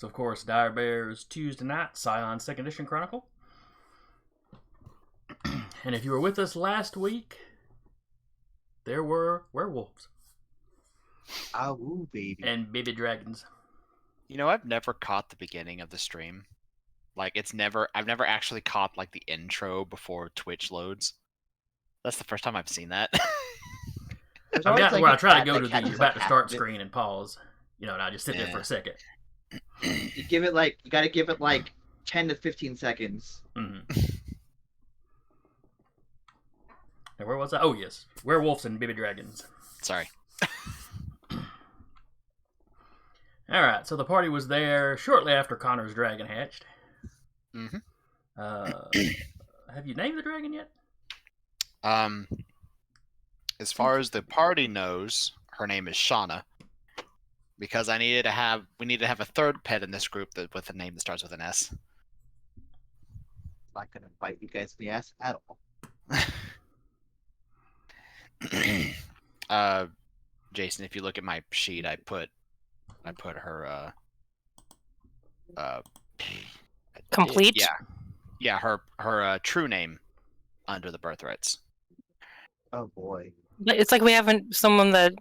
So, of course, Dire Bears Tuesday Night, Scion 2nd Edition Chronicle. And if you were with us last week, there were werewolves. Oh, baby. And baby dragons. You know, I've never caught the beginning of the stream. Like, I've never actually caught, like, the intro before Twitch loads. That's the first time I've seen that. I mean, where I try to go to the about to start screen and pause. You know, and I just sit there for a second. You gotta give it like 10 to 15 seconds. Mm-hmm. And where was I? Oh, yes. Werewolves and baby dragons. Sorry. Alright, so the party was there shortly after Connor's dragon hatched. Mm-hmm. Have you named the dragon yet? As far as the party knows, her name is Shauna. Because we needed to have a third pet in this group with a name that starts with an S. Not gonna bite you guys in the ass at all. Jason, if you look at my sheet, I put her complete. Yeah, her true name under the birthrights. Oh boy. It's like we haven't someone that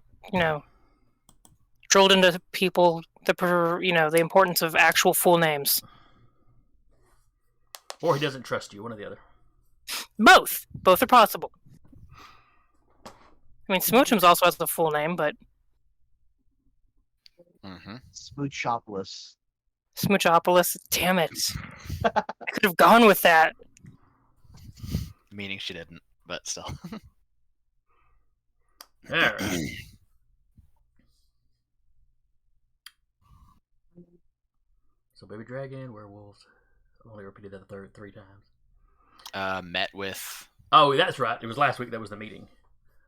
drilled into people the importance of actual full names. Or he doesn't trust you, one or the other. Both are possible. I mean, Smoochums also has the full name, but Smoochopolis. Smoochopolis. Damn it! I could have gone with that. Meaning she didn't, but still. Alright. So, baby dragon, werewolves. I've only repeated that three times. Met with... Oh, that's right. It was last week that was the meeting.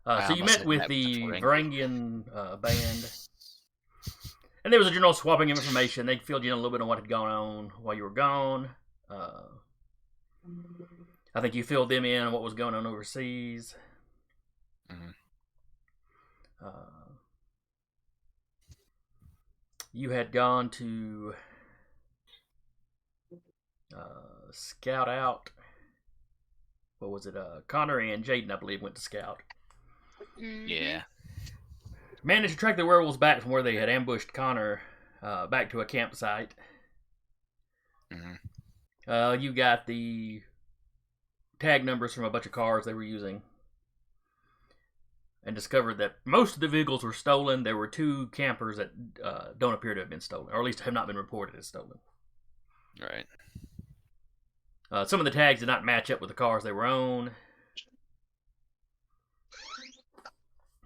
So you met with the Varangian band. And there was a general swapping of information. They filled you in a little bit on what had gone on while you were gone. I think you filled them in on what was going on overseas. Mm-hmm. You had gone to scout out. What was it? Connor and Jaden, I believe, went to scout. Yeah. Managed to track the werewolves back from where they had ambushed Connor back to a campsite. Mm-hmm. You got the tag numbers from a bunch of cars they were using. And discovered that most of the vehicles were stolen. There were 2 campers that don't appear to have been stolen, or at least have not been reported as stolen. Right. Some of the tags did not match up with the cars they were on.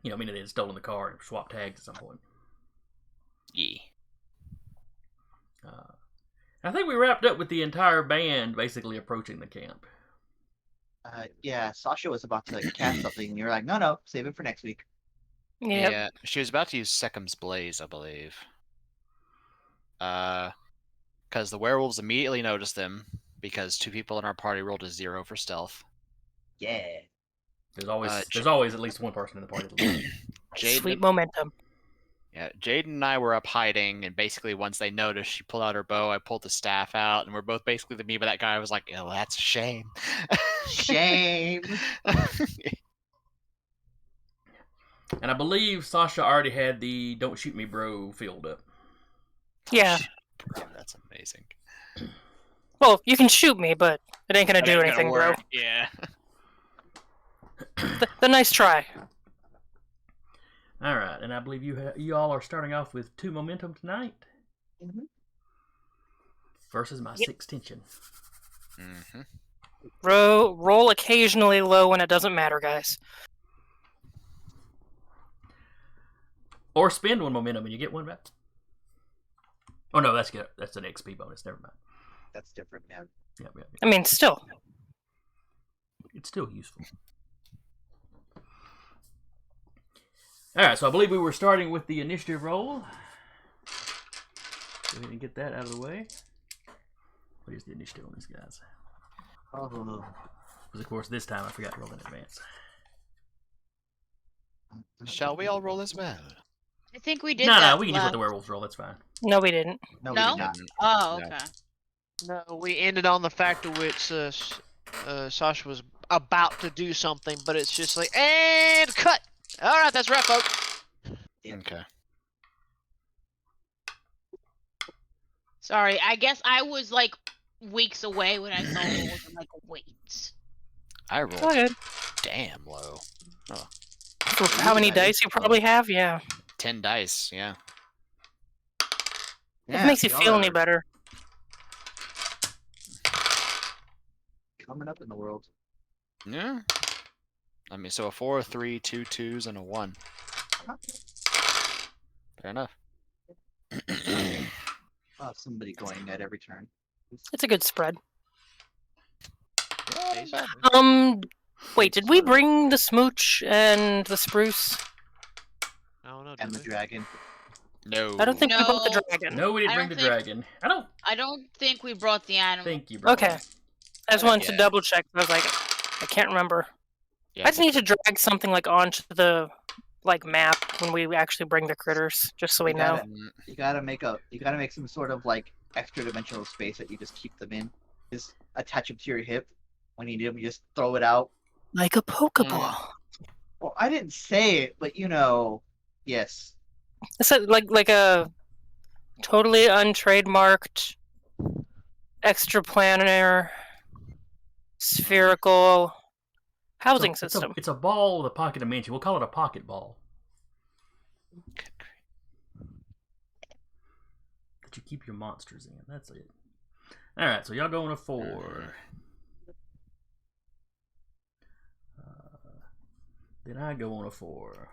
Meaning they had stolen the car and swapped tags at some point. Yeah. I think we wrapped up with the entire band basically approaching the camp. Yeah, Sasha was about to cast something, and you're like, no, save it for next week. Yep. Yeah, she was about to use Sekhem's Blaze, I believe. Because the werewolves immediately noticed them, because 2 people in our party rolled a 0 for stealth. Yeah. There's always at least one person in the party. Sweet momentum. Yeah, Jaden and I were up hiding, and basically once they noticed, she pulled out her bow, I pulled the staff out, and we're both basically me, but that guy was like, oh, that's a shame. Shame. And I believe Sasha already had the "Don't Shoot Me, Bro" filled up. Yeah. Bro, that's amazing. Well, you can shoot me, but it ain't gonna do anything, bro. Yeah. The nice try. All right, and I believe you all are starting off with 2 momentum tonight. Mm-hmm. Versus my 6 tension. Mm-hmm. Roll occasionally low when it doesn't matter, guys. Or spend 1 momentum and you get 1 back. Oh no, that's good. That's an XP bonus. Never mind. That's different, man. Yeah. I mean, still. It's still useful. Alright, so I believe we were starting with the initiative roll. Go ahead and get that out of the way. What is the initiative on these guys? Oh. Because of course this time I forgot to roll in advance. Shall we all roll as well? I think we did No, that. we can just let the last- werewolves roll. That's fine. No, we didn't. No, we No? did not. Oh, No. okay. No, we ended on the fact to which Sasha was about to do something, but it's just like, and cut. All right, that's right, folks. Okay. Sorry, I guess I was like weeks away when I saw rolls. I'm like, wait. I It's all rolled good. damn low. For how many dice you probably have? Yeah. 10 dice, yeah. If it makes you y'all feel any are better. coming up in the world. Yeah. I mean, so a 4, a 3, 2 2s, and a 1. Fair enough. Oh, somebody going at every turn. It's a good spread. Basically. Wait, did we bring the smooch and the spruce? I don't know. And the did we? dragon. No. I don't think we brought the No. dragon. No, we didn't I bring the don't think- dragon. I don't think we brought the animal. think you brought Okay. it. I just wanted to Yeah. double check. I was like, I can't remember. Yeah, I just need to drag something like onto the map when we actually bring the critters, just so we You know. gotta- You gotta make some sort of like extra dimensional space that you just keep them in. Just attach them to your hip. When you need them, you just throw it out. Like a Pokeball. Well, I didn't say it, but you know, yes. It's like a totally untrademarked, extra planar, spherical housing It's a- system. It's a ball with a pocket dimension. We'll call it a pocket ball. That you keep your monsters in. That's it. All right, so y'all going to 4. Then I go on a 4.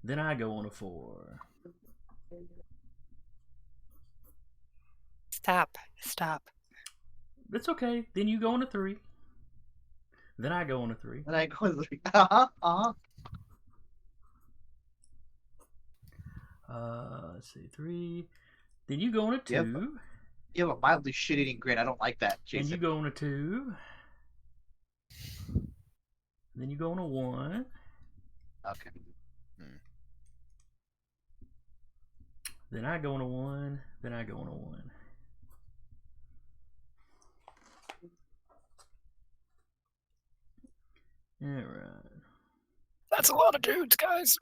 Then I go on a 4. Stop. That's okay. Then you go on a 3. Then I go on a 3. And I go, Let's see, 3. Then you go on a 2. Yep. You have a mildly shit-eating grin. I don't like that, Then you Jason. go on a 2. Then you go on a 1. Okay. Then I go on a 1. Then I go on a 1. Alright. That's a lot of dudes, guys.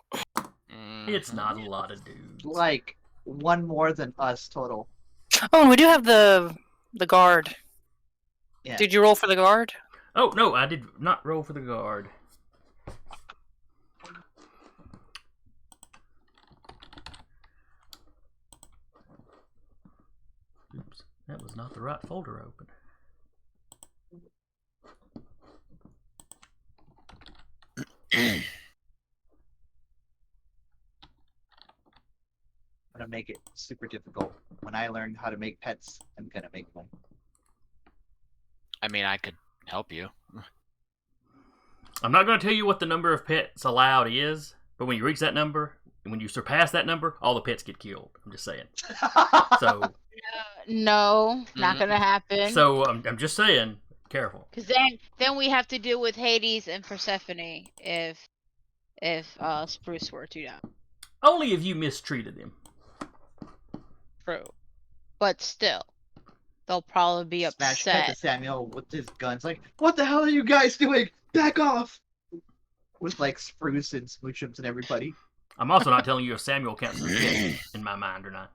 It's not a lot of dudes. Like one more than us total. Oh, and we do have the guard. Yeah. Did you roll for the guard? Oh, no, I did not roll for the guard. Oops, that was not the right folder open. I'm gonna make it super difficult. When I learn how to make pets, I'm gonna make one. I mean, I could help you. I'm not going to tell you what the number of pets allowed is, but when you reach that number, and when you surpass that number, all the pets get killed. I'm just saying. So, No, not Mhm. gonna happen. so I'm just saying, careful. Because then we have to deal with Hades and Persephone if Spruce were to die. Only if you mistreated them. True, but still, they'll probably be Smash cut to upset. Samuel with his guns, like, "What the hell are you guys doing? Back off!" With like Spruce and Smoochums and everybody. I'm also not telling you if Samuel counts as a pet in my mind or not.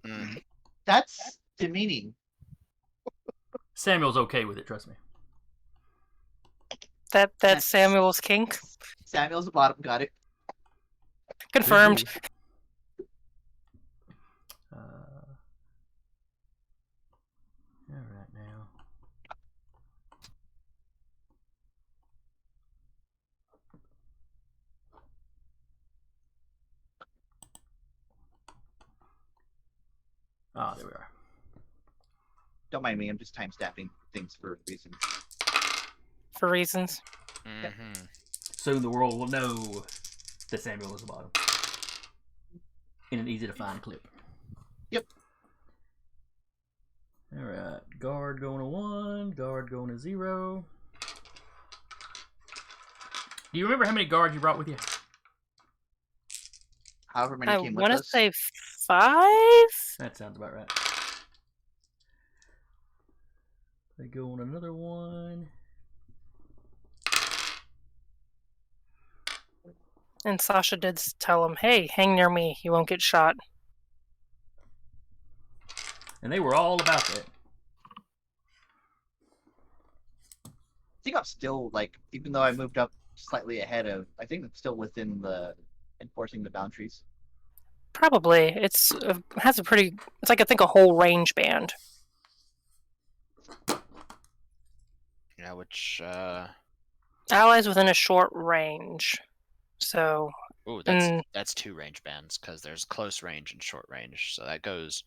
Mm. That's demeaning. Samuel's okay with it, trust me. That's Samuel's kink. Samuel's the bottom, got it. Confirmed. All right now. Ah, there we are. Don't mind me, I'm just time stamping things for a reason. For reasons. Mhm. Soon the world will know that Samuel is the bottom. In an easy to find clip. Yep. Alright. Guard going to 1, guard going to 0. Do you remember how many guards you brought with you? However many I came with want to us. say 5. That sounds about right. They go on another one. And Sasha did tell him, "Hey, hang near me. You won't get shot." And they were all about that. I think I'm still like, even though I moved up slightly ahead of, I think I'm still within the enforcing the boundaries. Probably. Has a pretty. It's like I think a whole range band. Yeah, which Allies within a short range. So ooh, that's 2 range bands because there's close range and short range. So that goes.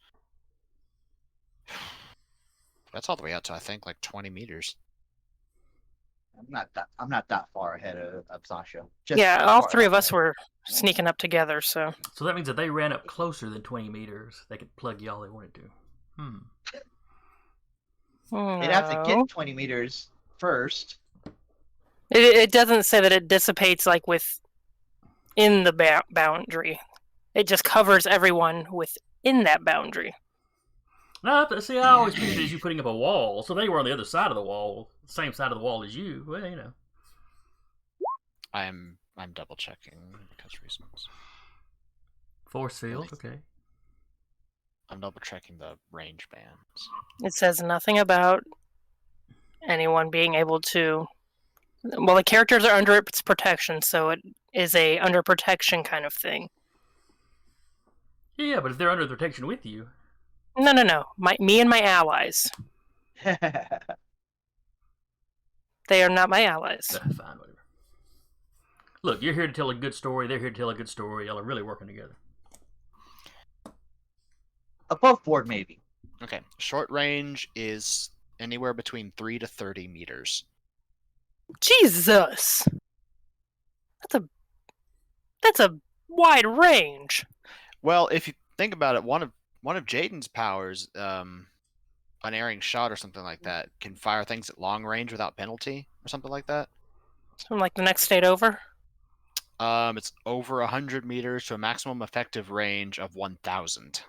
That's all the way out to I think like 20 meters. I'm not that far ahead of Sasha. Just yeah, all far 3 of enough us ahead. were sneaking up together. So So that means that they ran up closer than 20 meters. They could plug you all they wanted to. They'd have to No. get 20 meters first. It doesn't say that it dissipates like within the boundary. It just covers everyone within that boundary. No, but see, I always pictured it as you putting up a wall. So they were on the other side of the wall, same side of the wall as you. Well, you know. I'm double checking because reasons. Force field, okay. I'm double checking the range bands. It says nothing about anyone being able to. Well, the characters are under its protection, so it is a under protection kind of thing. Yeah, but if they're under protection with you, No. Me and my allies. They are not my allies. fine, whatever. Look, you're here to tell a good story. They're here to tell a good story. Y'all are really working together. Above board, maybe. Okay, short range is anywhere between 3 to 30 meters. Jesus, that's a wide range. Well, if you think about it, one of Jaden's powers, unerring shot or something like that, can fire things at long range without penalty or something like that. From like the next state over. It's over 100 meters to a maximum effective range of 1,000.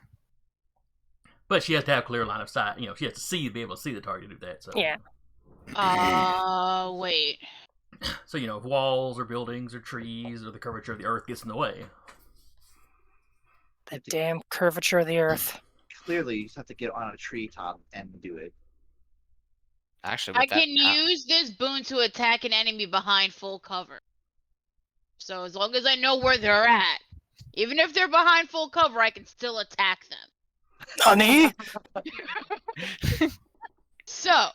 But she has to have clear line of sight. You know, she has to be able to see the target to do that. So Yeah. Wait. So you know, if walls or buildings or trees or the curvature of the earth gets in the way. The damn curvature of the earth. Clearly, you just have to get on a treetop and do it. Actually, I with that can use this boon to attack an enemy behind full cover. So as long as I know where they're at, even if they're behind full cover, I can still attack them. Honey? So,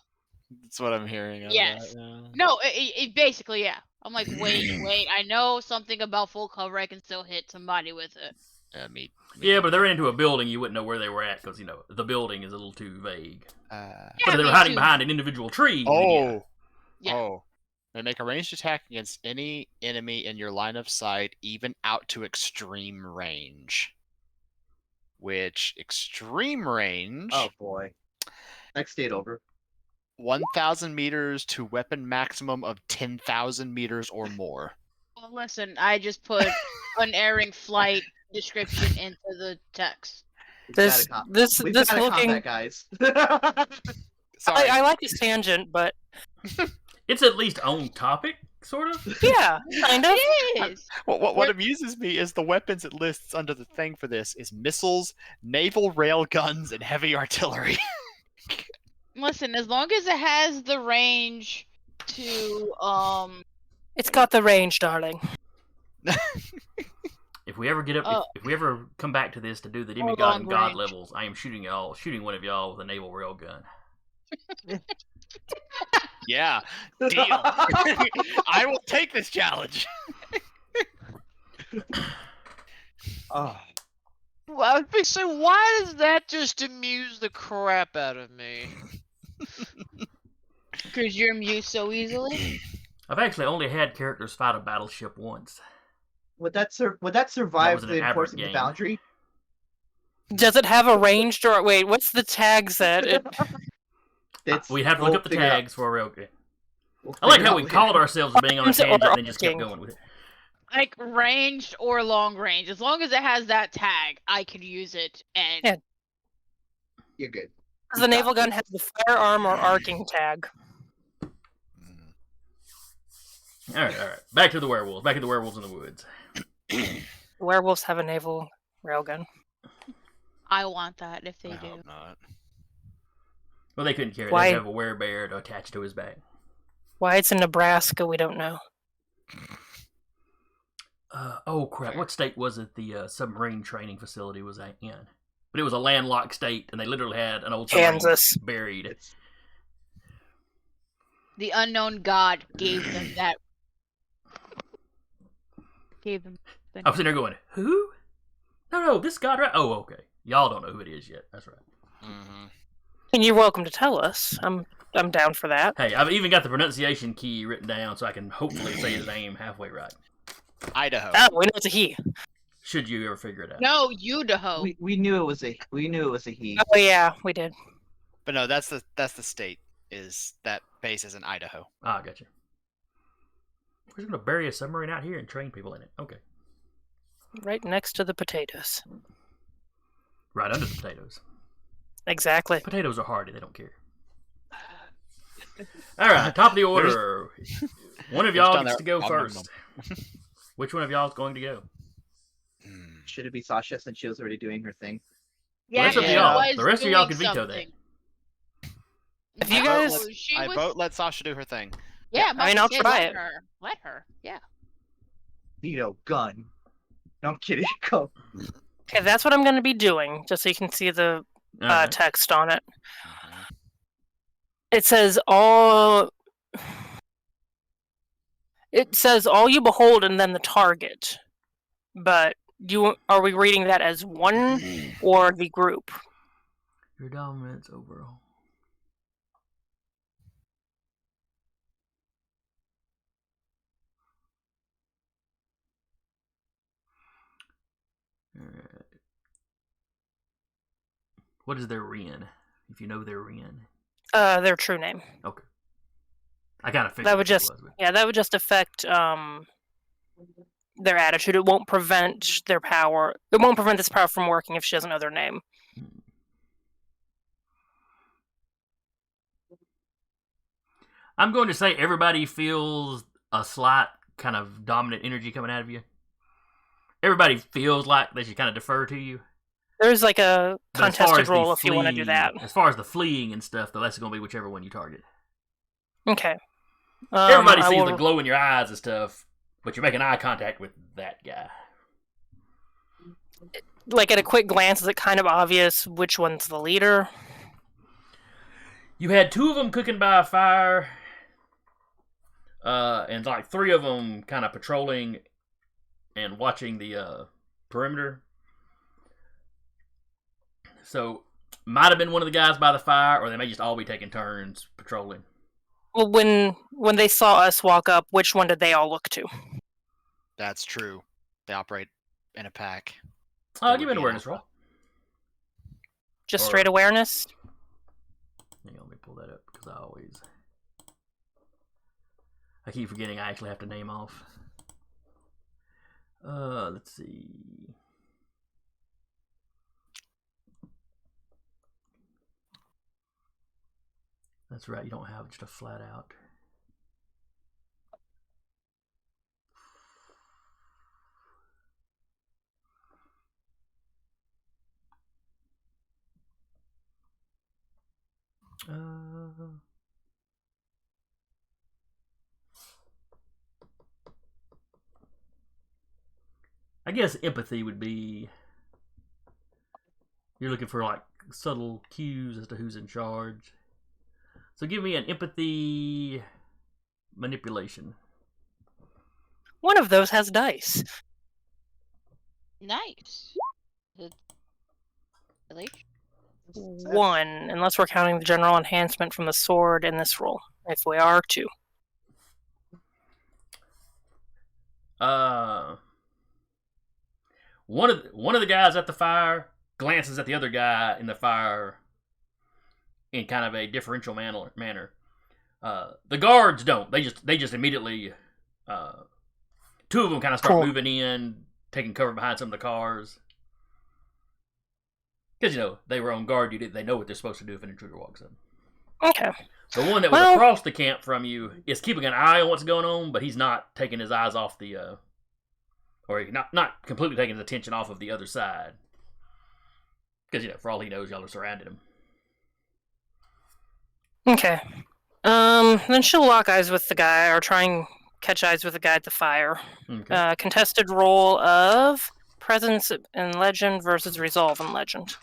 That's what I'm hearing. Out of Yes. that, yeah. no, it basically, yeah. I'm like, wait, I know something about full cover. I can still hit somebody with it. Me Yeah, too. but if they ran into a building, you wouldn't know where they were at because, you know, the building is a little too vague. Yeah, But if they were me hiding too. behind an individual tree, then yeah. Yeah. Oh. They make a ranged attack against any enemy in your line of sight, even out to extreme range. Which extreme range? Oh boy. Next state over. 1,000 meters to weapon maximum of 10,000 meters or more. Well, listen, I just put unerring flight description into the text. We've This We've this got a looking. combat, guys. Sorry. I like this tangent, but It's at least on topic, sort of. yeah, kind of. It is. What amuses me is the weapons it lists under the thing for this is missiles, naval rail guns, and heavy artillery. Listen, as long as it has the range to It's got the range, darling. If we ever get up, Oh. if we ever come back to this to do the demigod long and god range. levels, I am shooting one of y'all with a naval rail gun. Yeah, deal. I will take this challenge. Oh. Well, I was gonna say, why does that just amuse the crap out of me? because you're amused so easily. I've actually only had characters fight a battleship once. Would that survive was an the aberrant enforcing the game. boundary? Does it have a ranged or wait? What's the tags that it? It's We'd have to look we'll up the figure it out. tags for a real. We'll I like figure how it we out called later. ourselves being on a tangent and then just kept going with it. Like ranged or long range. As long as it has that tag, I can use it and Yeah. You're good. Because the naval gun has the firearm or arcing tag. All right. Back to the werewolves. Back to the werewolves in the woods. Werewolves have a naval railgun. I want that if they I do. hope not. Well, they couldn't carry it. Why? They'd have a werebear to attach to his back. Why it's in Nebraska, we don't know. Oh crap! What state was it? The submarine training facility was in, but it was a landlocked state, and they literally had an old submarine Kansas. buried. It's The unknown god gave them that. Gave them. I was sitting there going, "Who? No, this god right? Oh, okay. Y'all don't know who it is yet. That's right. Mm-hmm. And you're welcome to tell us. I'm down for that. Hey, I've even got the pronunciation key written down, so I can hopefully say his name halfway right. Idaho. Oh, we know it's a he. Should you ever figure it out? No, Idaho. we knew it was a he. Oh yeah, we did. But no, that's the state. Is that base is in Idaho. Ah, gotcha. We're just gonna bury a submarine out here and train people in it. Okay. Right next to the potatoes. Right under the potatoes. Exactly. Potatoes are hardy. They don't care. All right, top of the order. One of y'all down gets there. to go Nom, nom, first. Which one of y'all is going to go? Should it be Sasha since she was already doing her thing? Yeah, Rest of she y'all. was The rest of y'all doing can veto something. If you I vote guys- let- she I was, vote let Sasha do her thing. yeah, I mean, I'll try let it. Her. Let her. Yeah. Veto gun. No, I'm kidding. Go. Okay, that's what I'm going to be doing, just so you can see the All right. text on it. It says all. It says all you behold and then the target. But are we reading that as one or the group? Your dominance overall. Alright. What is their Ren? If you know their Ren. Their true name. Okay. I kind of figured That would what it just was, but- that would just affect their attitude. It won't prevent their power. It won't prevent this power from working if she doesn't know their name. I'm going to say everybody feels a slight kind of dominant energy coming out of you. Everybody feels like they should kind of defer to you. There's like a But as far contested as the role if you want to do that. As far as the fleeing and stuff, though, that's going to be whichever one you target. Okay. Everybody I sees will- the glow in your eyes and stuff, but you're making eye contact with that guy. Like at a quick glance, is it kind of obvious which one's the leader? You had two of them cooking by a fire, and like three of them kind of patrolling and watching the perimeter. So, might have been one of the guys by the fire, or they may just all be taking turns patrolling. Well, when they saw us walk up, which one did they all look to? That's true. They operate in a pack. Oh, There give would me an be an awareness alpha. roll. Just Or- straight awareness? Hang on, let me pull that up because I keep forgetting I actually have to name off. Let's see. That's right, you don't have just a flat out. I guess empathy would be you're looking for like subtle cues as to who's in charge. So give me an empathy manipulation. One of those has dice. Nice. Relation? One, unless we're counting the general enhancement from the sword in this roll. If we are, two. One of the guys at the fire glances at the other guy in the fire in kind of a differential manner. The guards don't. They just immediately. Two of them kind of start Cool. moving in, taking cover behind some of the cars. Because, they were on guard duty. They know what they're supposed to do if an intruder walks in. Okay. The one that was Well- across the camp from you is keeping an eye on what's going on, but he's not taking his eyes off the, or not completely taking his attention off of the other side. Because, for all he knows, y'all are surrounding him. Okay. Then she'll lock eyes with the guy, or try and catch eyes with the guy at the fire. Okay. Contested roll of presence in legend versus resolve in legend.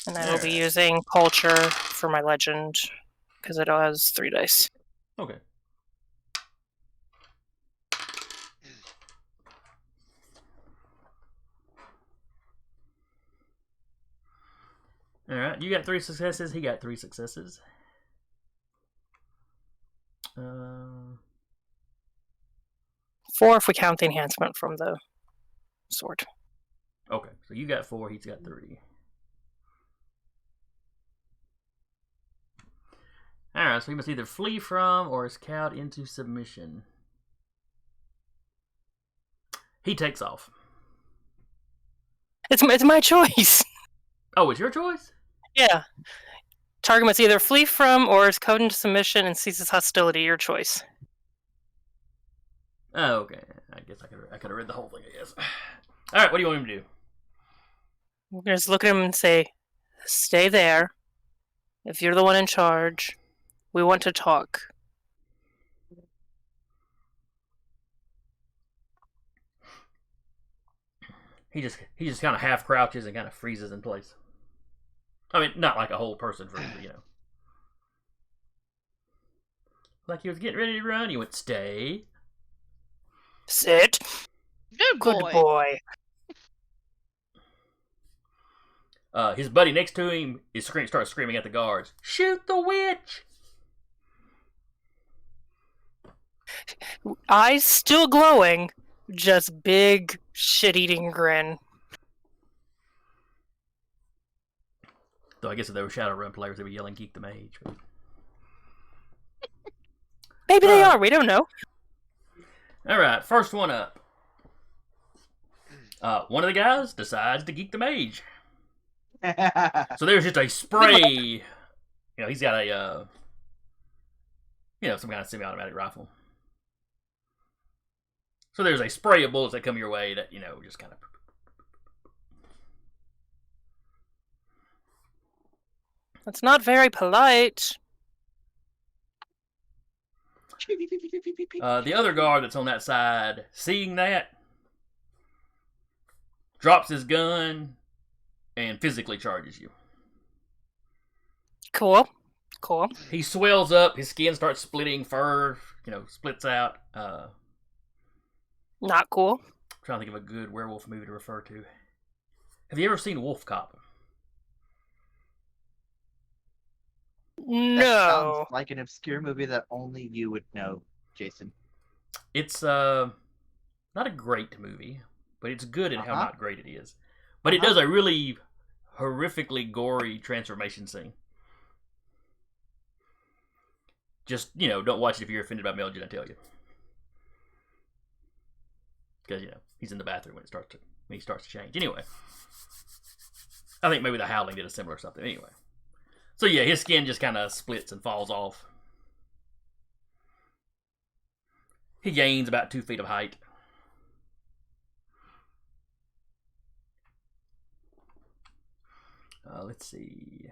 And I will be Alright. using culture for my legend because it has 3 dice. Okay. Alright, you got 3 successes, he got 3 successes. 4 if we count the enhancement from the sword. Okay, so you got 4, he's got 3. Alright, so he must either flee from or is cowed into submission. He takes off. It's my choice. Oh, it's your choice? Yeah. Target must either flee from or is cowed into submission and ceases hostility. Your choice. Oh, okay. I guess I could have read the whole thing, I guess. Alright, what do you want him to do? Just look at him and say, "Stay there. If you're the one in charge, we want to talk." He just kind of half crouches and kind of freezes in place. I mean, not like a whole person freeze, but like he was getting ready to run. He went, "Stay." Sit. Good Good boy. boy. His buddy next to him starts screaming at the guards, "Shoot the witch!" Eyes still glowing, just big shit-eating grin. Though I guess if they were Shadowrun players, they'd be yelling, "Geek the Mage." But... Maybe they are. We don't know. All right, first one up. One of the guys decides to geek the mage. So there's just a spray. He's got a, some kind of semi-automatic rifle. So there's a spray of bullets that come your way that, just kind of... That's not very polite. The other guard that's on that side, seeing that, drops his gun and physically charges you. Cool. He swells up, his skin starts splitting, fur, splits out. Not cool. I'm trying to think of a good werewolf movie to refer to. Have you ever seen Wolf Cop? That No. sounds like an obscure movie that only you would know, Jason. It's not a great movie, but it's good in how not great it is. But it does a really horrifically gory transformation scene. Just, don't watch it if you're offended by Melgen, I tell you. Because, he's in the bathroom when he starts to change. Anyway. I think maybe The Howling did a similar something. Anyway. So yeah, his skin just kind of splits and falls off. He gains about 2 feet of height. Let's see.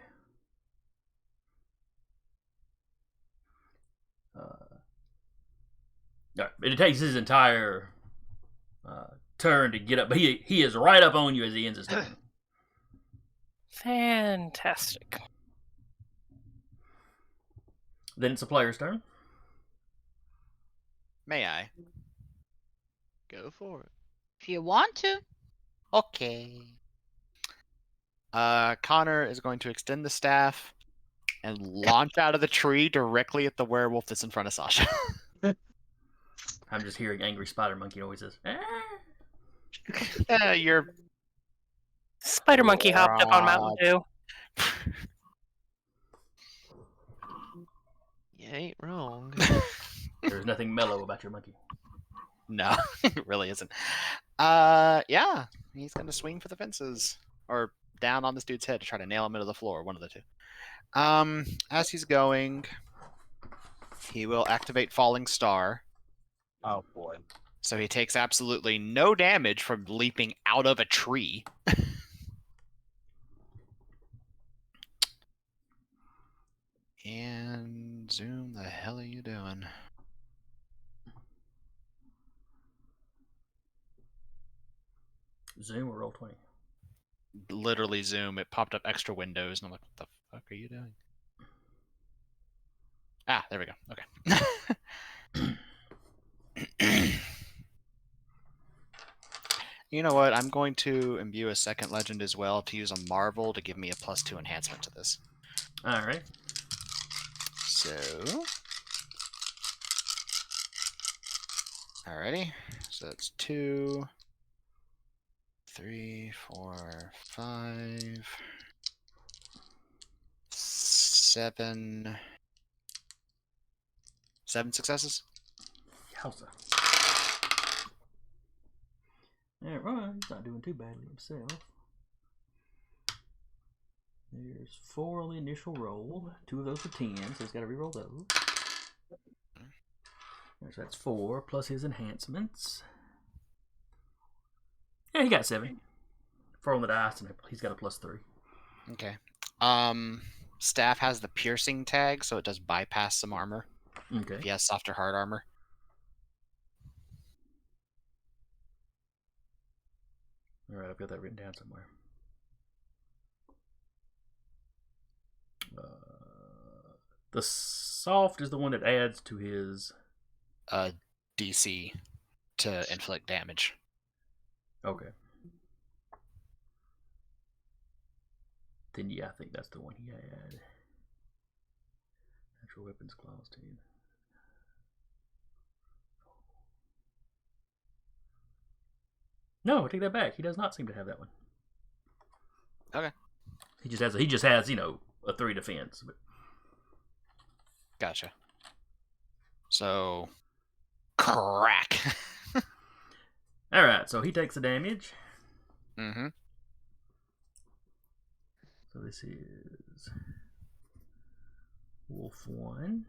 It takes his entire turn to get up, but he is right up on you as he ends his turn. Fantastic. Then it's the player's turn. May I? Go for it. If you want to. Okay. Connor is going to extend the staff and launch out of the tree directly at the werewolf that's in front of Sasha. I'm just hearing angry spider monkey noises. You're Spider Monkey hopped up on Mountain Dew. You ain't wrong. There's nothing mellow about your monkey. No, it really isn't. Yeah, he's gonna swing for the fences or down on this dude's head to try to nail him into the floor. One of the two. As he's going, he will activate Falling Star. Oh boy. So he takes absolutely no damage from leaping out of a tree. And Zoom, the hell are you doing? Zoom or roll 20? Literally Zoom. It popped up extra windows, and I'm like, what the fuck are you doing? Ah, there we go. Okay. You know what? I'm going to imbue a second legend as well to use a Marvel to give me a +2 enhancement to this. Alright. So... Alrighty. So that's 2, 3, 4, 5, 7... 7 successes? Yowza. Alright, he's not doing too badly himself. There's 4 on the initial roll. 2 of those are 10, so he's got to reroll those. So that's 4 plus his enhancements. Yeah, he got 7. 4 on the dice, and he's got a +3. Okay. Staff has the piercing tag, so it does bypass some armor. Okay. If he has softer hard armor. Alright, I've got that written down somewhere. The soft is the one that adds to his DC to inflict damage. Okay. Then yeah, I think that's the one he had. Natural weapons clause 10. No, I take that back. He does not seem to have that one. Okay. He just has, you know, a 3 defense. But... Gotcha. So crack. Alright, so he takes the damage. Mm-hmm. So this is Wolf 1.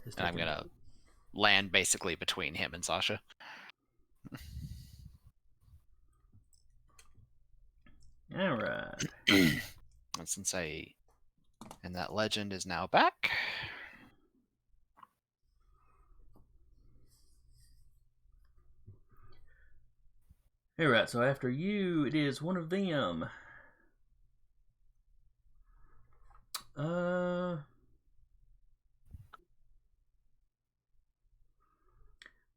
And I'm gonna land basically between him and Sasha. Alright. And since and that legend is now back. Alright, so after you, it is one of them. The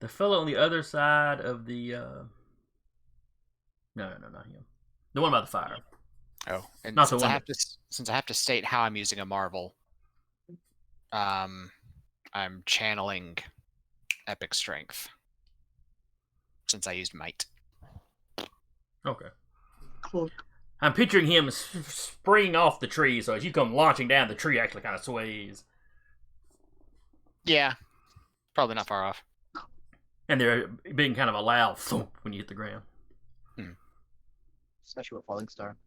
fellow on the other side of the no, not him. The one by the fire. Oh, and Not since the I one have since I have to state how I'm using a Marvel, I'm channeling Epic Strength since I used Might. Okay. Cool. I'm picturing him springing off the tree, so as you come launching down, the tree actually kind of sways. Yeah, probably not far off. And there being kind of a loud thump when you hit the ground. Especially with Falling Star.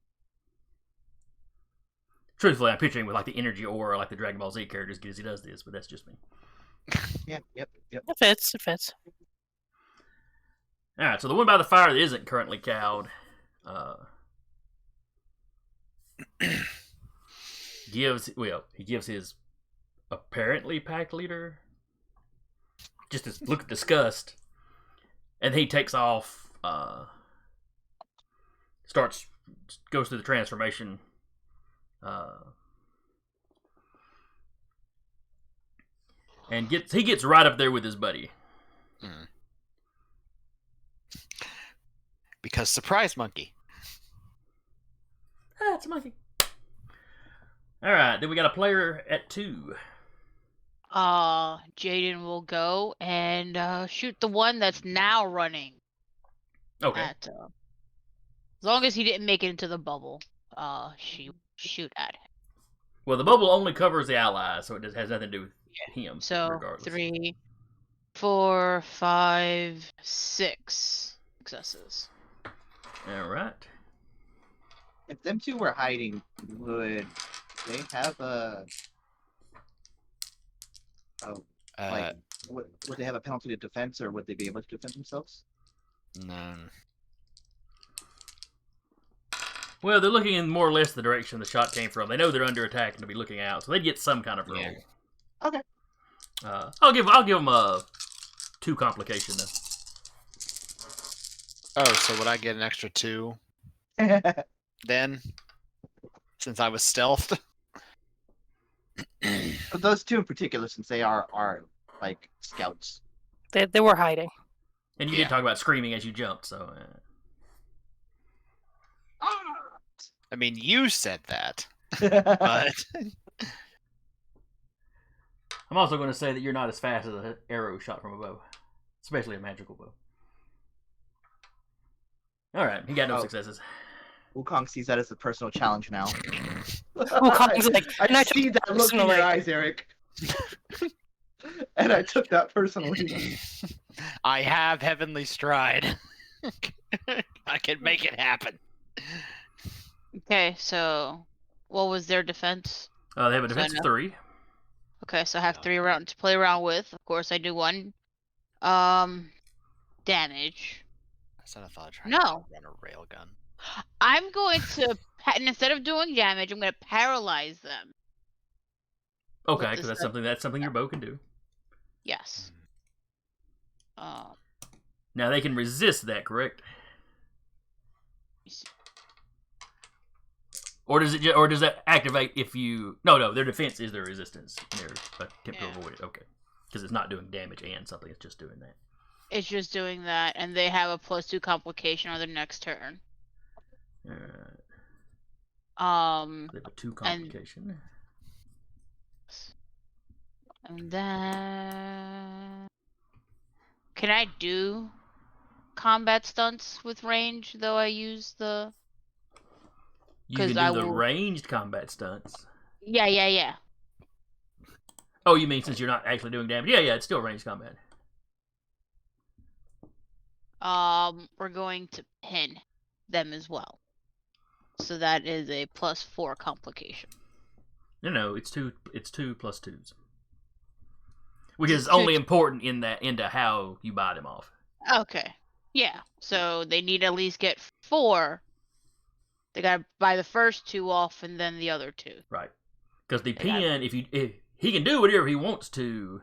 Truthfully, I'm picturing with like the energy aura, like the Dragon Ball Z characters, because he does this, but that's just me. Yeah, yep. It fits. It fits. Alright, so the one by the fire that isn't currently cowed, he gives his apparently pack leader just a look of disgust, and he takes off, goes through the transformation, and he gets right up there with his buddy. Because surprise monkey. Ah, it's a monkey. Alright, then we got a player at 2. Jaden will go and shoot the one that's now running. Okay. At As long as he didn't make it into the bubble, she shoot at him. Well, the bubble only covers the allies, so it has nothing to do with him. So regardless. 3, 4, 5, 6 successes. All right. If them two were hiding, would they have a? Oh, like, would they have a penalty to defense, or would they be able to defend themselves? No. Well, they're looking in more or less the direction the shot came from. They know they're under attack and to be looking out, so they'd get some kind of roll. Yeah. Okay. I'll give them a 2 complication then. Oh, so would I get an extra 2 then? Since I was stealthed? But those two in particular, since they are like scouts. They were hiding. And you Yeah. did talk about screaming as you jumped, so. I mean, you said that, but I'm also going to say that you're not as fast as an arrow shot from a bow, especially a magical bow. All right, he got no successes. Wukong sees that as a personal challenge now. Wukong's like, I and I see took that look in personally. your eyes, Eric. And I took that personally. I have heavenly stride. I can make it happen. Okay, so what was their defense? They have a So I defense of know. 3. Okay, so I have 3 around to play around with. Of course, I do 1 damage. I said I thought I'd try No. to run a railgun. I'm going to and instead of doing damage, I'm going to paralyze them. Okay, With because this that's something your bow can do. Yes. Now they can resist that, correct? Or does that activate if you? No, their defense is their resistance. Their attempt to avoid it. Okay, because it's not doing damage and something. It's just doing that. It's just doing that, and they have a +2 complication on their next turn. They have a 2 complication. And then can I do combat stunts with range? Though I use the. You can 'Cause do I the will- ranged combat stunts. Yeah. Oh, you mean since you're not actually doing damage? Yeah, it's still ranged combat. We're going to pin them as well. So that is a +4 complication. No, it's 2 plus 2s. Which is Two- only important into how you buy them off. Okay. Yeah. So they need to at least get 4. They gotta buy the first 2 off and then the other 2. Right. Because the They gotta- pin, if he can do whatever he wants to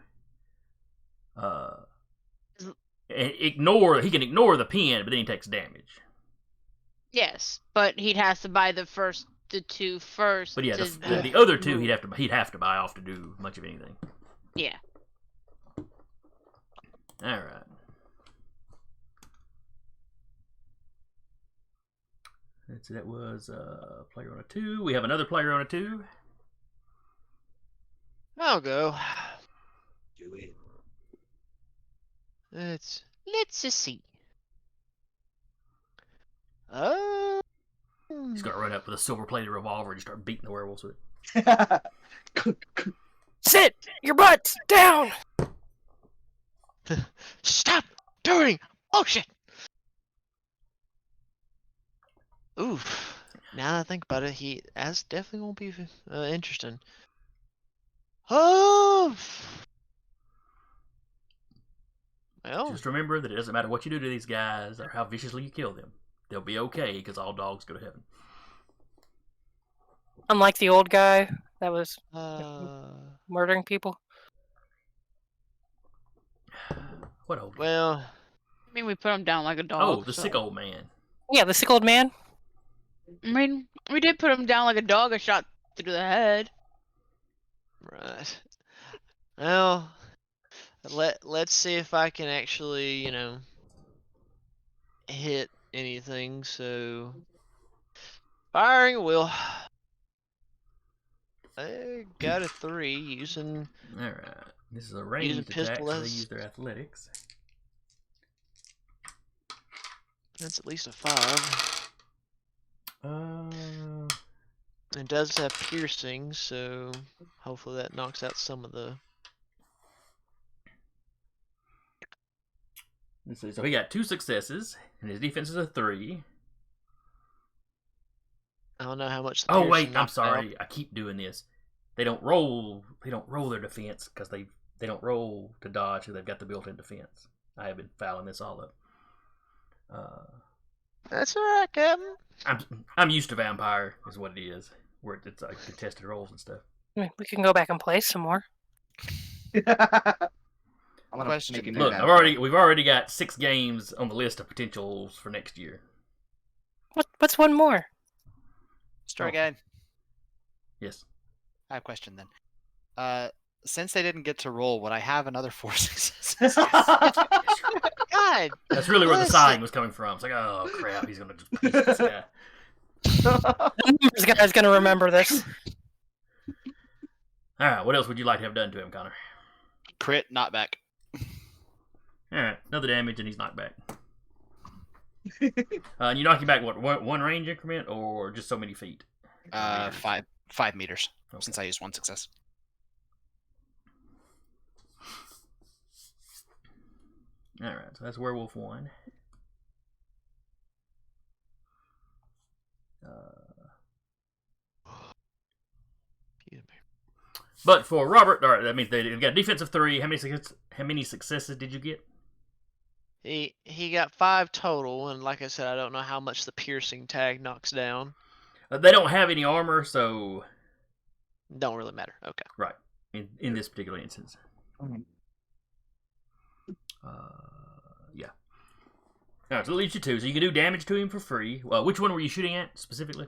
he can ignore the pin, but then he takes damage. Yes, but he'd have to buy the 2 first. But yeah, to the other 2 he'd have to buy off to do much of anything. Yeah. All right. So that was player on a 2. We have another player on a 2. I'll go. Do it. Let's Let's see. He's gonna run up with a silver-plated revolver and just start beating the werewolves with it. Sit your butts down. Stop doing bullshit. Oof. Now that I think about it, that's definitely won't be interesting. Oh. Well, Just remember that it doesn't matter what you do to these guys or how viciously you kill them. They'll be okay because all dogs go to heaven. Unlike the old guy that was uh, murdering people. What old? well, I mean, we put him down like a dog. Oh, the so- sick old man. Yeah, the sick old man. I mean, we did put him down like a dog. A shot through the head. right. Well, let's see if I can actually, hit anything. So, firing at will. I got a 3 using. All right. This is a ranged attack, pistol so they as- use their athletics. That's at least a 5. It does have piercing, so hopefully that knocks out some of the. Let's see. So he got 2 successes, and his defense is a 3. I don't know how much. The Oh piercing wait, I'm knocked sorry. out. I keep doing this. They don't roll. They don't roll their defense because they don't roll to dodge. So they've got the built-in defense. I have been fouling this all up. That's alright, Captain. I'm used to vampire is what it is, where it's like contested rolls and stuff. I mean, we can go back and play some more. I'm gonna Question. make a new Look, vampire. we've already got 6 games on the list of potentials for next year. What's one more? Story Oh. guide. Yes. I have a question then. Since they didn't get to roll, would I have another 4 successes? God. That's really where the Listen. sighing was coming from. It's like, oh crap, he's gonna just piece this guy. This guy's gonna remember this. All right, what else would you like to have done to him, Connor? Crit, not back. All right, another damage, and he's knocked back. And you knock him back what? One range increment, or just so many feet? 5 meters. Okay. Since I used 1 success. All right, so that's werewolf 1. But for Robert, all right, that means they've got defense of 3. How many successes did you get? He got 5 total, and like I said, I don't know how much the piercing tag knocks down. They don't have any armor, so Don't really matter. Okay. right in this particular instance. Mhm. Yeah. All right, so that leaves you 2. So you can do damage to him for free. Which one were you shooting at specifically?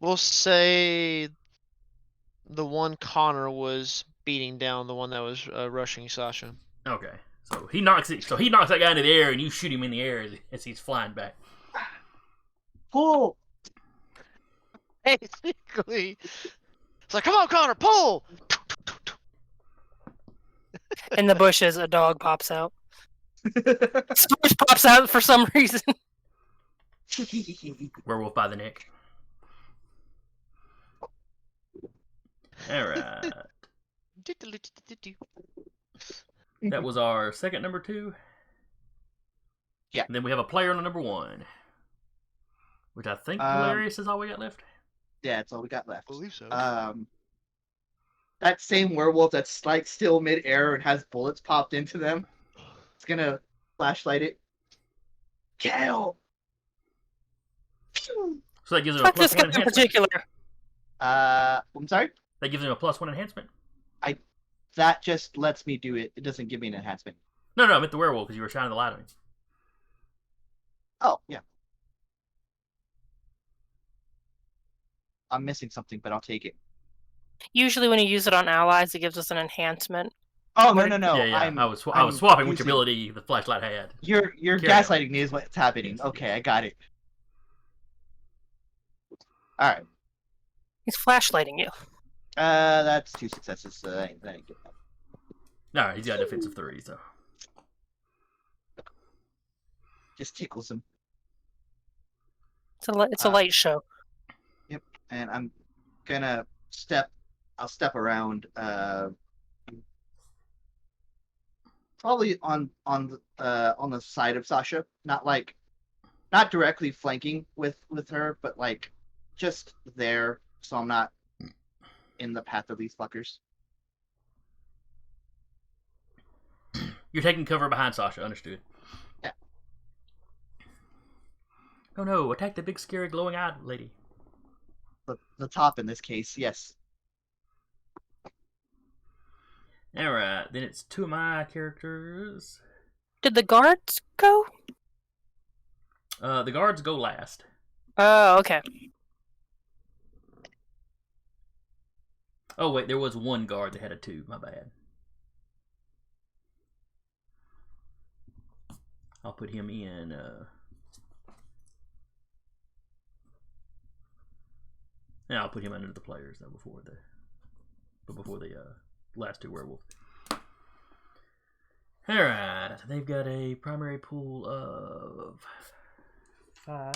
We'll say the one Connor was beating down, the one that was rushing Sasha. Okay. So he knocks that guy into the air, and you shoot him in the air as he's flying back. Pull. Basically, it's like, come on, Connor, pull! In the bushes, a dog pops out. Spruce pops out for some reason. Werewolf by the neck. All right. That was our second number 2. Yeah. And then we have a player on number 1, which I think Hilarious is all we got left. Yeah, that's all we got left. I believe so. That same werewolf that's like still mid-air and has bullets popped into them. It's gonna flashlight it. Kill. So that gives him a Fuck this plus guy 1 in enhancement. particular. I'm sorry. That gives him a plus 1 enhancement. That just lets me do it. It doesn't give me an enhancement. No, I meant the werewolf because you were shining the light on him. Oh, yeah. I'm missing something, but I'll take it. Usually, when you use it on allies, it gives us an enhancement. Oh no! yeah. I'm I was swapping which using- ability the flashlight had. You're Carry on. gaslighting me is what's happening. Okay, I got it. All right. He's flashlighting you. That's 2 successes. So that ain't good. All right, he's got a defense of 3, so Just tickles him, It's a light show. and I'm gonna step. I'll step around. Probably on the side of Sasha, not directly flanking with her, but like just there, so I'm not in the path of these fuckers. you're taking cover behind Sasha. Understood. Yeah. Oh no! Attack the big, scary, glowing-eyed lady. The top in this case, yes. All right, then it's 2 of my characters. Did the guards go? The guards go last. Oh, okay. Oh wait, there was 1 guard that had a 2. My bad. I'll put him in. Yeah, I'll put him under the players though before the last 2 werewolves. Alright, they've got a primary pool of 5.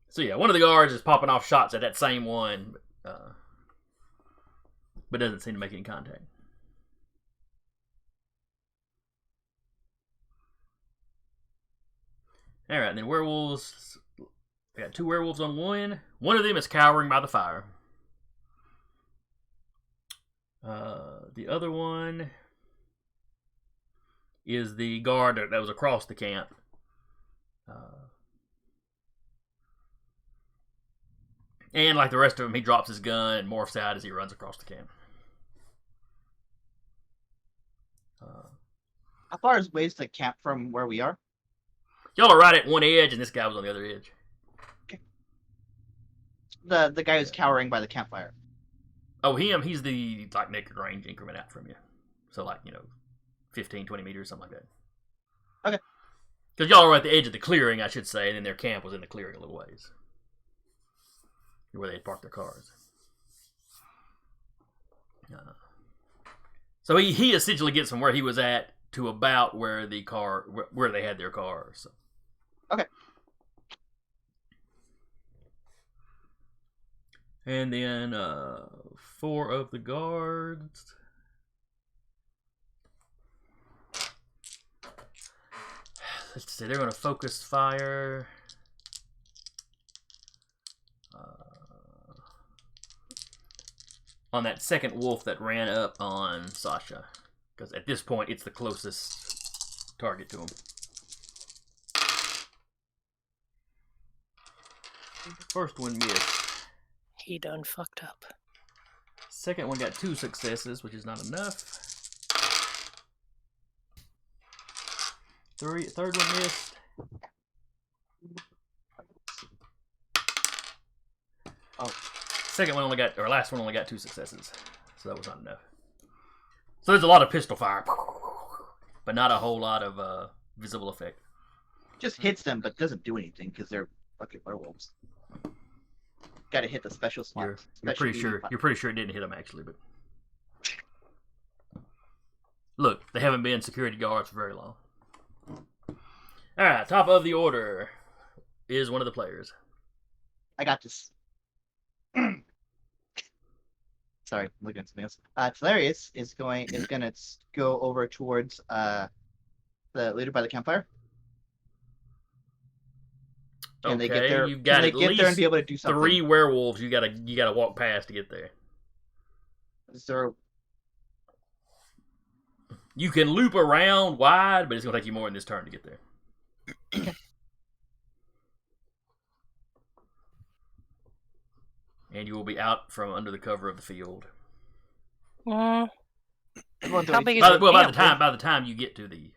So yeah, one of the guards is popping off shots at that same one, but doesn't seem to make any contact. Alright, and then werewolves. I got 2 werewolves on one. One of them is cowering by the fire. The other one is the guard that was across the camp. And like the rest of them, he drops his gun and morphs out as he runs across the camp. How far is ways to camp from where we are? Y'all are right at one edge, and this guy was on the other edge. The guy who's cowering by the campfire. Oh, him, he's the like naked range increment out from you. So like, 15, 20 meters, something like that. Okay. Because y'all are at the edge of the clearing, I should say, and then their camp was in the clearing a little ways. Where they had parked their cars. So he essentially gets from where he was at to about where where they had their cars. So. Okay. And then 4 of the guards. Let's see, they're going to focus fire. On that second wolf that ran up on Sasha. Because at this point, it's the closest target to him. First one missed. He done fucked up. Second one got 2 successes, which is not enough. Third one missed. Oh. Second one last one only got 2 successes. So that was not enough. So there's a lot of pistol fire. But not a whole lot of visible effect. Just hits them, but doesn't do anything because they're fucking werewolves. Gotta hit the special spot. You're pretty sure it didn't hit them actually, but look, they haven't been security guards for very long. Alright, top of the order is one of the players. I got this. Sorry, I'm looking at something else. Telarius is gonna go over towards the leader by the campfire. Can they get there? You've got can they at get least there and be able to do something? 3 werewolves you gotta walk past to get there. Is there? You can loop around wide, but it's gonna take you more than this turn to get there. And you will be out from under the cover of the field. How big is By the the time you get to the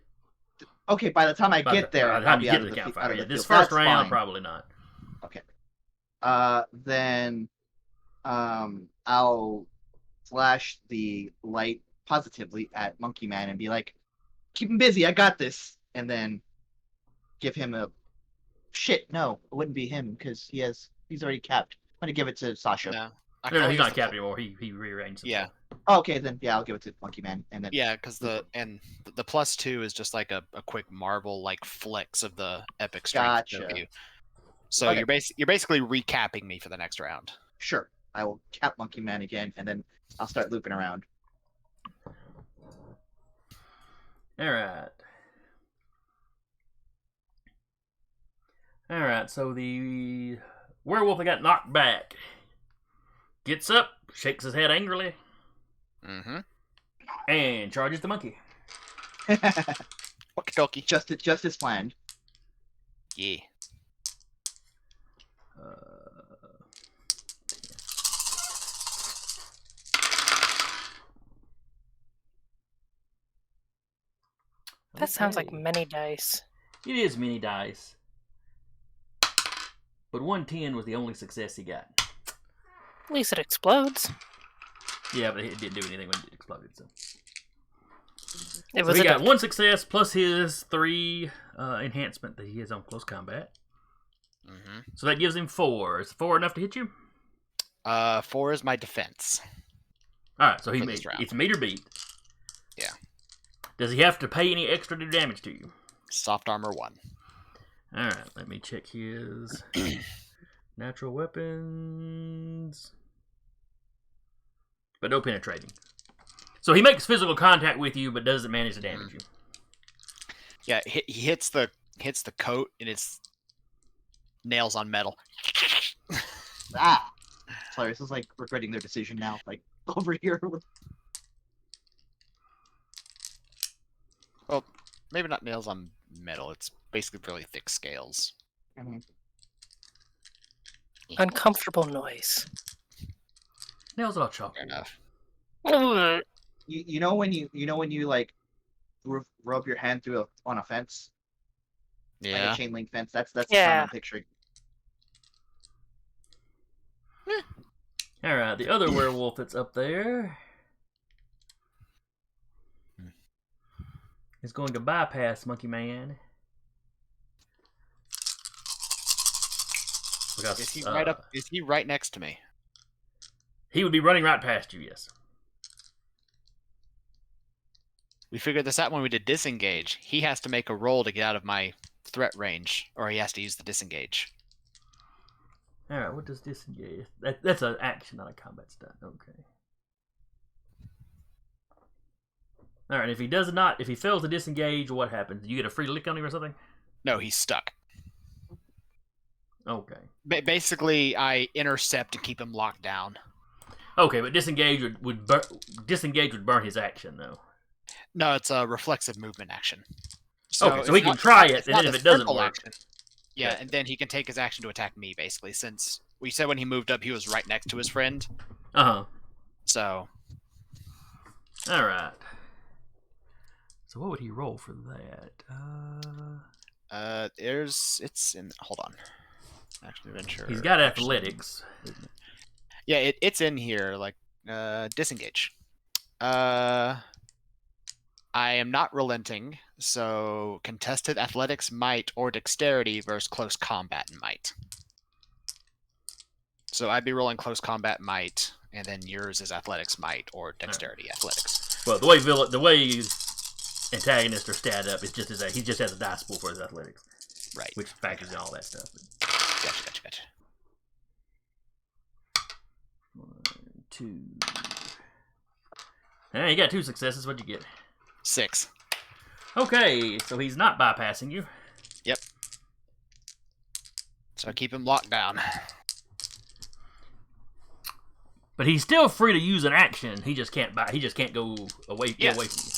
Okay, by the time I get there, by the I'll time be you out get of to the the campfire, out of the this field. first That's round fine. probably not. Okay. Then I'll flash the light positively at Monkey Man and be like, "Keep him busy. I got this." And then give him a shit. No, it wouldn't be him because he's already capped. I'm gonna give it to Sasha. No, No, he's not capped anymore. He rearranged himself. Yeah, Oh, okay, then yeah, I'll give it to Monkey Man and then yeah, because the +2 is just like a quick Marvel like flex of the epic strength Gotcha. of you. So Okay. you're basically recapping me for the next round. sure, I will cap Monkey Man again and then I'll start looping around. Alright, so the werewolf that got knocked back gets up, shakes his head angrily, Mm-hmm. and charges the monkey. Okie dokie. Just as planned. Yeah. That sounds like Okay. many dice. It is mini dice. But 110 was the only success he got. At least it explodes. Yeah, but it didn't do anything when it exploded. So, It so was he a got 1 success plus his 3 enhancement that he has on close combat. Mm-hmm. So that gives him 4. Is 4 enough to hit you? 4 is my defense. All right, so For this round. it's meter beat. Yeah. Does he have to pay any extra to do damage to you? Soft armor 1. All right, let me check his natural weapons. But no penetrating. So he makes physical contact with you, but doesn't manage to damage you. Yeah, he hits the coat, and it's nails on metal. Ah. Sorry, this is like regretting their decision now. Like over here. Well, maybe not nails on metal. It's basically really thick scales. Mhm. Uncomfortable noise. Nails on Fair chalk. enough. Ugh. You know when you like rub your hand through on a fence, like Yeah. a chain link fence. That's the sound Yeah. I'm picturing. All right, the other werewolf that's up there is going to bypass Monkey Man. Because, Is he right up? Is he right next to me? He would be running right past you, yes. We figured this out when we did disengage. He has to make a roll to get out of my threat range, or he has to use the disengage. All right, what does disengage? That's an action, not a combat stunt. Okay. All right, if he fails to disengage, what happens? Do you get a free lick on him or something? No, he's stuck. Okay. Basically, I intercept and keep him locked down. Okay, but disengage would burn his action though. No, it's a reflexive movement action. Okay, so it's he can not- try it's it, and not then if a it doesn't simple work, action. Yeah, Okay. and then he can take his action to attack me, basically, since we said when he moved up, he was right next to his friend. uh-huh. So, All right. So what would he roll for that? it's in. Hold on. Action adventure. He's got action- athletics. Yeah, it's in here. Like, disengage. I am not relenting, so contested athletics, might, or dexterity versus close combat might. So I'd be rolling close combat might, and then yours is athletics might or dexterity athletics. Well, the way antagonists are stat up, it's just he just has a dice pool for his athletics, Right. which factors in all that stuff. Gotcha. 1, 2. Hey, you got 2 successes. What'd you get? 6. Okay, so he's not bypassing you. Yep. So I keep him locked down. But he's still free to use an action. He just can't go away. Yes. Get away from you.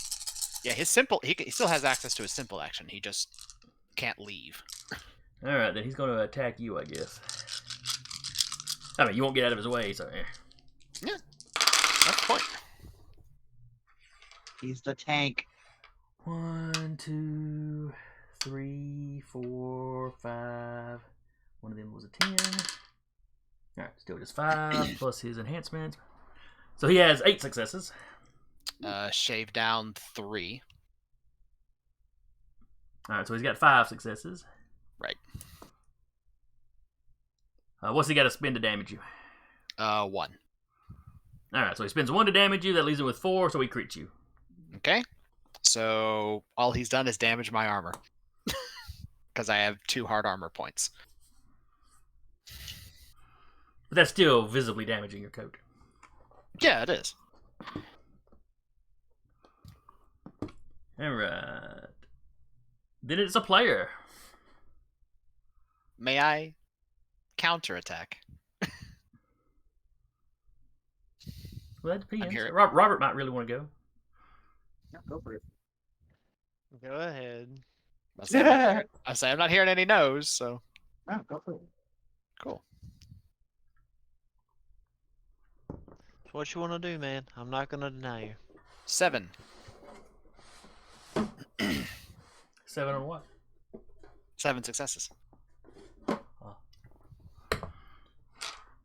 Yeah, his simple. He still has access to his simple action. He just can't leave. All right, then he's going to attack you, I guess. I mean, you won't get out of his way, so. Yeah, that's the point. He's the tank. 1, 2, 3, 4, 5. One of them was a 10. All right, still just 5 plus his enhancement. So he has 8 successes. Shave down 3. All right, so he's got 5 successes. Right. What's he got to spend to damage you? 1. All right, so he spends 1 to damage you. That leaves him with 4, so he crits you. Okay. So all he's done is damage my armor. Because I have 2 hard armor points. But that's still visibly damaging your coat. Yeah, it is. All right. Then it's a player. May I counterattack? Well, that depends. here. Robert might really want to go. Yeah, go for it. Go ahead. I say I'm not hearing any no's, so No, go for it. cool. It's what you want to do, man. I'm not gonna deny you. 7. 7 on what? 7 successes. All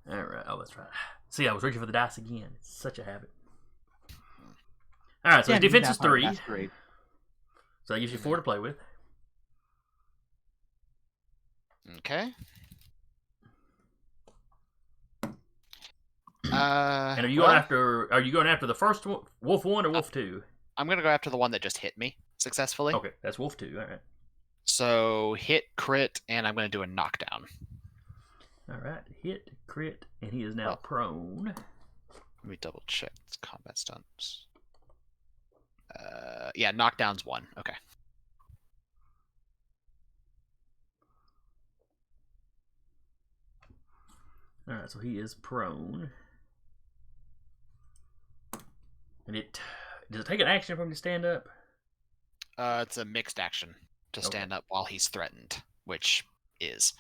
right. Oh, that's right. See, I was reaching for the dice again. It's such a habit. All right, so his defense is 3. That's great. So that gives you 4 to play with. Okay. And are you going after? Are you going after the first one, Wolf 1 or Wolf 2? I'm gonna go after the one that just hit me successfully. Okay, that's Wolf 2. All right. So hit, crit, and I'm gonna do a knockdown. All right. Hit, crit, and he is now prone. Let me double check its combat stunts. Yeah, knockdown's 1. Okay. All right, so he is prone. And does it take an action for him to stand up? It's a mixed action to stand up while he's threatened, which is.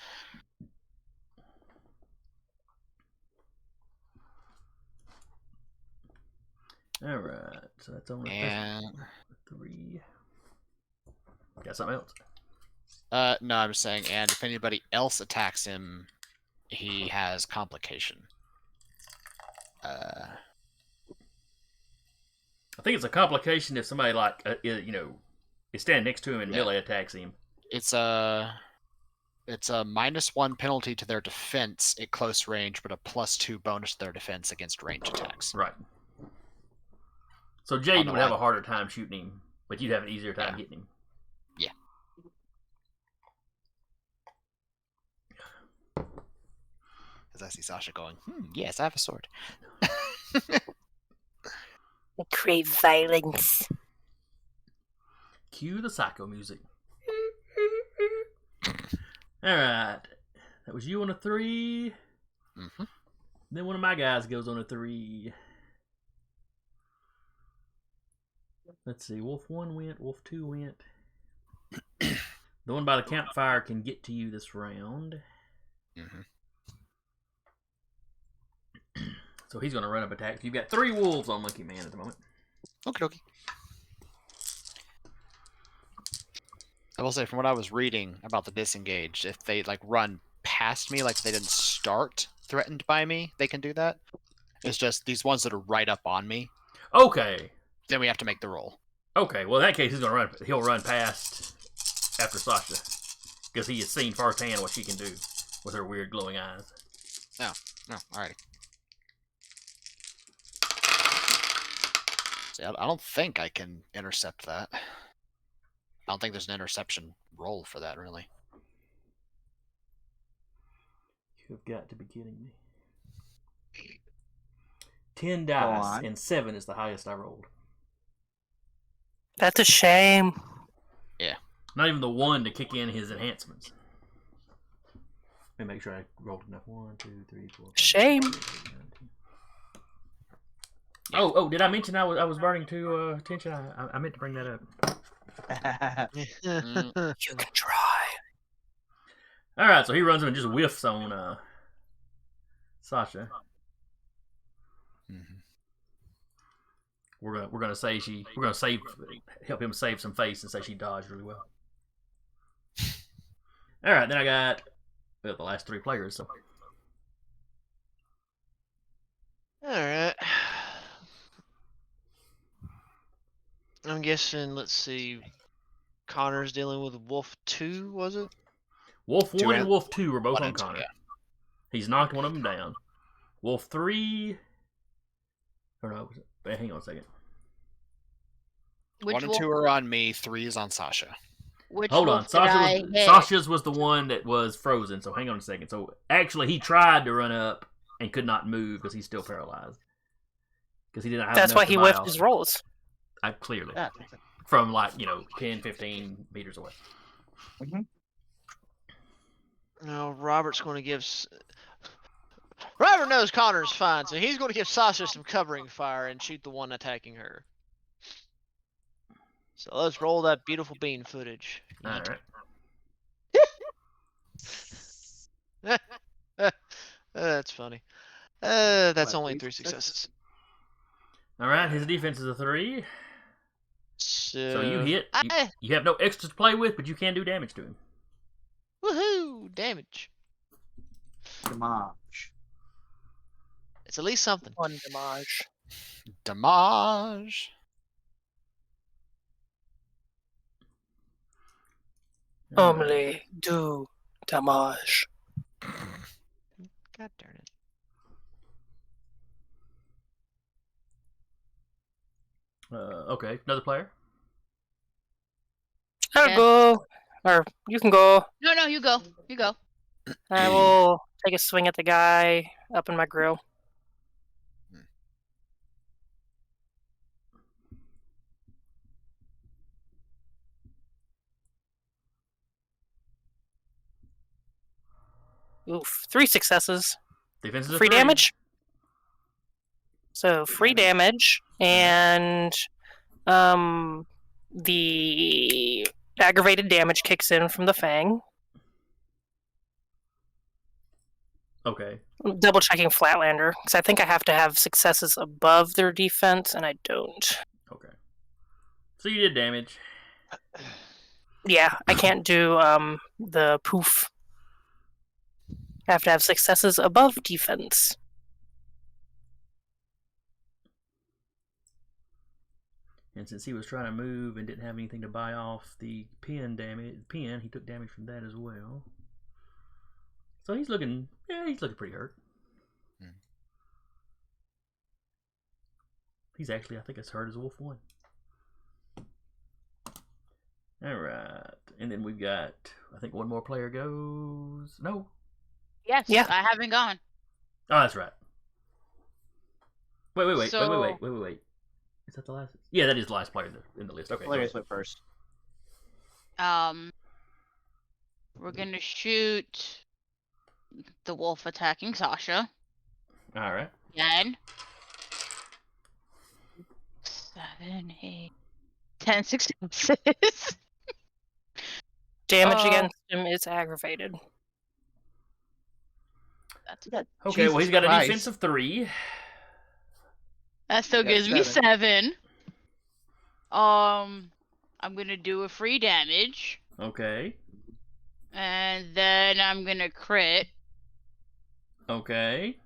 All right, so that's only And 3. Got something else? no, I'm just saying, and if anybody else attacks him, he has complication. I think it's a complication if somebody is standing next to him and melee attacks him. It's a -1 penalty to their defense at close range, but a +2 bonus to their defense against range attacks. Right. So Jaden would have a harder time shooting him, but you'd have an easier time hitting him. Yeah. As I see Sasha going, yes, I have a sword. Crave violence. Cue the psycho music. Alright. That was you on a 3. Mm-hmm. Then one of my guys goes on a 3. Let's see. Wolf 1 went. Wolf 2 went. The one by the campfire can get to you this round. Mm-hmm. So he's going to run up attack. You've got 3 wolves on Monkey Man at the moment. Okie dokie. I will say, from what I was reading about the disengaged, if they run past me, like they didn't start threatened by me, they can do that. It's just these ones that are right up on me. Okay. Then we have to make the roll. Okay. Well, in that case, he'll run past after Sasha, because he has seen firsthand what she can do with her weird glowing eyes. No, alrighty. See, I don't think I can intercept that. I don't think there's an interception roll for that, really. You've got to be kidding me. 10 dice, and 7 is the highest I rolled. That's a shame. Yeah. Not even the 1 to kick in his enhancements. Let me make sure I rolled enough. 1, 2, 3, 4. 5, Shame. 6, 7, 8, 9, 10. Oh, did I mention I was burning to attention? I meant to bring that up. You can try. All right, so he runs in and just whiffs on Sasha. Mm-hmm. We're gonna help him save some face and say she dodged really well. All right, then I got the last 3 players. So All right. I'm guessing. Let's see. Connor's dealing with Wolf 2, was it? Wolf 2 1 and and- Wolf 2 were both 1 on and 2, Connor. yeah. He's knocked one of them down. Wolf 3. Or no, hang on a second. Which 1 and wolf, 2 are on me. 3 is on Sasha. which Hold on, wolf did I hit? Sasha's was the one that was frozen. So hang on a second. So actually, he tried to run up and could not move because he's still paralyzed. Because he didn't have. That's enough why to he buy whiffed off. his rolls. Clearly Yeah. from 10, 15 meters away. No, Robert's going to give. Robert knows Connor's fine, so he's going to give Sasha some covering fire and shoot the one attacking her. So let's roll that beautiful bean footage. All right. That's funny. That's What, only 3 3 successes. All right. His defense is a 3. So you hit. I, You have no extras to play with, but you can do damage to him. woohoo! Damage. Damage. It's at least something. One damage. Damage. Only do damage. God darn it. Okay, another player. I'll Yeah. go. Or you can go. No, you go. You go. I will take a swing at the guy up in my grill. Oof, 3 successes. Defense is a Free 3. damage. So free damage, and the aggravated damage kicks in from the fang. Okay. Double checking Flatlander, because I think I have to have successes above their defense, and I don't. Okay. So you did damage. Yeah, I can't do the poof. I have to have successes above defense. And since he was trying to move and didn't have anything to buy off the pin, he took damage from that as well. So he's looking pretty hurt. He's actually, I think, as hurt as Wolf 1. Alright. And then we've got, I think one more player goes. No. Yes. Yeah. I haven't gone. Oh, that's right. Wait. So- Wait. Is that the last? Yeah, that is the last player in the list. Okay. Hilarious went first. We're gonna shoot the wolf attacking Sasha. Alright. Again. 7, 8, 10 successes. Damage Oh. against him is aggravated. Okay, well, he's got a Christ. defense of 3. That still Got gives me 7. 7. I'm gonna do a free damage, Okay. and then I'm gonna crit. Okay.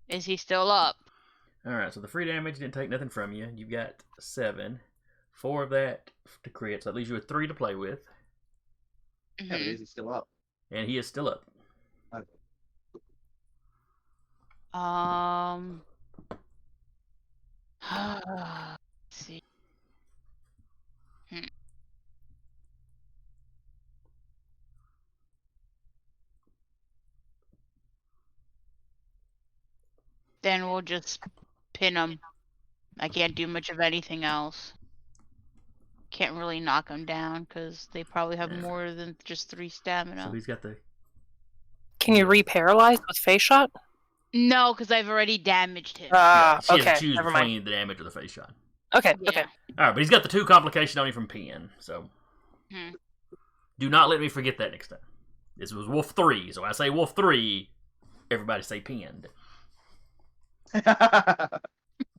Is he still up? Alright, so the free damage didn't take nothing from you. You've got 7. 4 of that to crit, so that leaves you with 3 to play with. Yeah, but Mhm. is he still up? And he is still up. Let's see. Then we'll just pin him. I can't do much of anything else. Can't really knock him down because they probably have Yeah. more than just 3 So stamina. he's got the. Can you re-paralyze with face shot? No, because I've already damaged him. Yeah, she has Okay, to choose never between mind. the damage or the face shot. Okay, Yeah. okay. Alright, but he's got the 2 complication on him from pin, so. Hmm. Do not let me forget that next time. This was Wolf 3, so I say Wolf 3, everybody say pinned. If I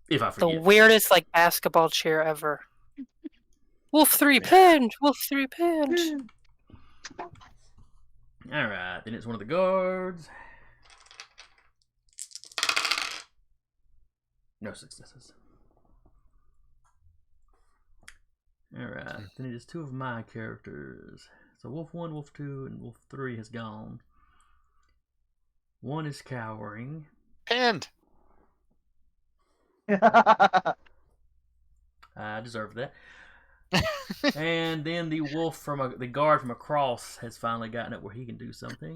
The forget. weirdest like basketball cheer ever. Wolf 3 pinned. Wolf 3 pinned. Alright, then it's one of the guards. No successes. Alright, then it is 2 of my characters. So Wolf 1, Wolf 2, and Wolf 3 has gone. 1 is cowering. Pinned. I deserve that. And then the wolf the guard from across has finally gotten it where he can do something.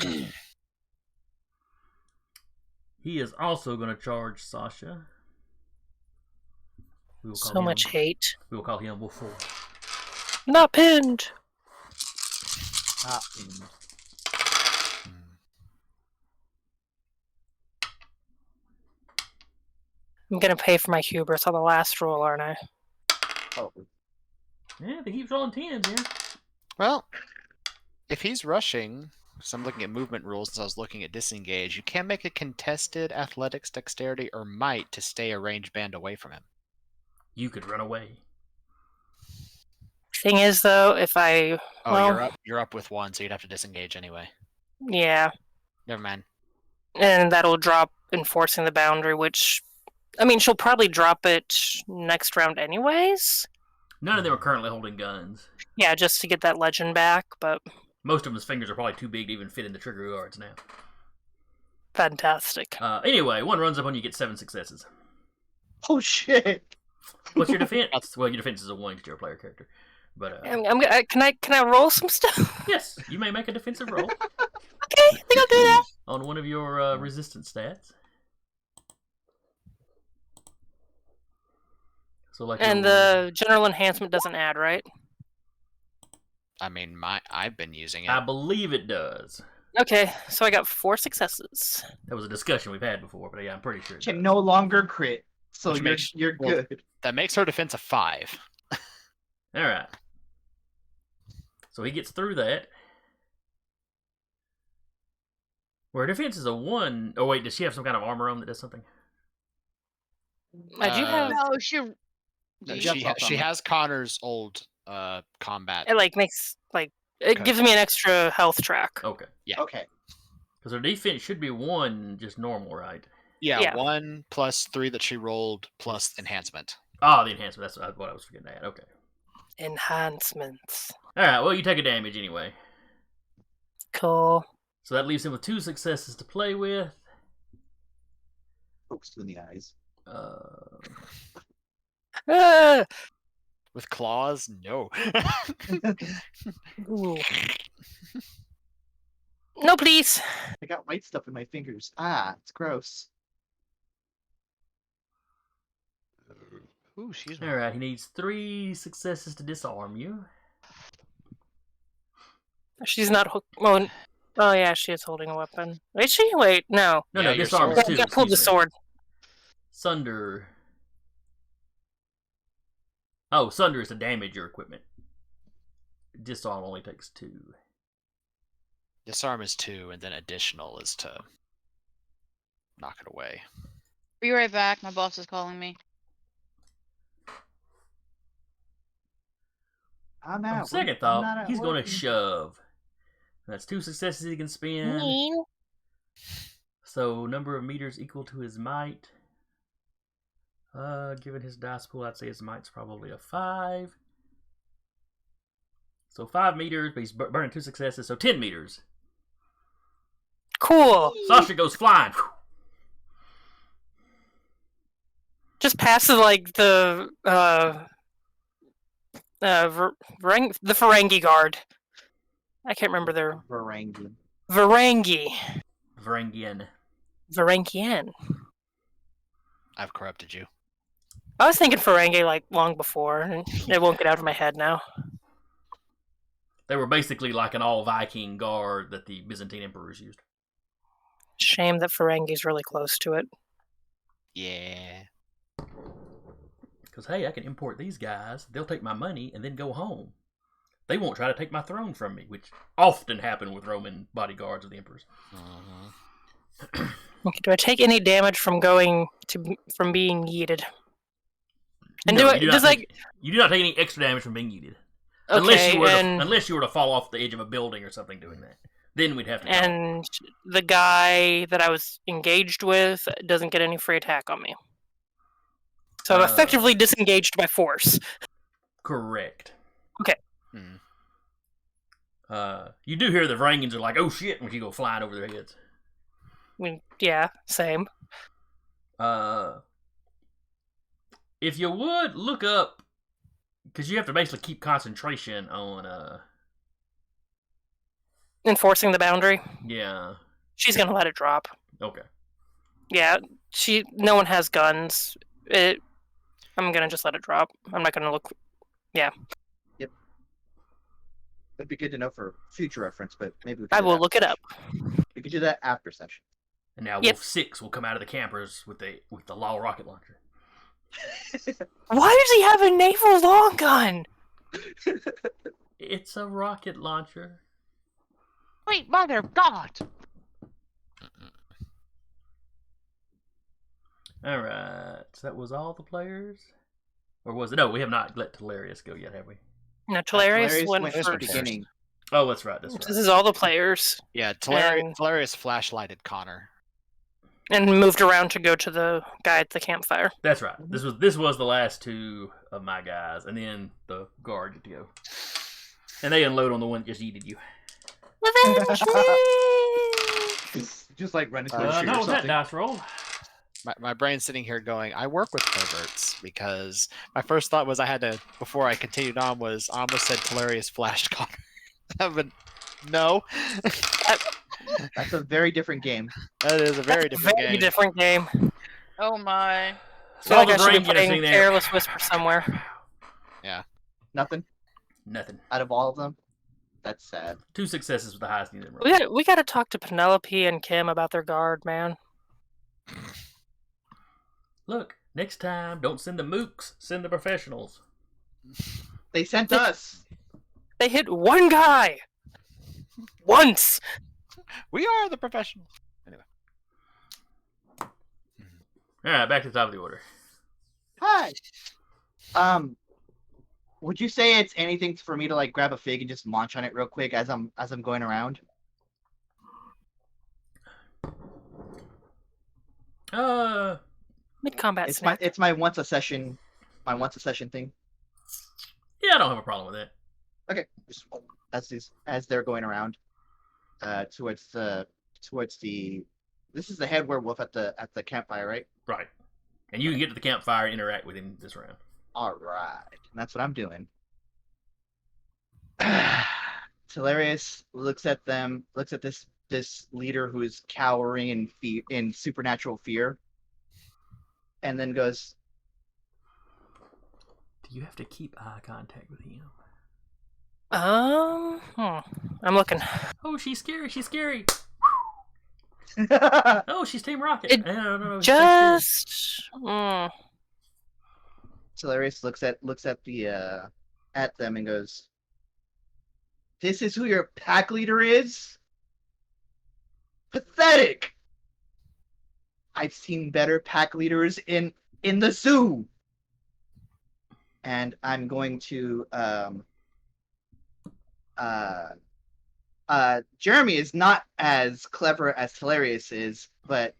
He is also going to charge Sasha. We will call So him, much hate. We will call him Wolf 4. Not pinned. I'm gonna pay for my hubris on the last roll, aren't I? Oh, Yeah, they keep rolling 10s, yeah. Well, if he's rushing, so I'm looking at movement rules as I was looking at disengage, you can make a contested athletics, dexterity, or might to stay a ranged band away from him. You could run away. Thing is, though, if I Oh, well, you're up with 1, so you'd have to disengage anyway. yeah, Never mind. and that'll drop enforcing the boundary, which I mean, she'll probably drop it next round anyways. None of them are currently holding guns. Yeah, just to get that legend back, but Most of them's fingers are probably too big to even fit in the trigger guards now. fantastic. Anyway, 1 runs up on you, get 7 successes. oh shit! What's your defense? Well, your defense is a 1 because you're a player character. But Can I roll some stuff? yes, you may make a defensive roll Okay, I think I'll do that. on one of your resistance stats. So like And the general enhancement doesn't add, right? I mean, I've been using it. I believe it does. Okay, so I got 4 successes. That was a discussion we've had before, but yeah, I'm pretty sure. It Can does. no longer crit, so Which makes- you're well, good. That makes her defense a 5. All right. So he gets through that. Where defense is a 1. Oh wait, does she have some kind of armor on that does something? I do have. No, she. No, Yeah, she has Connor's old combat. It makes it gives me an extra health track. Okay. Yeah. Okay. Because her defense should be 1, just normal, right? Yeah, 1 plus 3 that she rolled plus enhancement. Ah, the enhancement. That's what I was forgetting to add. Okay. Enhancements. All right. Well, you take a damage anyway. Cool. So that leaves him with 2 successes to play with. Pokes you in the eyes. Ah! With claws? No. Ooh. No, please. I got white stuff in my fingers. Ah, it's gross. Ooh, excuse me. All right. He needs 3 successes to disarm you. She's not hooked. Oh, yeah, she is holding a weapon. Is she? Wait, no. No, Yeah, no, your disarm is sword. 2. I pulled the excuse me. sword. Sunder. Oh, Sunder is to damage your equipment. Disarm only takes 2. Disarm is 2, and then additional is to knock it away. Be right back. My boss is calling me. I'm On out. second I'm thought, not at he's going work. to shove. That's 2 successes he can spend. Mean. So number of meters equal to his might. Given his dice pool, I'd say his might's probably a 5. So 5 meters, but he's burning 2 successes, so 10 meters. Cool. Sasha goes flying. Just past the Ferengi guard. I can't remember their Varangian. Varangian. Varangian. I've corrupted you. I was thinking Ferengi long before, and it won't get out of my head now. They were basically like an all Viking guard that the Byzantine emperors used. Shame that Ferengi's really close to it. Yeah. Because, hey, I can import these guys, they'll take my money, and then go home. They won't try to take my throne from me, which often happened with Roman bodyguards of the emperors. Uh-huh. Okay, do I take any damage from being yeeted? And No, you do not take any extra damage from being yeeted. Okay, Unless you were to fall off the edge of a building or something doing that. Then we'd have to count. and the guy that I was engaged with doesn't get any free attack on me. So I'm effectively disengaged by force. Correct. Okay. Hmm. You do hear the Varangians are like, oh shit, when you go flying over their heads. I mean, yeah, same. If you would, look up, because you have to basically keep concentration on, Enforcing the boundary. yeah. She's gonna let it drop. Okay. Yeah, no one has guns. I'm gonna just let it drop. I'm not gonna look. It'd be good to know for future reference, but maybe we could I do will that look it up. We could do that after session. And now Yep. Wolf 6 will come out of the campers with the Law rocket launcher. Why does he have a naval long gun? It's a rocket launcher. Wait, mother of God! Alright, so that was all the players? Or was it? No, we have not let Talarius go yet, have we? No, Talarius Hilarious went went first. at the beginning. Oh, that's right, that's This right. is all the players, Yeah, And- Talarius flashlighted Connor. and moved around to go to the guy at the campfire. That's right. This was the last 2 of my guys, and then the guard get to go. And they unload on the one that just yeeted you. Just like run into a tree How or was that something. dice roll? My brain's sitting here going, I work with perverts, because my first thought was before I continued on, was I almost said hilarious flash cock. But no. That's a very different game. That is a very different Very game. different game. Oh my. I feel All like the I should brain be getting playing there. Careless Whisper somewhere. Nothing Nothing. out of all of them. That's sad. 2 successes with the highest unit roll. We got to talk to Penelope and Kim about their guard, man. Look, next time, don't send the mooks, send the professionals. They sent us. They hit one guy once. We are the professionals. Anyway. Alright, back to the top of the order. Hi. Would you say it's anything for me to like grab a fig and just munch on it real quick as I'm going around? Mid-combat It's snack. my once a session thing. Yeah, I don't have a problem with that. Okay, just as they're going around, towards the. This is the head werewolf at the campfire, right? Right. And you can get to the campfire and interact with him this round. All right, and that's what I'm doing. Hilarious looks at this leader who is cowering in supernatural fear, and then goes, Do you have to keep eye contact with him? I'm looking. Oh, she's scary. She's scary. "Hilarious Oh, she's Team Rocket. It no, Just. looks at them and goes, "This is who your pack leader is? Pathetic! I've seen better pack leaders in the zoo." And I'm going to Jeremy is not as clever as Hilarious is, but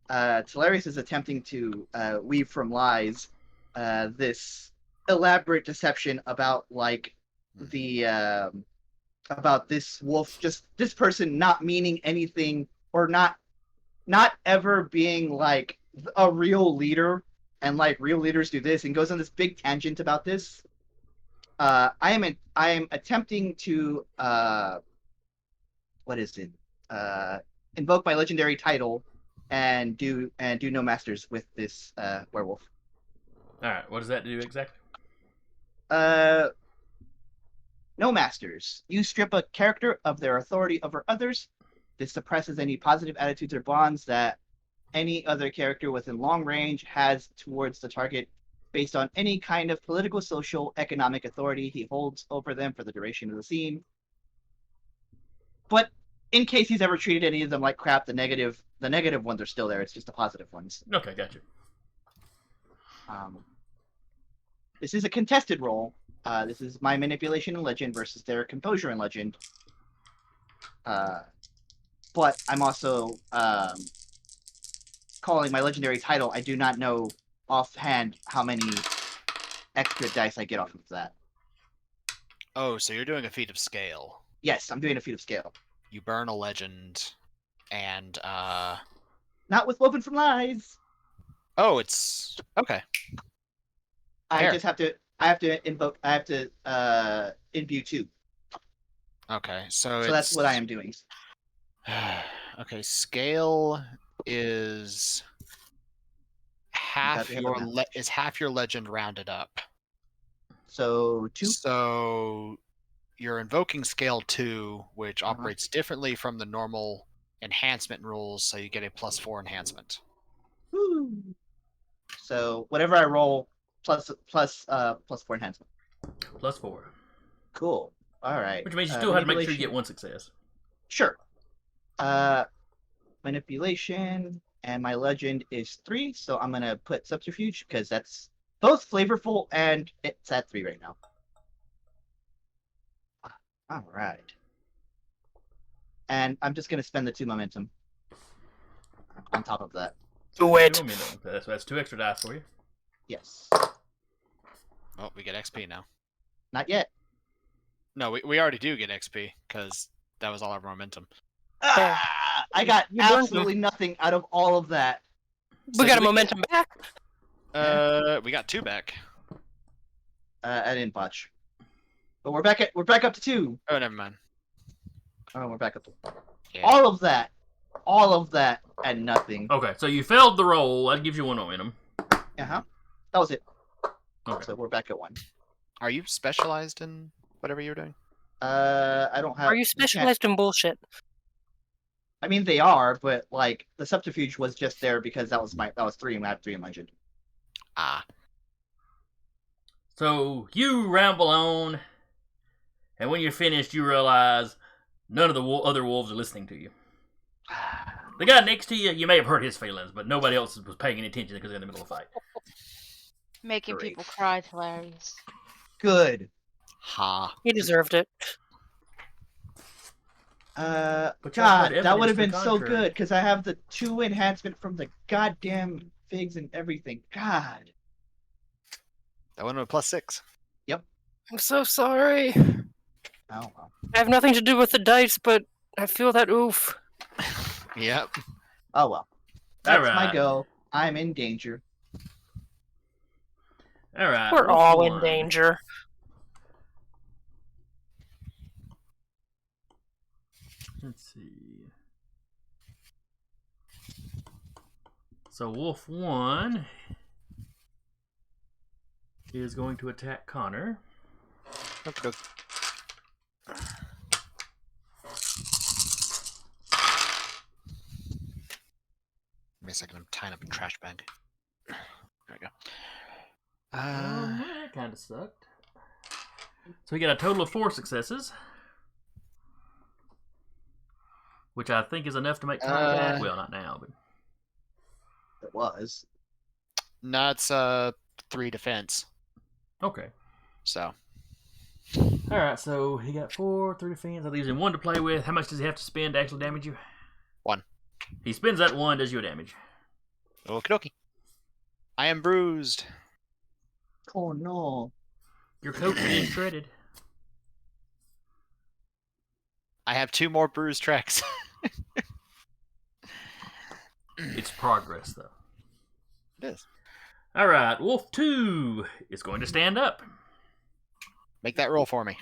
Hilarious is attempting to weave from lies this elaborate deception about like the about this wolf, just this person not meaning anything or not ever being like a real leader, and like real leaders do this, and goes on this big tangent about this. I am attempting to what is it? Invoke my legendary title and do no masters with this werewolf. Alright, what does that do exactly? No masters. You strip a character of their authority over others. This suppresses any positive attitudes or bonds that any other character within long range has towards the target based on any kind of political, social, economic authority he holds over them for the duration of the scene. But in case he's ever treated any of them like crap, the negative ones are still there. It's just the positive ones. Okay, gotcha. This is a contested role. This is my manipulation in Legend versus their composure in Legend. But I'm also calling my legendary title. I do not know offhand how many extra dice I get off of that. Oh, so you're doing a feat of scale. Yes, I'm doing a feat of scale. You burn a legend, and Not with Woven from Lies. oh, it's okay. Fair. I have to imbue 2. Okay, so That's what I am doing. Okay, scale is half Gotta have your a half your legend rounded up. So 2. So you're invoking scale 2, which Uh-huh. operates differently from the normal enhancement rules, so you get a +4 enhancement. Woo. So whatever I roll plus 4 enhancement. +4. Cool. All right. Which means you still have to make sure you manipulation. get 1 success. Sure. Manipulation, and my legend is 3, so I'm gonna put subterfuge because that's both flavorful and it's at 3 right now. All right. And I'm just gonna spend the 2 momentum on top of that. Do it. Two momentum. That's 2 extra dice for you. Yes. Oh, we get XP now. Not yet. No, we already do get XP because that was all our momentum. I got You burned absolutely nothing out of all of that. So We got do a momentum back. We got 2 back. I didn't botch. But we're back up to 2. Oh, never mind. Oh, we're back up to Yeah. all of that, and nothing. Okay, so you failed the roll. That gives you 1 momentum. That was it. Okay. So we're back at 1. Are you specialized in whatever you're doing? I don't have. Are you specialized in bullshit? I mean, they are, but like the subterfuge was just there because that was 3, and I had 3 in legend. Ah. So you ramble on, and when you're finished, you realize none of the other wolves are listening to you. The guy next to you, you may have hurt his feelings, but nobody else was paying any attention because they're in the middle of a fight. Making Great. people cry is hilarious. Good. Ha. He deserved it. But y'all God, had that would have evidence been to the so contrary. good because I have the 2 enhancement from the goddamn figs and everything. God. That one with +6. I'm so sorry. Oh well. I have nothing to do with the dice, but I feel that oof. Yep. Oh well. That's my Alright. go. I'm in danger. All right. We're wolf all in one. danger. Let's see. So Wolf 1 is going to attack Connor. Okay. Give me a second. I'm tying up a trash bag. There we go. That kind of sucked. So we got a total of 4 successes, which I think is enough to make Connor attack. Well, not now, but It was. No, it's 3 defense. okay. So All right. So he got 4, 3 defense. That leaves him 1 to play with. How much does he have to spend to actually damage you? 1. He spends that 1, does you a damage. Okie dokie. I am bruised. Oh no. Your coat is shredded. I have 2 more bruised tracks. It's progress, though. It is. All right. Wolf 2 is going to stand up. Make that roll for me.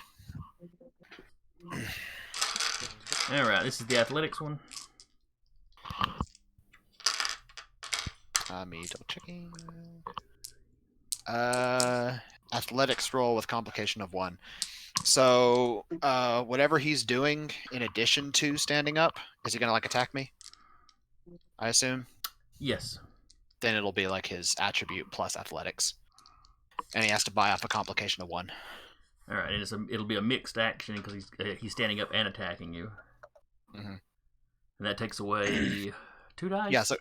All right. This is the athletics one. Me double checking. Athletics roll with complication of 1. So, whatever he's doing in addition to standing up, is he gonna like attack me? I assume. Yes. Then it'll be like his attribute plus athletics, and he has to buy off a complication of 1. All right. And it'll be a mixed action because he's standing up and attacking you. Mm-hmm. And that takes away 2 dice. Yeah. So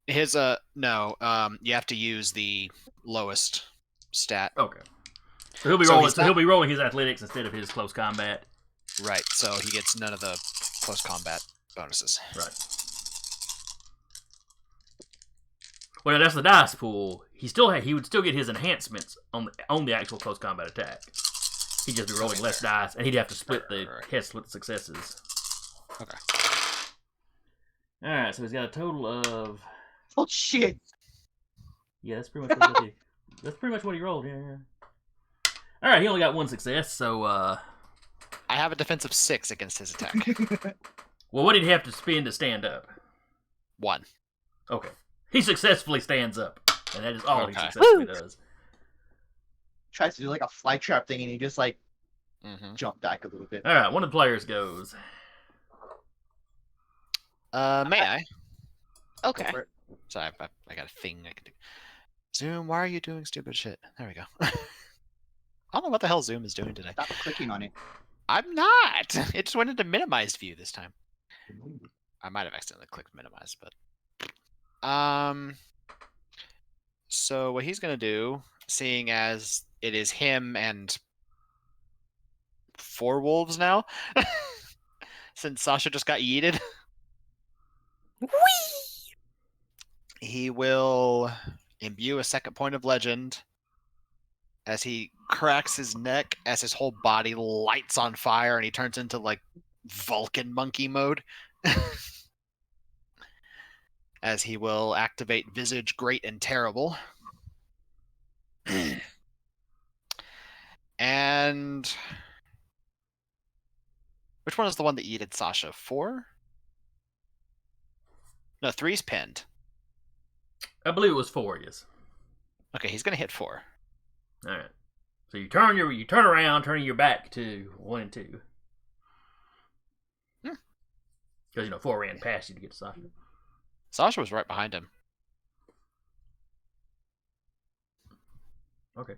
his no, you have to use the lowest stat. Okay. So he'll be So rolling. he's So not- he'll be rolling his athletics instead of his close combat. Right. So he gets none of the close combat bonuses. Right. Well, that's the dice pool. He would still get his enhancements on the actual close combat attack. He'd just be rolling less dice, and he'd have to split the successes. Okay. All right. So he's got a total of. Oh shit. Yeah, that's pretty much what he rolled. Yeah. All right. He only got 1 success. So. I have a defense of 6 against his attack. Well, what did he have to spend to stand up? 1. Okay. He successfully stands up, and that is all he Okay. successfully Woo! does. Tries to do like a fly trap thing, and he just like Mm-hmm. jump back a little bit. All right, one of the players goes. May I? Okay. Sorry, I got a thing I can do. Zoom, why are you doing stupid shit? There we go. I don't know what the hell Zoom is doing today. Stop clicking on it. I'm not. It just went into minimized view this time. I might have accidentally clicked minimize, but so what he's gonna do, seeing as it is him and 4 wolves now, since Sasha just got yeeted, he will imbue a second point of legend as he cracks his neck as his whole body lights on fire and he turns into like Vulcan monkey mode. as he will activate Visage Great and Terrible. And which one is the one that yeeted Sasha? 4? No, 3's pinned. I believe it was 4, yes. Okay, he's gonna hit 4. All right. So you turn around, turning your back to 1 and 2. Because 4 ran past you to get to Sasha. Sasha was right behind him. Okay.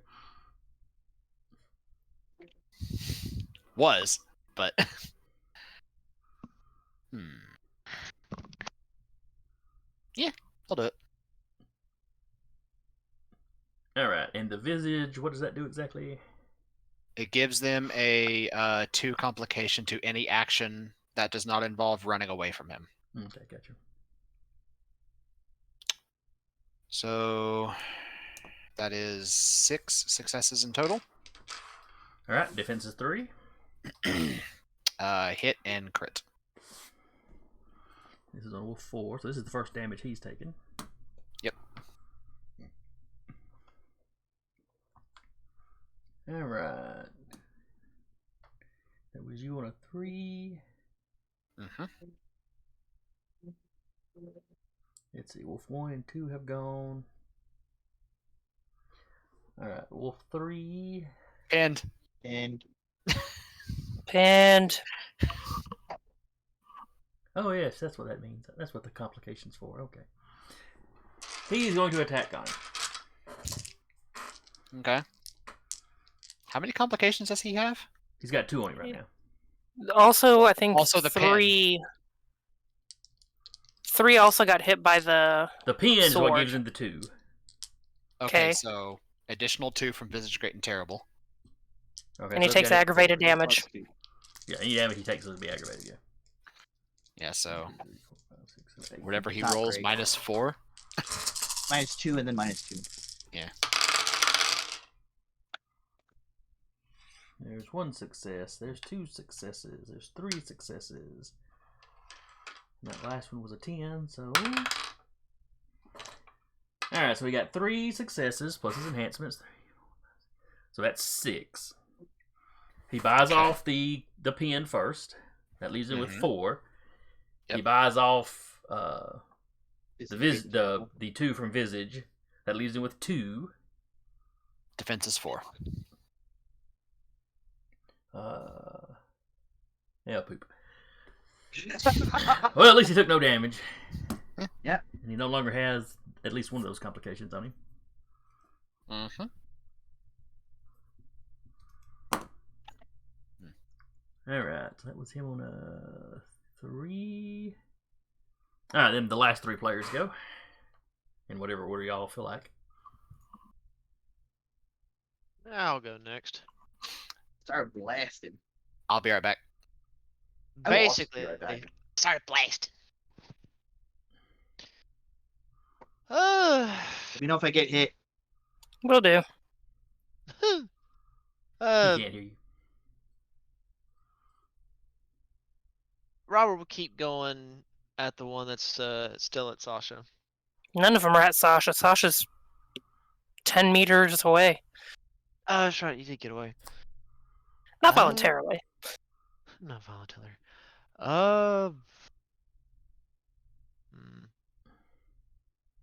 Was, but yeah, I'll do it. All right. And the visage, what does that do exactly? It gives them a 2 complication to any action that does not involve running away from him. Okay, gotcha. So that is 6 successes in total. All right. Defense is 3. Hit and crit. This is on Wolf 4, so this is the first damage he's taken. Yep. All right. That was you on a 3. Mm-hmm. Let's see. Wolf 1 and 2 have gone. All right. Wolf 3. And Pinned. Oh, yes. That's what that means. That's what the complication's for. Okay. He's going to attack on him. okay. How many complications does he have? He's got 2 on him right now. Also, I think Also the pin. 3 also got hit by the. The pin is what Sword. gives him the 2. Okay, Okay. so additional 2 from Visage Great and Terrible. Okay, And he so takes he's got- aggravated damage. Yeah, any damage he takes will be aggravated, yeah. Yeah, so 2, 3, 4, 5, 6, 7, 8. whatever he Not rolls, great. -4. -2 and then -2. There's 1 success. There's 2 successes. There's 3 successes. And that last one was a 10, so... Alright, so we got 3 successes plus his enhancements. So that's 6. He buys off the pin first. That leaves him with 4. He Yep. buys off the 2 from Visage. That leaves him with 2. Defense is 4. Yeah, poop. Well, at least he took no damage. Yeah. And he no longer has at least one of those complications on him. Mm-hmm. Alright, so that was him on a 3. Alright, then the last 3 players go. In whatever order y'all feel like. I'll go next. Start blasting. I'll be right back. I will also Basically, be right back. Start blast. Let me know if I get hit. Will do. He can't hear you. Robert will keep going at the one that's still at Sasha. None of them are at Sasha. Sasha's 10 meters away. Oh, that's right. You did get away. Not voluntarily. Not voluntarily.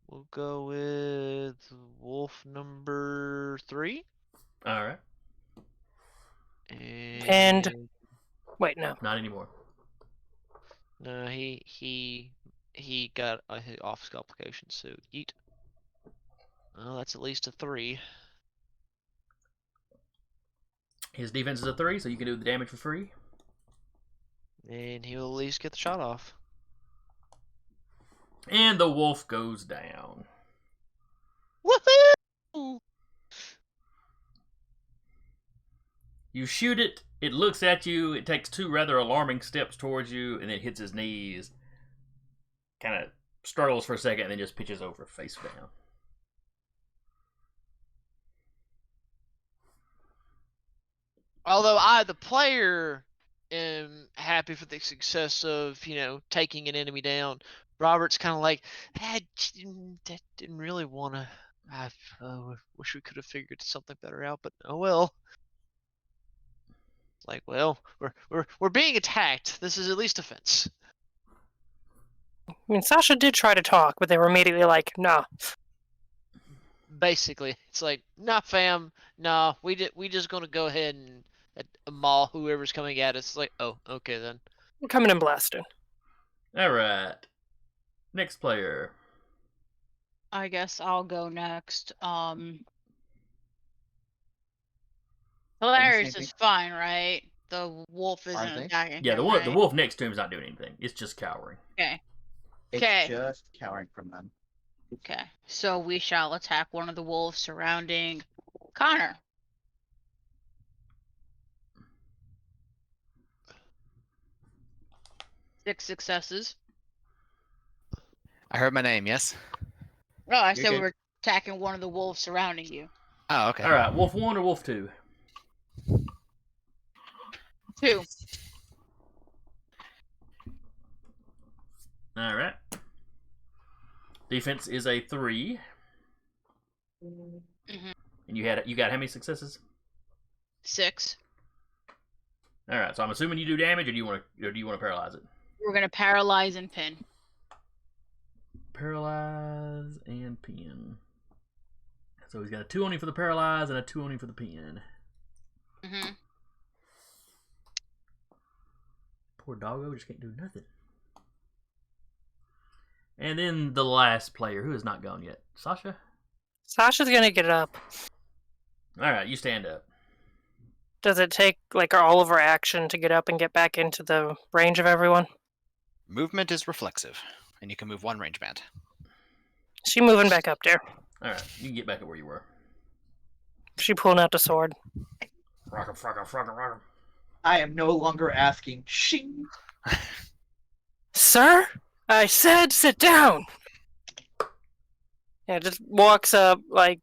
We'll go with wolf number 3. Alright, And Wait, no. not anymore. no, he got a hit off his complication, so yeet. Well, that's at least a 3. His defense is a 3, so you can do the damage for free. And he'll at least get the shot off. And the wolf goes down. Woohoo! You shoot it, it looks at you, it takes 2 rather alarming steps towards you, and then hits his knees. Kind of struggles for a second, and then just pitches over face down. Although I, the player, am happy for the success of, taking an enemy down, Robert's kind of like, I didn't really want to. I wish we could have figured something better out, but oh well. Like, well, we're being attacked. This is at least a fence. I mean, Sasha did try to talk, but they were immediately like, "No." Basically, it's like, nah, fam, nah. We just gonna go ahead and maul whoever's coming at us. It's like, oh, okay then. We're coming in blasting. All right. Next player. I guess I'll go next. Hilarious same is fine, right? The wolf Fine isn't thing. attacking Yeah, him, the right? wolf next to him is not doing anything. It's just cowering. Okay. It's Okay. just cowering from them. Okay. So we shall attack one of the wolves surrounding Connor. Six successes. I heard my name. Yes. Oh, I You're said good. we were attacking one of the wolves surrounding you. Oh, okay. All right, wolf 1 or wolf 2? 2. All right. Defense is a 3. Mhm. And you got how many successes? 6. All right, so I'm assuming you do damage, or do you want to paralyze it? We're gonna paralyze and pin. Paralyze and pin. So he's got a 2 on him for the paralyze and a 2 on him for the pin. Mhm. Poor doggo just can't do nothing. And then the last player, who has not gone yet. Sasha? Sasha's gonna get up. All right, you stand up. Does it take like all of her action to get up and get back into the range of everyone? Movement is reflexive, and you can move one range band. She moving back up there. All right, you can get back to where you were. She pulling out the sword. Rock 'em, rock 'em, rock 'em, rock 'em. I am no longer asking. Shing. Sir, I said sit down. Yeah, just walks up like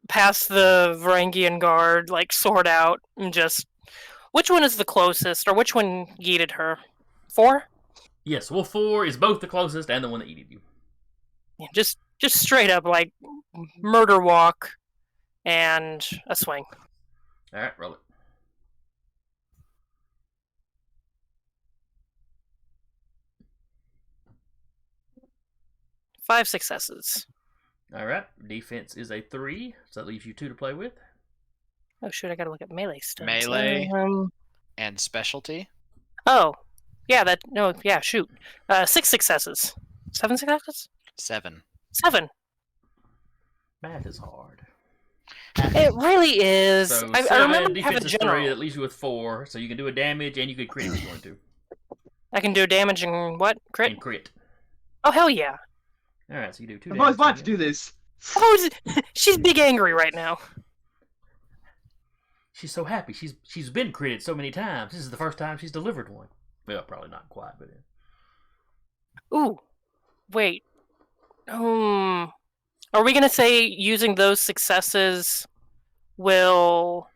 past the Varangian guard, like sword out, and just. Which one is the closest, or which one yeeted her? 4? Yes, wolf 4 is both the closest and the one that eated you. Yeah, just straight up like murder walk and a swing. All right, roll it. Five successes. All right, defense is a 3, so that leaves you 2 to play with. Oh shoot, I gotta look at melee stuff. Melee. And specialty. Oh, yeah, shoot. 6 successes. 7 successes? 7. 7. Math is hard. It really is. So I 7, remember you have a defense is 3, general. that leaves you with 4, so you can do a damage and you could crit if you want to. I can do damage and what? Crit? And crit. Oh, hell yeah. All right, so you do 2 I've damage. always wanted to do this. Oh, she's big angry right now. She's so happy. She's been critted so many times. This is the first time she's delivered one. Well, probably not quite, but Ooh, wait. Are we gonna say using those successes will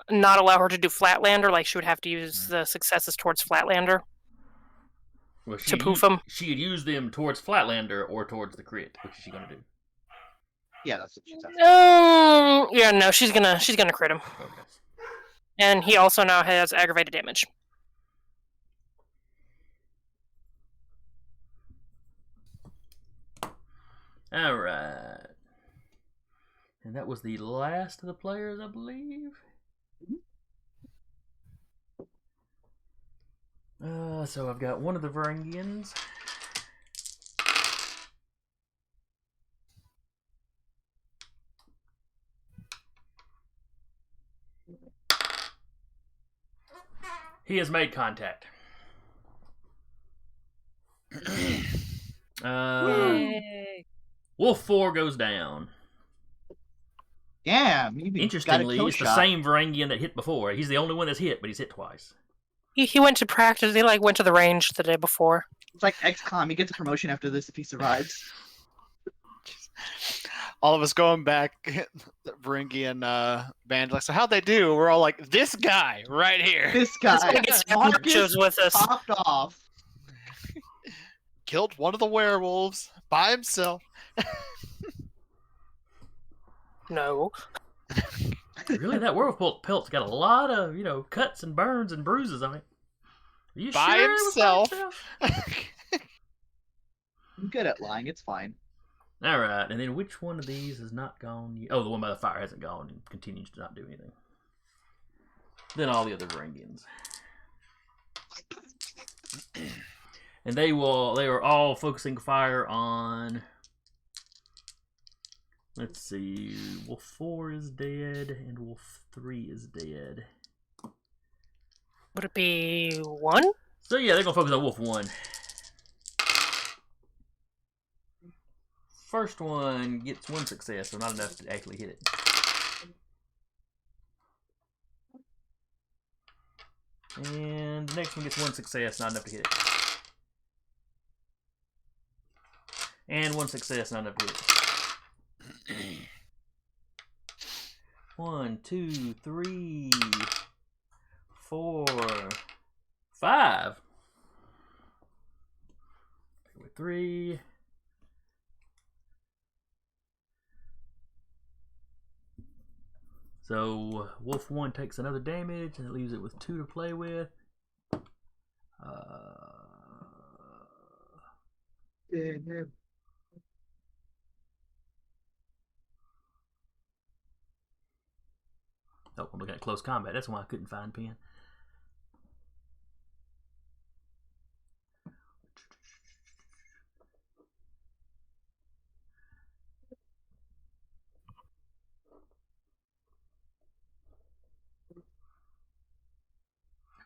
not allow her to do Flatlander? Like she would have to use the successes towards Flatlander well, to poof them? She could use them towards Flatlander or towards the crit. Which is she gonna do? Yeah, that's what she said. Yeah, no, she's gonna crit him, Okay. and he also now has aggravated damage. All right. And that was the last of the players, I believe. So I've got one of the Varangians. He has made contact. Wolf 4 goes down. Damn, you got a Interestingly, kill it's the shot. same Varangian that hit before. He's the only one that's hit, but he's hit twice. He went to practice. He went to the range the day before. It's like XCOM. He gets a promotion after this if he survives. All of us going back, the Varangian band, like, so how'd they do? We're all like, this guy right here. This guy, This guy gets Marcus nachos with us. popped off. killed one of the werewolves by himself. No. Really, that werewolf pelt's got a lot of, cuts and burns and bruises on it. Are you By sure it was himself. I'm good at lying. It's fine. All right, and then which one of these has not gone yet? Oh, the one by the fire hasn't gone and continues to not do anything. Then all the other Varangians. And they are all focusing fire on, let's see, Wolf 4 is dead and Wolf 3 is dead. Would it be 1? So yeah, they're gonna focus on Wolf 1. First one gets 1 success, so not enough to actually hit it. And the next one gets 1 success, not enough to hit it. And 1 success, not enough to hit it. 1, 2, 3, 4, 5. 3. So Wolf 1 takes another damage, and it leaves it with 2 to play with. Oh, I'm looking at close combat. That's why I couldn't find pen.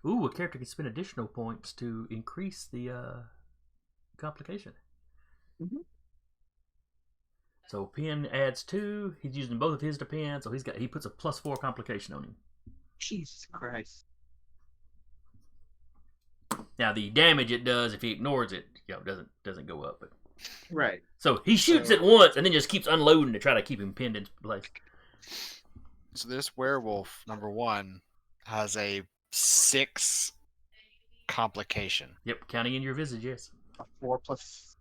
Ooh, a character can spend additional points to increase the complication. Mhm. So Pen adds 2. He's using both of his to Pen, so he puts a +4 complication on him. Jesus Christ. Now the damage it does if he ignores it, doesn't go up. But Right. so he shoots it once and then just keeps unloading to try to keep him pinned in place. So this werewolf, number 1, has a 6 complication. Yep, counting in your visage, yes. A 4 plus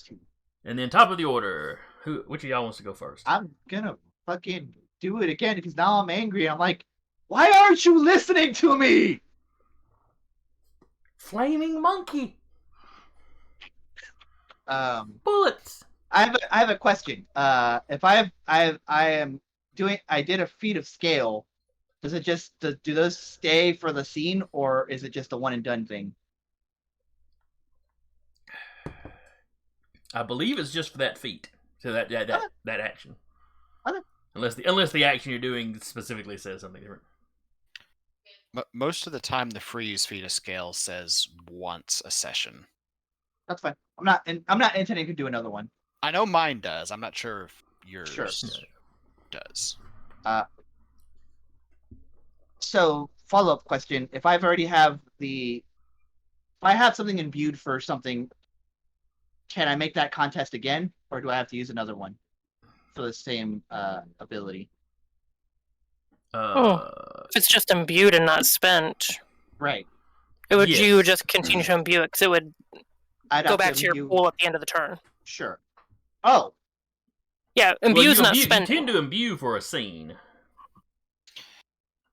2. And then top of the order, which of y'all wants to go first? I'm gonna fucking do it again because now I'm angry. I'm like, why aren't you listening to me? Flaming monkey bullets. I have a question. If I did a feat of scale, does it do those stay for the scene, or is it just a one and done thing? I believe it's just for that feat. So that action. Okay. Unless the action you're doing specifically says something different. But most of the time, the freeze feat of scale says once a session. That's fine. I'm not intending to do another one. I know mine does. I'm not sure if yours Sure. does. So follow-up question: if I have something imbued for something, can I make that contest again, or do I have to use another one for the same ability? If it's just imbued and not spent, Right. Yes. you would just continue to imbue it because it would I'd go have back to your imbue- pool at the end of the turn. Sure. Oh, Yeah, imbue's not you spent. tend to imbue for a scene.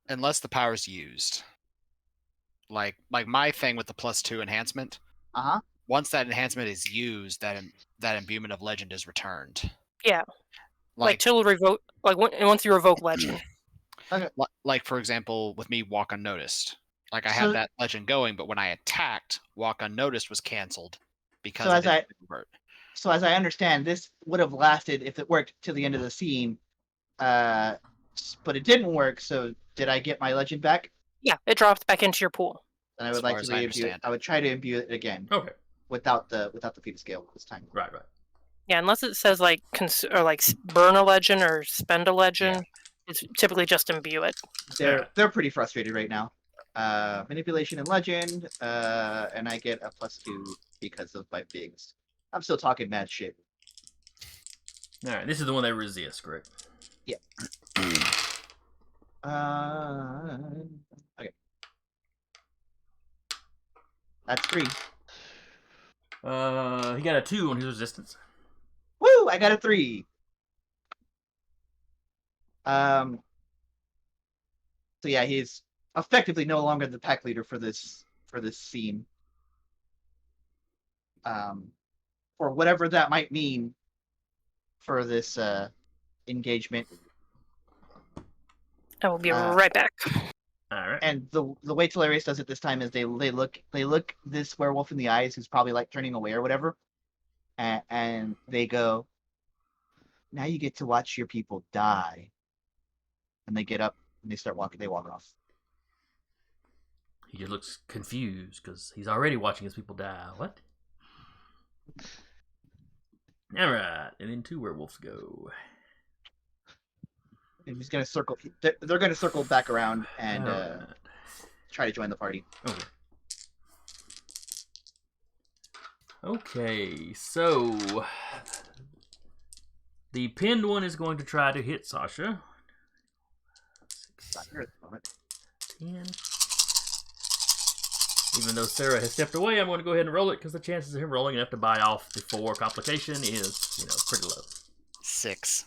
Unless the power's used. Like my thing with the +2 enhancement. uh-huh. Once that enhancement is used, that imbuement of legend is returned. Yeah. Like till revoke. Once you revoke legend. Like for example, with me, walk unnoticed. Like I So- had that legend going, but when I attacked, walk unnoticed was canceled because So I as didn't convert. So as I understand, this would have lasted if it worked till the end of the scene, but it didn't work. So did I get my legend back? Yeah, it drops back into your pool. Then I As would like far to as I re-imbue it. understand. I would try to imbue it again Okay. without the feat of scale this time. Right. Yeah, unless it says burn a legend or spend a legend, it's typically just imbue it. They're pretty frustrated right now. Manipulation and legend, and I get a +2 because of my bigs. I'm still talking mad shit. All right. This is the one they resist, correct? Yeah. Okay. That's 3. He got a 2 on his resistance. Woo! I got a 3. So yeah, he's effectively no longer the pack leader for this scene. For whatever that might mean for this engagement. I will be right back. All right. And the way Hilarious does it this time is they look this werewolf in the eyes who's probably like turning away or whatever, and they go, "Now you get to watch your people die." And they get up and they start walking. They walk off. He just looks confused because he's already watching his people die. What? All right, and then 2 werewolves go. And he's gonna circle. They're gonna circle back around and All right. try to join the party. Okay, so the pinned one is going to try to hit Sasha. Not here at the moment. 10. Even though Sarah has stepped away, I'm going to go ahead and roll it because the chances of him rolling enough to buy off the 4 complication is, pretty low. 6.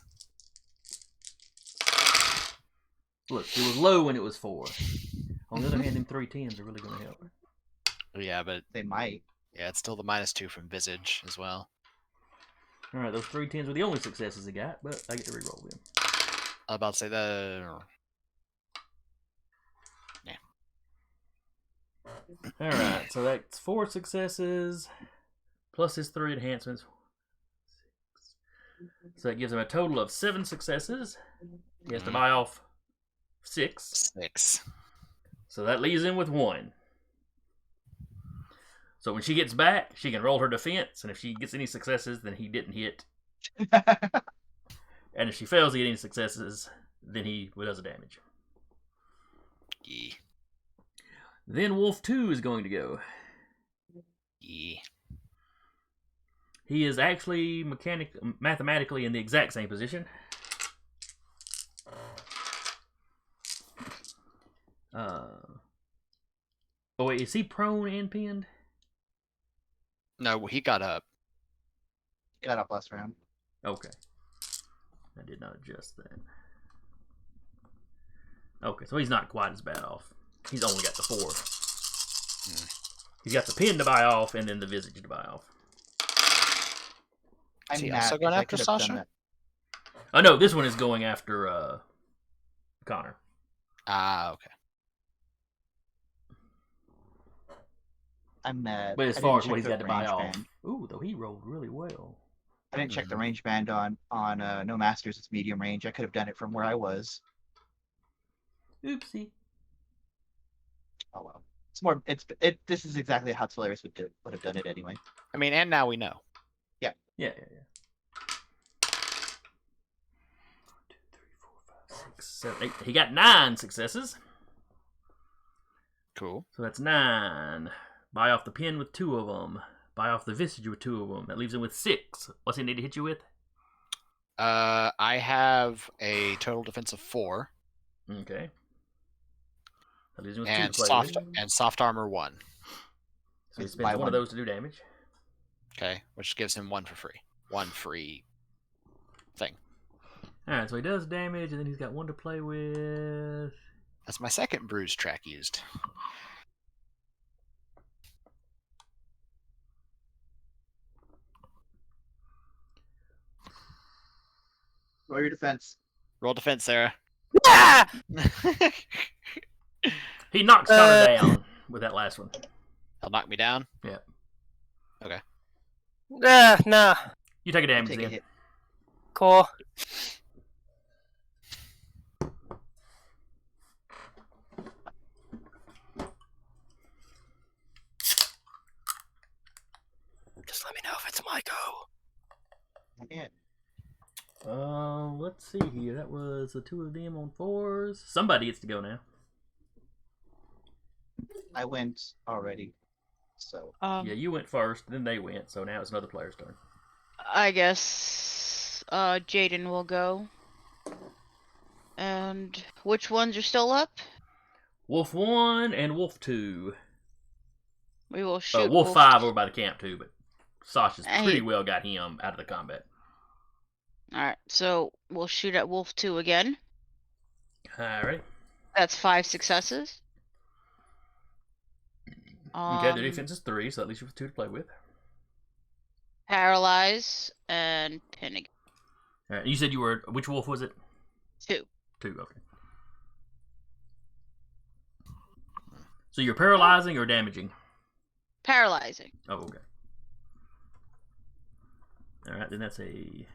Look, it was low when it was 4. On the other hand, them 3 10s are really going to help. Yeah, but They might. yeah, it's still the -2 from Visage as well. All right, those 3 10s were the only successes he got, but I get to re-roll them. I was about to say the. All right, so that's 4 successes plus his 3 enhancements. So that gives him a total of 7 successes. He has to buy off 6. 6. So that leaves him with 1. So when she gets back, she can roll her defense, and if she gets any successes, then he didn't hit. And if she fails to get any successes, then he does a damage. Yeah. Then Wolf 2 is going to go. Yeah. He is actually mathematically in the exact same position. Oh wait, is he prone and pinned? No, he got up. Got up last round. Okay. I did not adjust that. Okay, so he's not quite as bad off. He's only got the 4. He's got the pin to buy off and then the visage to buy off. Is he mad also going 'cause I after could have done Sasha? that. Oh no, this one is going after Connor. Ah, okay. I'm mad. But as I far didn't as what check he's got the to buy range off. band. Ooh, though he rolled really well. I didn't check the range band on No Masters. It's medium range. I could have done it from where I was. Oopsie. Oh well. It's more. This is exactly how Hilarious would have done it anyway. I mean, and now we know. Yeah. 1, 2, 3, 4, 5, 6, 7, 8. He got 9 successes. Cool. So that's 9. Buy off the pin with 2 of them. Buy off the visage with 2 of them. That leaves him with 6. What's he need to hit you with? I have a total defense of 4 Okay. That leaves him with 2 and to play soft with. soft armor 1. So he Buy spends one one. of those to do damage. Okay, which gives him 1 for free. 1 free thing. Alright, so he does damage, and then he's got 1 to play with. That's my second bruise track used. Roll your defense. Roll defense, Sarah. Ah! He knocks Connor down with that last one. He'll knock me down. Nah. You take a damage Take a then. hit. Cool. Just let me know if it's my go. Yeah. Let's see here. That was the 2 of them on 4s. Somebody gets to go now. I went already. So Yeah, you went first, then they went, so now it's another player's turn. I guess Jaden will go. And which ones are still up? Wolf 1 and Wolf 2. We will shoot Wolf 5 over by the camp too, but Sasha's pretty Hey. well got him out of the combat. Alright, so we'll shoot at Wolf 2 again. Alright. That's 5 successes. Okay, their defense is 3, so at least you have 2 to play with. Paralyze and pin again. Alright, you said you were... Which wolf was it? 2. 2, okay. So you're paralyzing or damaging? Paralyzing. Oh, okay. Alright, then that's a...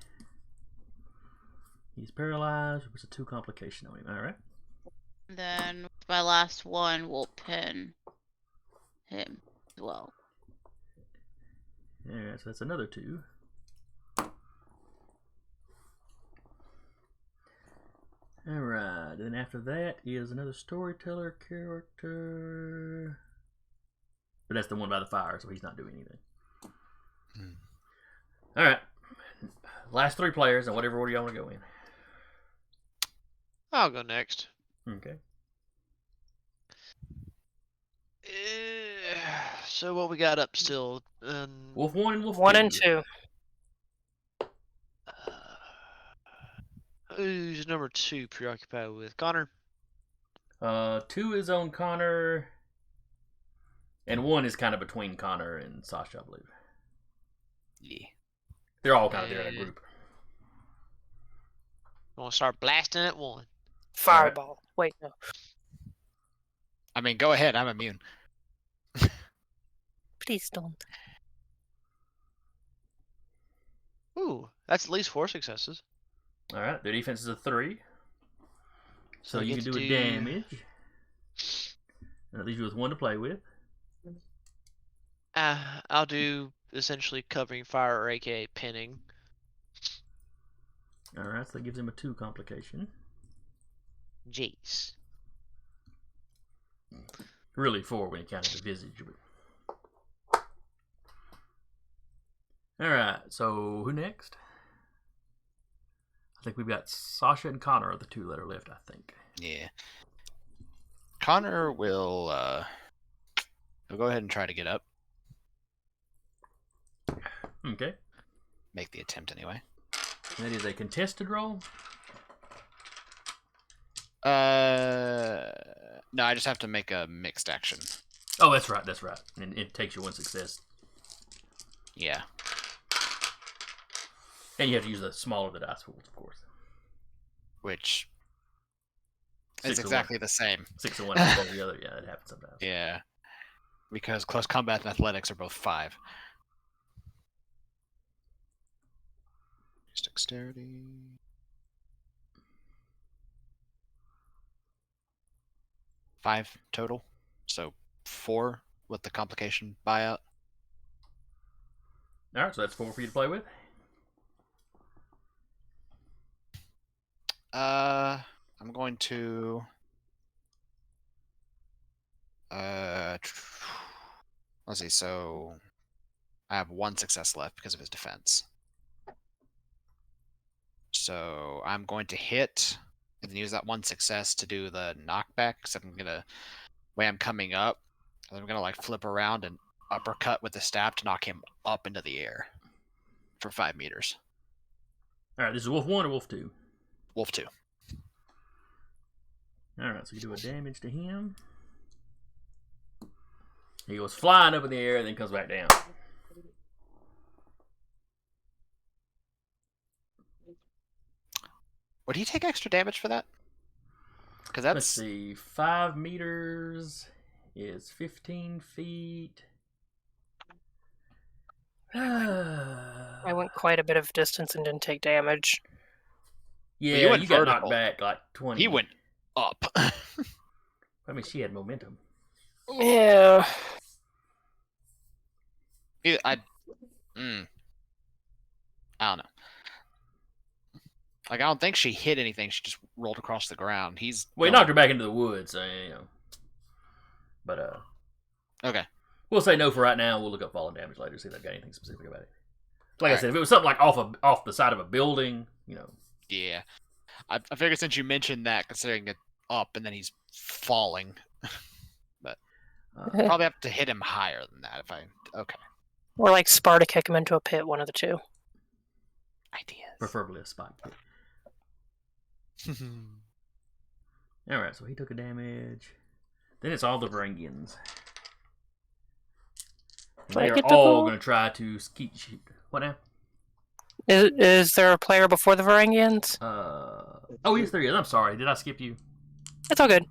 He's paralyzed. What's a 2 complication on him? Alright. Then with my last one, we'll pin him as well. Alright, so that's another 2. Alright, then after that is another storyteller character. But that's the one by the fire, so he's not doing anything. Alright. Last 3 players, and whatever order y'all want to go in. I'll go next. Okay. So what we got up still? Wolf 1 and Wolf 2. 1 and 2. Who's number 2 preoccupied with? Connor? 2 is on Connor. And 1 is kind of between Connor and Sasha, I believe. Yeah. They're all kind of there in a group. I'm gonna start blasting at 1. Fireball. Wait, no. I mean, go ahead. I'm immune. Please don't. Ooh, that's at least 4 successes. Alright, their defense is a 3. So I you get can to do a do- damage. And that leaves you with 1 to play with. I'll do essentially covering fire, or aka pinning. Alright, so that gives him a 2 complication. Jeez. Really 4 when you count the visage. But... Alright, so who next? I think we've got Sasha and Connor are the 2 that are left, I think. Yeah. Connor will he'll go ahead and try to get up. Okay. Make the attempt anyway. That is a contested roll. No, I just have to make a mixed action. Oh, that's right, that's right. And it takes you 1 success. Yeah. And you have to use the smaller of the dice pools, of course. Which 6 is to 1. exactly the same. 6 to 1 above the other. Yeah, that happens sometimes. Yeah. Because close combat and athletics are both 5. Dexterity. 5 total. So 4 with the complication buyout. Alright, so that's 4 for you to play with. I'm going to let's see, so I have 1 success left because of his defense. So I'm going to hit and then use that 1 success to do the knockback, except way I'm coming up, I'm gonna like flip around and uppercut with the staff to knock him up into the air for 5 meters. Alright, this is Wolf 1 or Wolf 2? Wolf 2. Alright, so you do a damage to him. He goes flying up in the air and then comes back down. Would he take extra damage for that? Because Let's that's see, 5 meters is 15 feet. I went quite a bit of distance and didn't take damage. Yeah, you went you got vertical. knocked back like 20. he went up. I mean, she had momentum. Yeah. I don't know. Like, I don't think she hit anything. She just rolled across the ground. Well, he knocked her back into the woods, so, you know. But, Okay. we'll say no for right now. We'll look up falling damage later, see if they've got anything specific about it. Like I Alright. said, if it was something like off the side of a building, you know. Yeah. I figured since you mentioned that, considering it up and then he's falling, but probably have to hit him higher than that. Okay. Or like Sparta kick him into a pit, one of the two. Ideas. Preferably a spot kick. Alright, so he took a damage. Then it's all the Varangians. Do I They're get to all go? going to try to skeet shoot. What now? Is there a player before the Varangians? Oh, yes, there is. I'm sorry. Did I skip you? It's all good.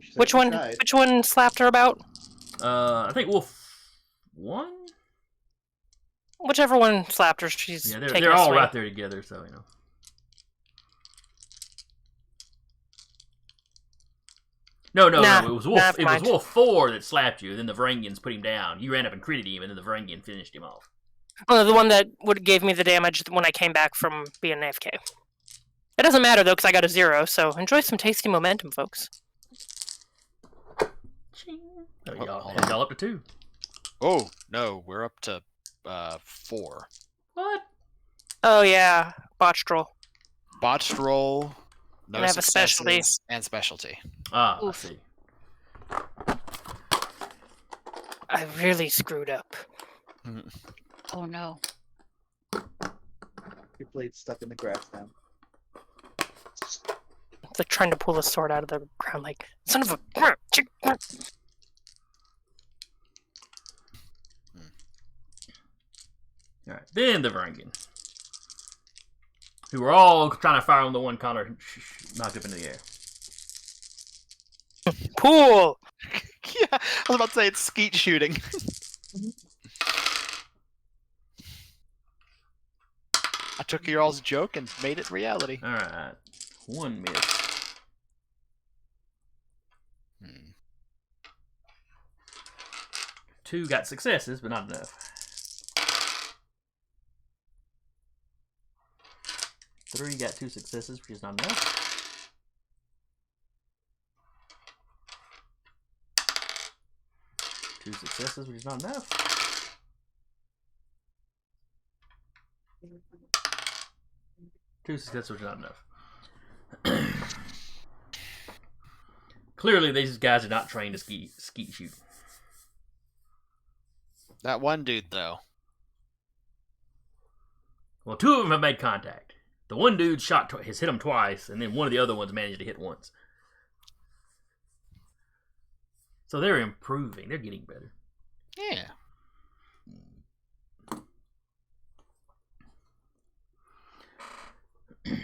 She Which certainly one? tried. Which one slapped her about? I think Wolf 1? Whichever one slapped her, she's Yeah, taking they're a all swing. right there together, so, you know. No, Nah, it was nah, Wolf. never It was mind. Wolf 4 that slapped you. And then the Varangians put him down. You ran up and critted him, and then the Varangian finished him off. Oh, the one that gave me the damage when I came back from being AFK. It doesn't matter though, because I got a 0. So enjoy some tasty momentum, folks. Ching. Oh, Oh, y'all, hold on. y'all up to 2. Oh no, we're up to 4. What? Oh yeah, botched roll. Botched roll, no And I have a specialty. successes, and specialty. Ah, Oof. I see. I really screwed up. Oh no. Your blade's stuck in the grass now. It's like trying to pull a sword out of the ground, like son of a. Alright, then the Varangian. Who were all trying to fire on the one Connor knocked up into the air. Pool. Yeah, I was about to say it's skeet shooting. I took your all's joke and made it reality. Alright. 1 miss. Hmm. 2 got successes, but not enough. 3 got 2 successes, which is not enough. 2 successes, which is not enough. 2 successes, which is not enough. Clearly, these guys are not trained to skeet shoot. That one dude though. Well, 2 of them have made contact. The one dude has hit him twice, and then one of the other ones managed to hit once. So they're improving. They're getting better. Yeah.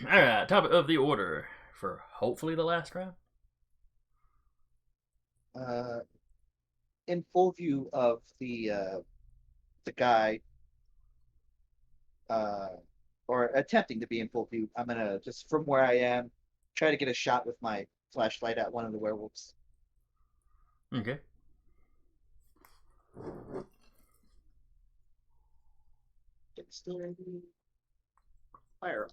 Alright, top of the order for hopefully the last round. In full view of the guy, or attempting to be in full view, I'm gonna just from where I am try to get a shot with my flashlight at one of the werewolves. Okay. Still ready. Firearms.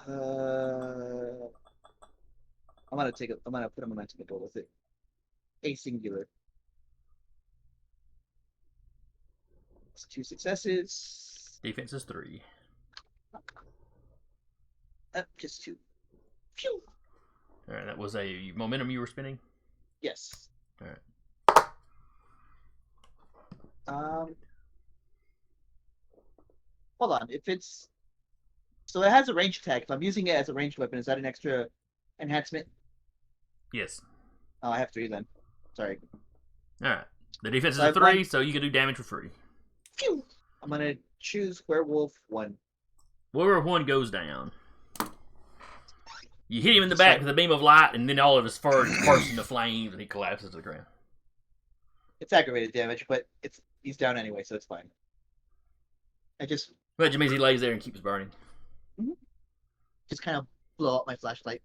I'm gonna put a momentum to go with it. A singular. It's 2 successes. Defense is 3. Just 2. Phew. Alright, that was a momentum you were spinning? Yes. Alright. Hold on. If it's so, it has a range attack. If I'm using it as a ranged weapon, is that an extra enhancement? Yes. Oh, I have 3 then. Sorry. Alright. The defense is So a I've 3, won- so you can do damage for free. Phew. I'm gonna choose werewolf 1. Wherever 1 goes down. You hit him in the Just back like- with a beam of light, and then all of his fur bursts into flames, and he collapses to the ground. It's aggravated damage, but he's down anyway, so it's fine. Which means he lays there and keeps burning. Just kind of blow up my flashlight.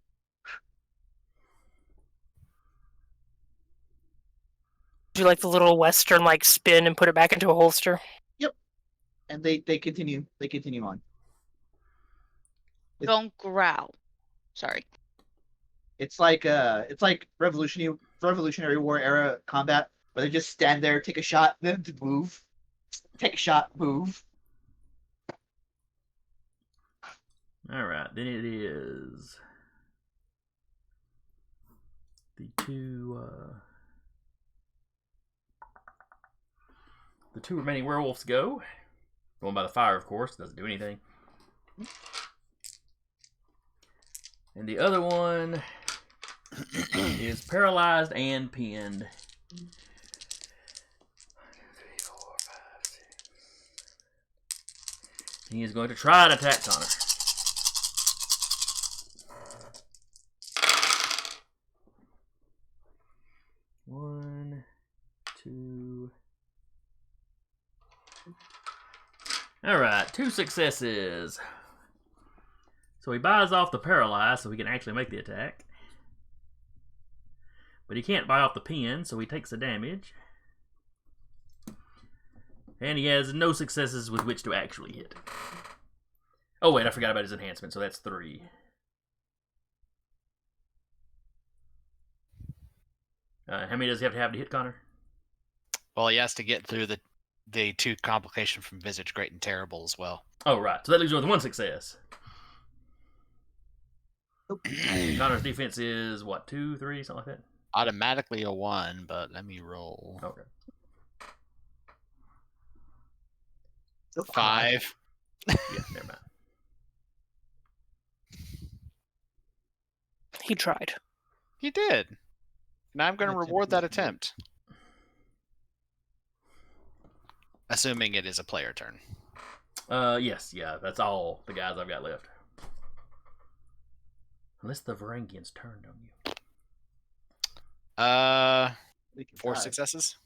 Do like the little western like spin and put it back into a holster. And they continue on. Don't growl. Sorry. It's like Revolutionary War era combat where they just stand there, take a shot, then move. Take a shot, move. Alright, then it is the 2 the 2 remaining werewolves go. Going by the fire, of course. Doesn't do anything. And the other one is paralyzed and pinned. 1, 2, 3, 4, 5, 6. He is going to try and attack Connor. One, two. All right, 2 successes. So he buys off the paralyzed so he can actually make the attack. But he can't buy off the pin, so he takes the damage. And he has no successes with which to actually hit. Oh wait, I forgot about his enhancement, so that's 3. How many does he have to hit, Connor? Well, he has to get through the 2 complication from Visage, Great and Terrible as well. Oh, right. So that leaves you with 1 success. Connor's defense is, what, 2, 3, something like that? Automatically a 1, but let me roll. Okay. 5. Yeah, never mind. He tried. He did. Now I'm going to That reward that attempt attempt. Assuming it is a player turn. Yes, yeah, that's all the guys I've got left. Unless the Varangians turned on you. We can 4 try. successes.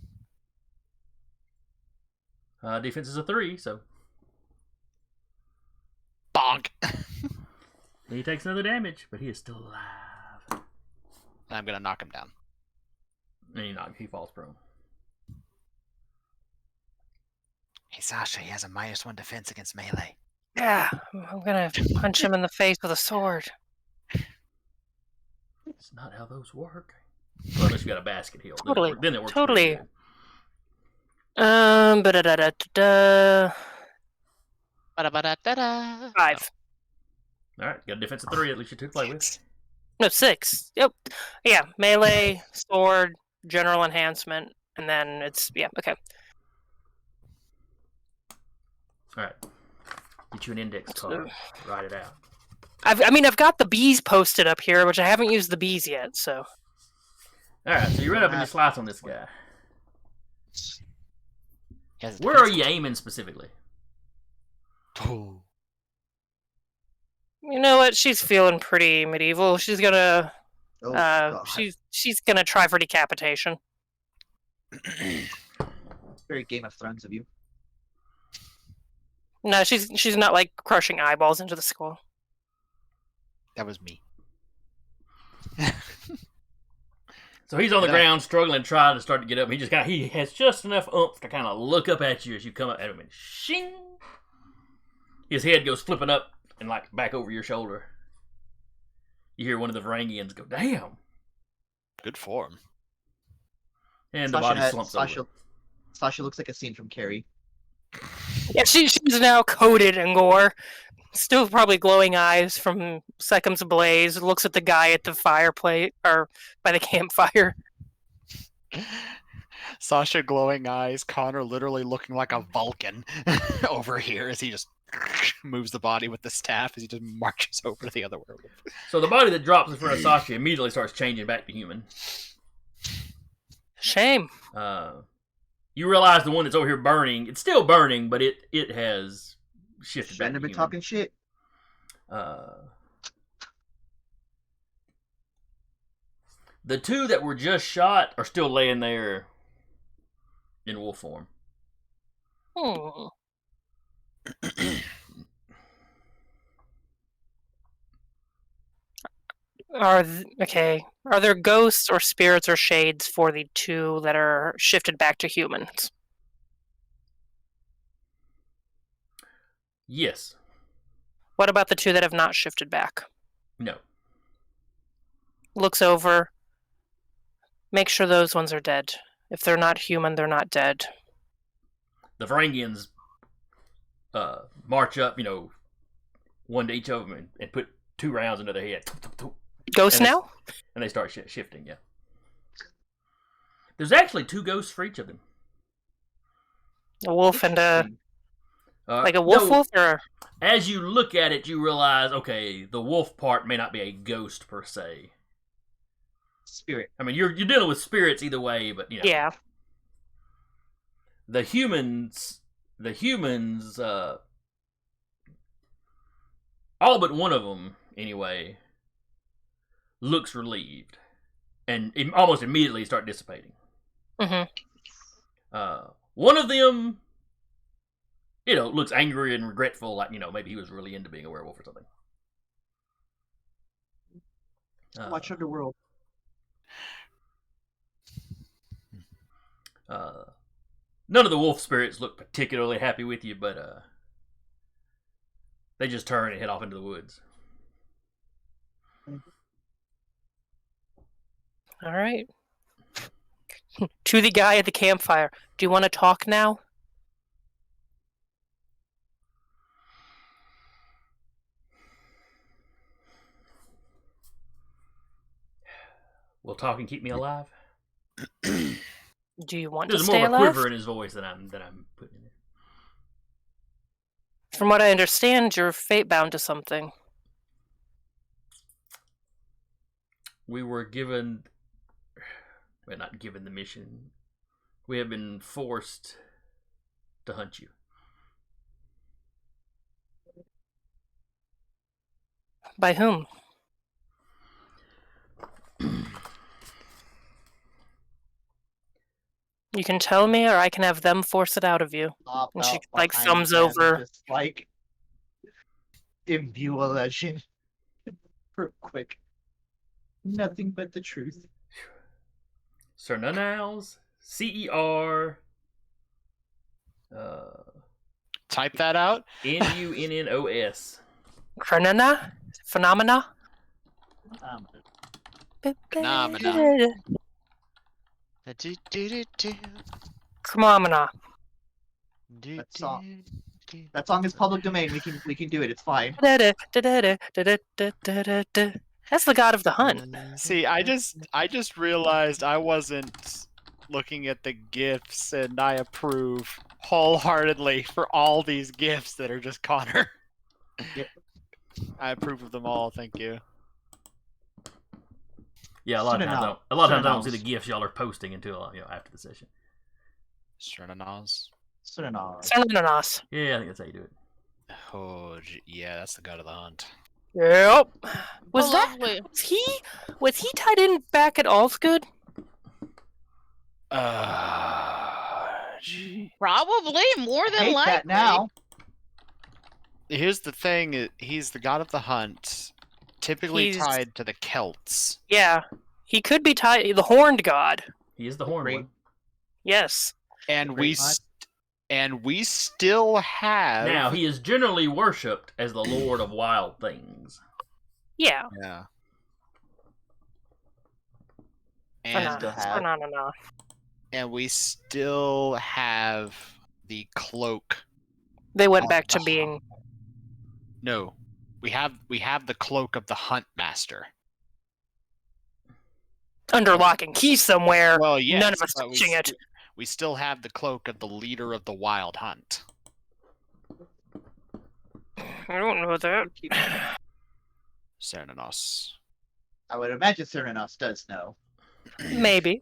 Defense is a 3, so Bonk! he takes another damage, but he is still alive. I'm going to knock him down. And he falls prone. Hey, Sasha, he has a -1 defense against melee. Yeah, I'm gonna punch him in the face with a sword. It's not how those work. Well, unless you got a basket heal. Totally, Then it works totally. pretty good. Ba-da-da-da-da-da. Ba-da-ba-da-da-da. 5. All right, got a defense of 3. At least you 2 to play with. No, 6. Yep. Yeah, melee, sword, general enhancement, and then it's okay. All right, get you an index card. Write it out. I've got the bees posted up here, which I haven't used the bees yet. So. All right, so you run up and you slice on this guy. He has a Where are defense you aiming specifically? of- You know what? She's feeling pretty medieval. She's gonna Oh, God. she's gonna try for decapitation. Very Game of Thrones of you. No, she's not like crushing eyeballs into the skull. That was me. So he's on the ground, struggling, trying to start to get up. He has just enough oomph to kind of look up at you as you come up at him, and shing! His head goes flipping up and like back over your shoulder. You hear one of the Varangians go, "Damn!" Good form. And the body slumps over. Sasha looks like a scene from Carrie. Yeah, she's now coated in gore. Still probably glowing eyes from Seckham's blaze. Looks at the guy at the fireplace or by the campfire. Sasha glowing eyes, Connor literally looking like a Vulcan over here as he just moves the body with the staff as he just marches over to the other werewolf. So the body that drops in front of Sasha immediately starts changing back to human. Shame. You realize the one that's over here burning, it's still burning, but it has shifted back Shouldn't to have been human. talking shit. The 2 that were just shot are still laying there in wolf form. Hmm. Are there ghosts or spirits or shades for the 2 that are shifted back to humans? Yes. What about the 2 that have not shifted back? No. Looks over. Make sure those ones are dead. If they're not human, they're not dead. The Varangians march up, one to each of them and put 2 rounds into their head. Ghosts And now? And they start shifting, yeah. There's actually 2 ghosts for each of them. A wolf and a Interesting. like a wolf no, wolf or as you look at it, you realize, okay, the wolf part may not be a ghost per se. Spirit. I mean, you're dealing with spirits either way, but you know, yeah. the humans, all but one of them, anyway, looks relieved, and almost immediately start dissipating. One of them, looks angry and regretful, like, maybe he was really into being a werewolf or something. Watch Underworld. None of the wolf spirits look particularly happy with you, but they just turn and head off into the woods. All right. To the guy at the campfire. Do you want to talk now? Will talk and keep me alive? Do you want There's to more stay of a alive? quiver in his voice than I'm putting in there. From what I understand, you're fate-bound to something. We were not given the mission. We have been forced to hunt you. By whom? You can tell me, or I can have them force it out of you. Pop And she, out like, behind thumbs them, over. Just like imbue a legend. Real quick. Nothing but the truth. Cernunnos, CER, Type that out. NUNNOS. Phenomena? Phenomena. Chromomena. That song is public domain. We can do it. It's fine. That's the god of the hunt. See, I just realized I wasn't looking at the gifts, and I approve wholeheartedly for all these gifts that are just Connor. Yep. I approve of them all. Thank you. Yeah, a lot of times I don't see the gifts y'all are posting until after the session. Sernanos. Cernanos. Yeah, I think that's how you do it. Oh, yeah, that's the god of the hunt. Yep. Was Oh, that lovely. was he tied in back at Allsgood? Probably more I than hate likely. that now. Here's the thing: he's the god of the hunt, typically He's- tied to the Celts. Yeah. He could be tied the horned god. He is the horn Great. one. Yes. And Great we still have. Now, he is generally worshipped as the Lord of Wild Things. Yeah. Yeah. Phenomena. And we still have the cloak. They went of back to the- being No, we have the cloak of the Hunt Master. under lock and key somewhere. Well, yes, None of us but touching it. we still have the cloak of the leader of the Wild Hunt. I don't know that. Cernanos. I would imagine Cernunnos does know. Maybe.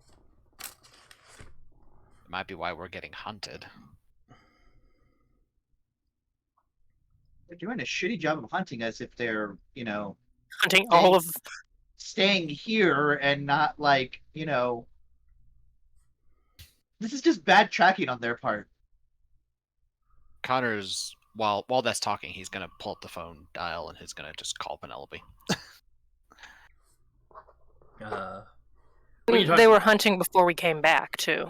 Might be why we're getting hunted. They're doing a shitty job of hunting us if they're, Hunting all of staying here and not this is just bad tracking on their part. Connor's while that's talking, he's gonna pull up the phone dial and he's gonna just call Penelope. they were hunting before we came back too.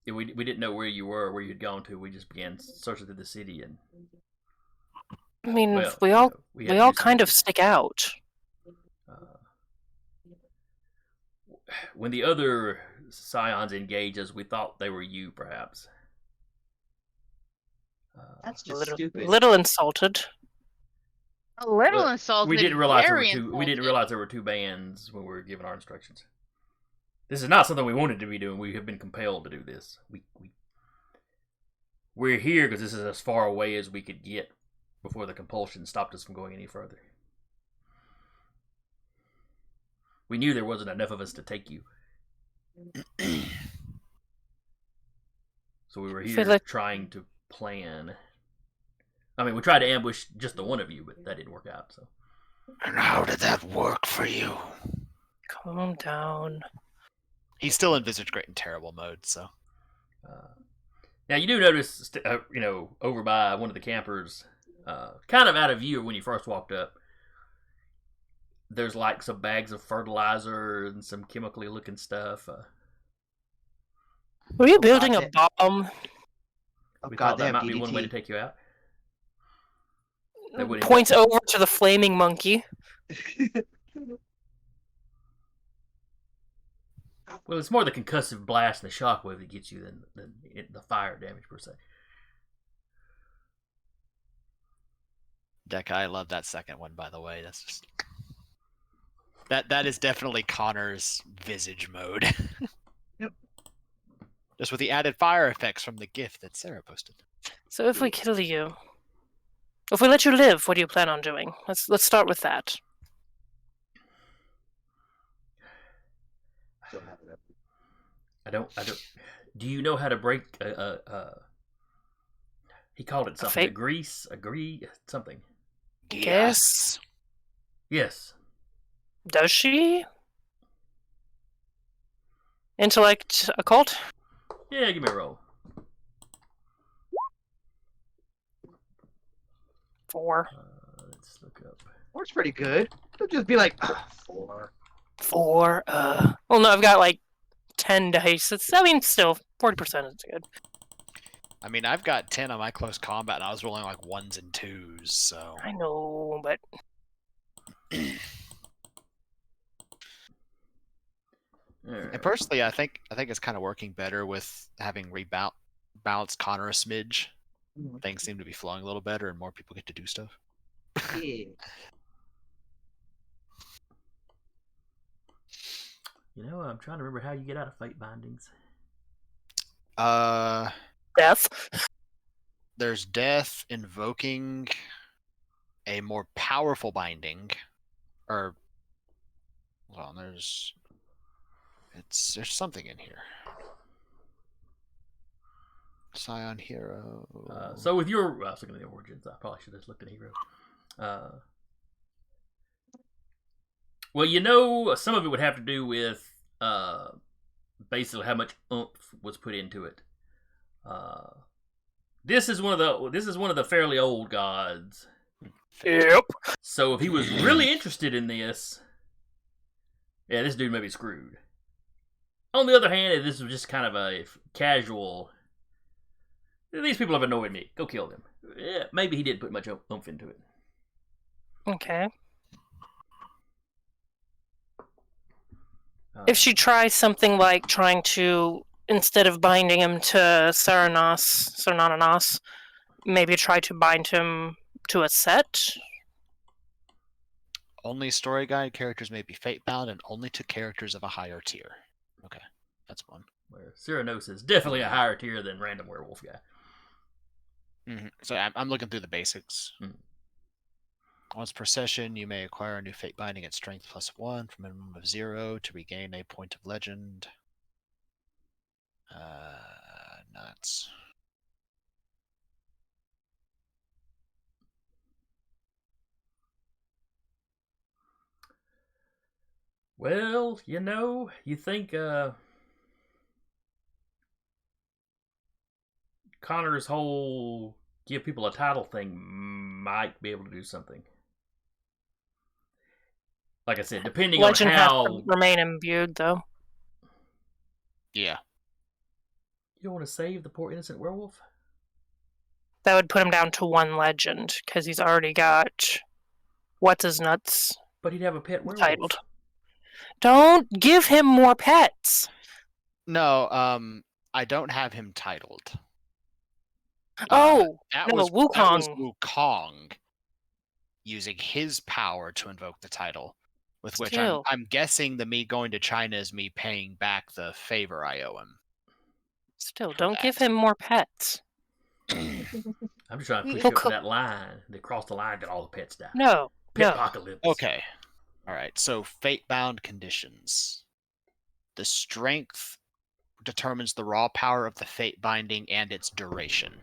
Yeah, we didn't know where you were, where you'd gone to. We just began searching through the city, and I mean, well, we all we had we to all do kind of something. stick out. When the other Scions engaged us, we thought they were you, perhaps. That's just stupid. Little insulted. A little But insulted. we didn't realize very we didn't insulted. realize there were two bands when we were given our instructions. This is not something we wanted to be doing. We have been compelled to do this. we're here because this is as far away as we could get before the compulsion stopped us from going any further. We knew there wasn't enough of us to take you. So we were here trying to plan. I mean, we tried to ambush just the one of you, but that didn't work out. So. And how did that work for you? Calm down. He's still in Visage Great and Terrible mode, so. Now you do notice, over by one of the campers, kind of out of view when you first walked up, there's like some bags of fertilizer and some chemically looking stuff. Were you building a bomb? We thought that might be one way to take you out. Points over to the flaming monkey. Well, it's more the concussive blast and the shockwave that gets you than the fire damage per se. Deca, I love that second one, by the way. That's just that is definitely Connor's Visage mode. Yep. Just with the added fire effects from the gift that Sarah posted. So if we kill you, if we let you live, what do you plan on doing? Let's start with that. I don't. Do you know how to break he called it something. Something. Yes. Yes. Does she? Intellect occult? Yeah, give me a roll. 4. Let's look up. 4's pretty good. It'll just be like 4. 4. Well, no, I've got like 10 dice. Still 40% is good. I mean, I've got 10 on my close combat, and I was rolling like 1s and 2s, so. I know, but. And personally, I think it's kind of working better with having rebalanced Connor a smidge. Things seem to be flowing a little better, and more people get to do stuff. Yeah. I'm trying to remember how you get out of fate bindings. Death. There's death, invoking a more powerful binding, or there's something in here. Scion hero. So with your, I was looking at the origins. I probably should have just looked at hero. Well, some of it would have to do with basically how much oomph was put into it. This is one of the fairly old gods. Yep. So if he was really interested in this, this dude may be screwed. On the other hand, if this was just kind of a casual, these people have annoyed me, go kill them. Yeah, maybe he didn't put much oomph into it. Okay. If she tries something like trying to, instead of binding him to Sarananas, maybe try to bind him to a set? Only story guide characters may be fate-bound, and only to characters of a higher tier. Okay, that's one. Where Cyrano's is definitely a higher tier than random werewolf guy. Mm-hmm. So I'm looking through the basics. Once per session, you may acquire a new fate binding at strength +1 from a minimum of 0 to regain a point of legend. Nuts. Well, you think Connor's whole give people a title thing might be able to do something. Like I said, depending Legend on has how to remain imbued, though. Yeah. You don't want to save the poor innocent werewolf? That would put him down to 1 legend, because he's already got what's-his-nuts But he'd have a pet werewolf. titled. Don't give him more pets! No, I don't have him titled. Wukong. That was Wukong using his power to invoke the title, with which I'm guessing the me going to China is me paying back the favor I owe him. Still, don't give him more pets. I'm just trying to push Well, you up to that line. They cross the line, got all the pets die. No, Pet no. apocalypse. Okay. All right. So fate-bound conditions. The strength determines the raw power of the fate binding and its duration.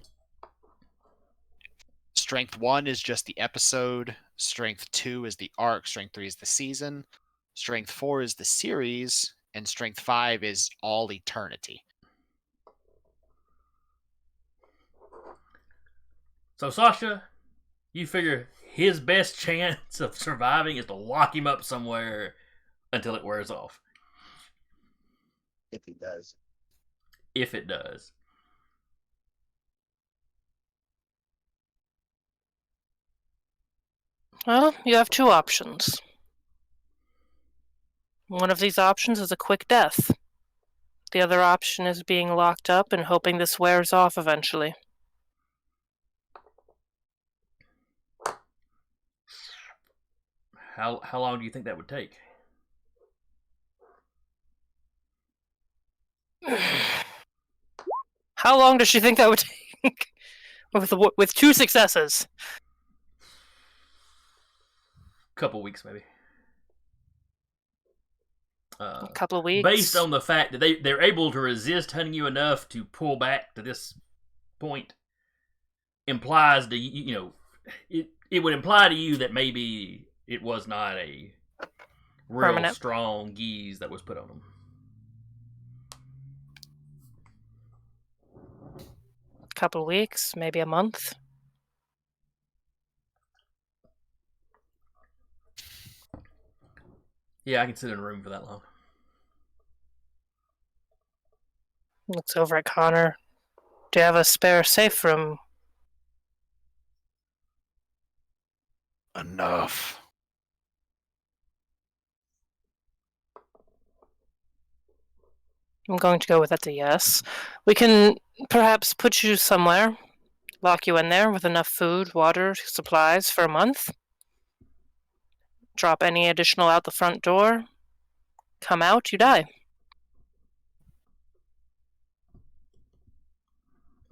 Strength 1 is just the episode. Strength 2 is the arc. Strength 3 is the season. Strength 4 is the series. And Strength 5 is all eternity. So, Sasha, you figure his best chance of surviving is to lock him up somewhere until it wears off. If he does. If it does. Well, you have two options. One of these options is a quick death. The other option is being locked up and hoping this wears off eventually. How long do you think that would take? How long does she think that would take? with two successes. Couple weeks, maybe. A couple of weeks. Based on the fact that they're able to resist hunting you enough to pull back to this point, implies to it would imply to you that maybe it was not a real Permanent. strong geese that was put on them. A couple of weeks, maybe a month. Yeah, I can sit in a room for that long. Looks over at Connor. Do you have a spare safe room? Enough. I'm going to go with that's a yes. We can perhaps put you somewhere, lock you in there with enough food, water, supplies for a month. Drop any additional out the front door. Come out, you die.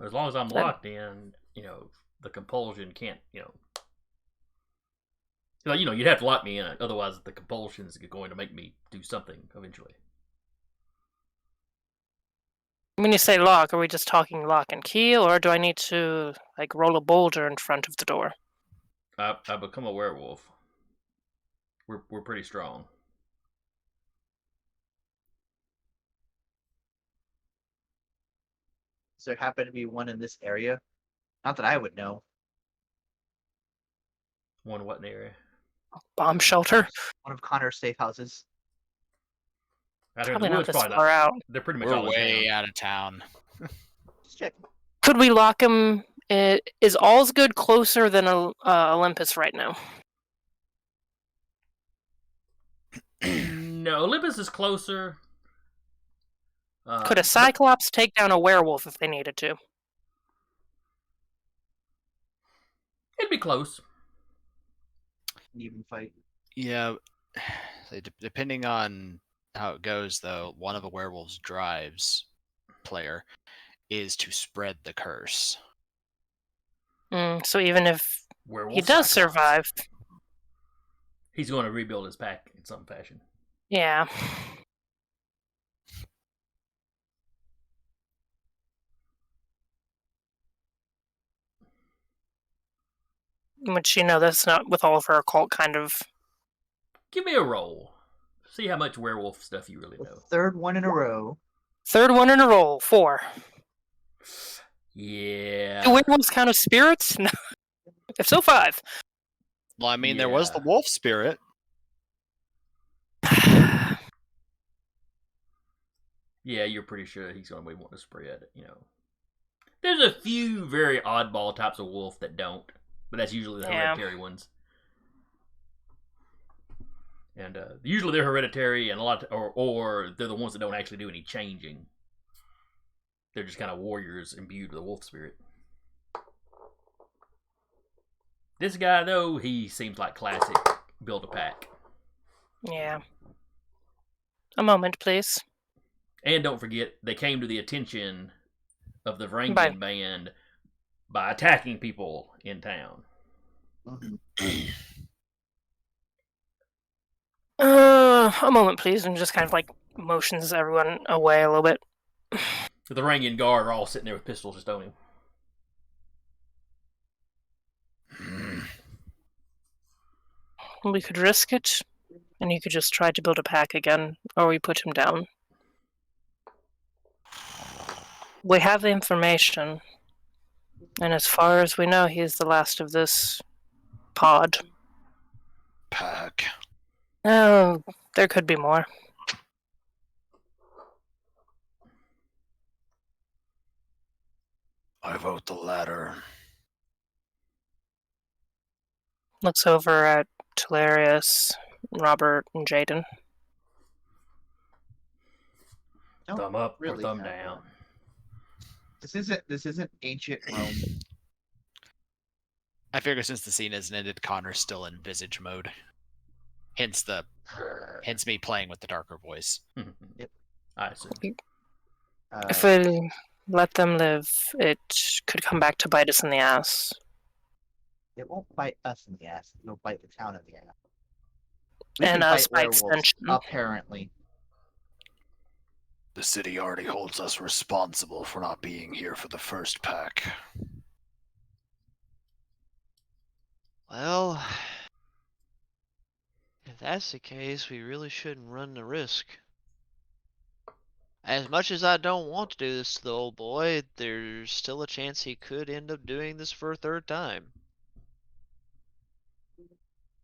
As long as I'm Then- locked in, the compulsion can't, you'd have to lock me in. Otherwise, the compulsion is going to make me do something eventually. When you say lock, are we just talking lock and key, or do I need to roll a boulder in front of the door? I become a werewolf. We're pretty strong. Does there happen to be one in this area? Not that I would know. One what in the area? Bomb shelter? One of Connor's safe houses. Out here in Probably the not woods, this probably far not. out. They're pretty much We're all in way town. out of town. Just check. Could we lock him? Is All's Good closer than Olympus right now? No, Olympus is closer. Could a Cyclops take down a werewolf if they needed to? It'd be close. An even fight. Yeah. Depending on how it goes, though, one of a werewolf's drives, player, is to spread the curse. So even if Werewolf he does Cyclops. survive, He's going to rebuild his pack in some fashion. yeah. Would she know that's not with all of her occult kind of... Give me a roll. See how much werewolf stuff you really The know. third one in a row. Third one in a row, 4. Yeah. Do werewolves count as spirits? No. If so, 5. Well, I mean, there was the Yeah. wolf spirit. Yeah, you're pretty sure he's going to be wanting to spread, There's a few very oddball types of wolf that don't, but that's usually the Yeah. hereditary ones. And usually they're hereditary, and or they're the ones that don't actually do any changing. They're just kind of warriors imbued with the wolf spirit. This guy, though, he seems like classic build a pack. Yeah. A moment, please. And don't forget, they came to the attention of the Bye. Varangian band by attacking people in town. Mhm. A moment, please, and just kind of like motions everyone away a little bit. The Varangian guard are all sitting there with pistols just on him. We could risk it, and you could just try to build a pack again, or we put him down. We have the information, and as far as we know, he's the last of this pod. Pack. Oh, there could be more. I vote the latter. Looks over at Talarius, Robert, and Jaden. Don't Thumb up really or thumb have down. This isn't ancient Rome. I figure since the scene isn't ended, Connor's still in visage mode. Hence me playing with the darker voice. Yep. I assume. If we let them live, it could come back to bite us in the ass. It won't bite us in the ass. It'll bite the town in the ass. We And can us fight by werewolves, extension. apparently. The city already holds us responsible for not being here for the first pack. Well, if that's the case, we really shouldn't run the risk. As much as I don't want to do this to the old boy, there's still a chance he could end up doing this for a third time.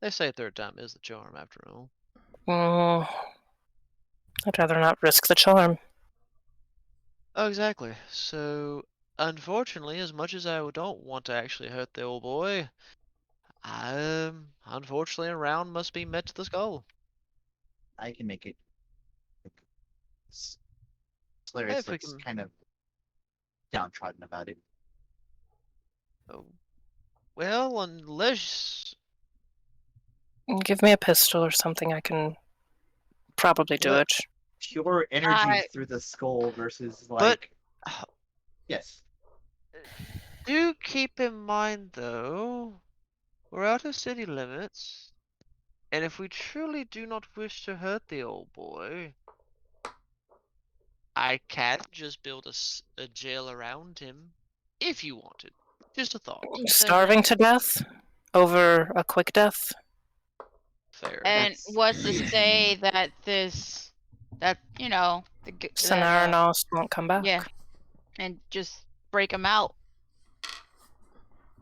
They say third time is the charm, after all. I'd rather not risk the charm. Oh, exactly. So, unfortunately, as much as I don't want to actually hurt the old boy, unfortunately, a round must be met to the skull. I can make it. Solaris If we looks can- kind of downtrodden about it. Oh, well, unless Give me a pistol or something, I can probably do Well, it. Pure energy I- through the skull versus But- like. Yes. do keep in mind, though, we're out of city limits, and if we truly do not wish to hurt the old boy, I can just build a jail around him, if you wanted. Just a thought. Starving to death over a quick death? Fair. And That's- what's to say that you know, Sonaranos won't come back. yeah, and just break him out.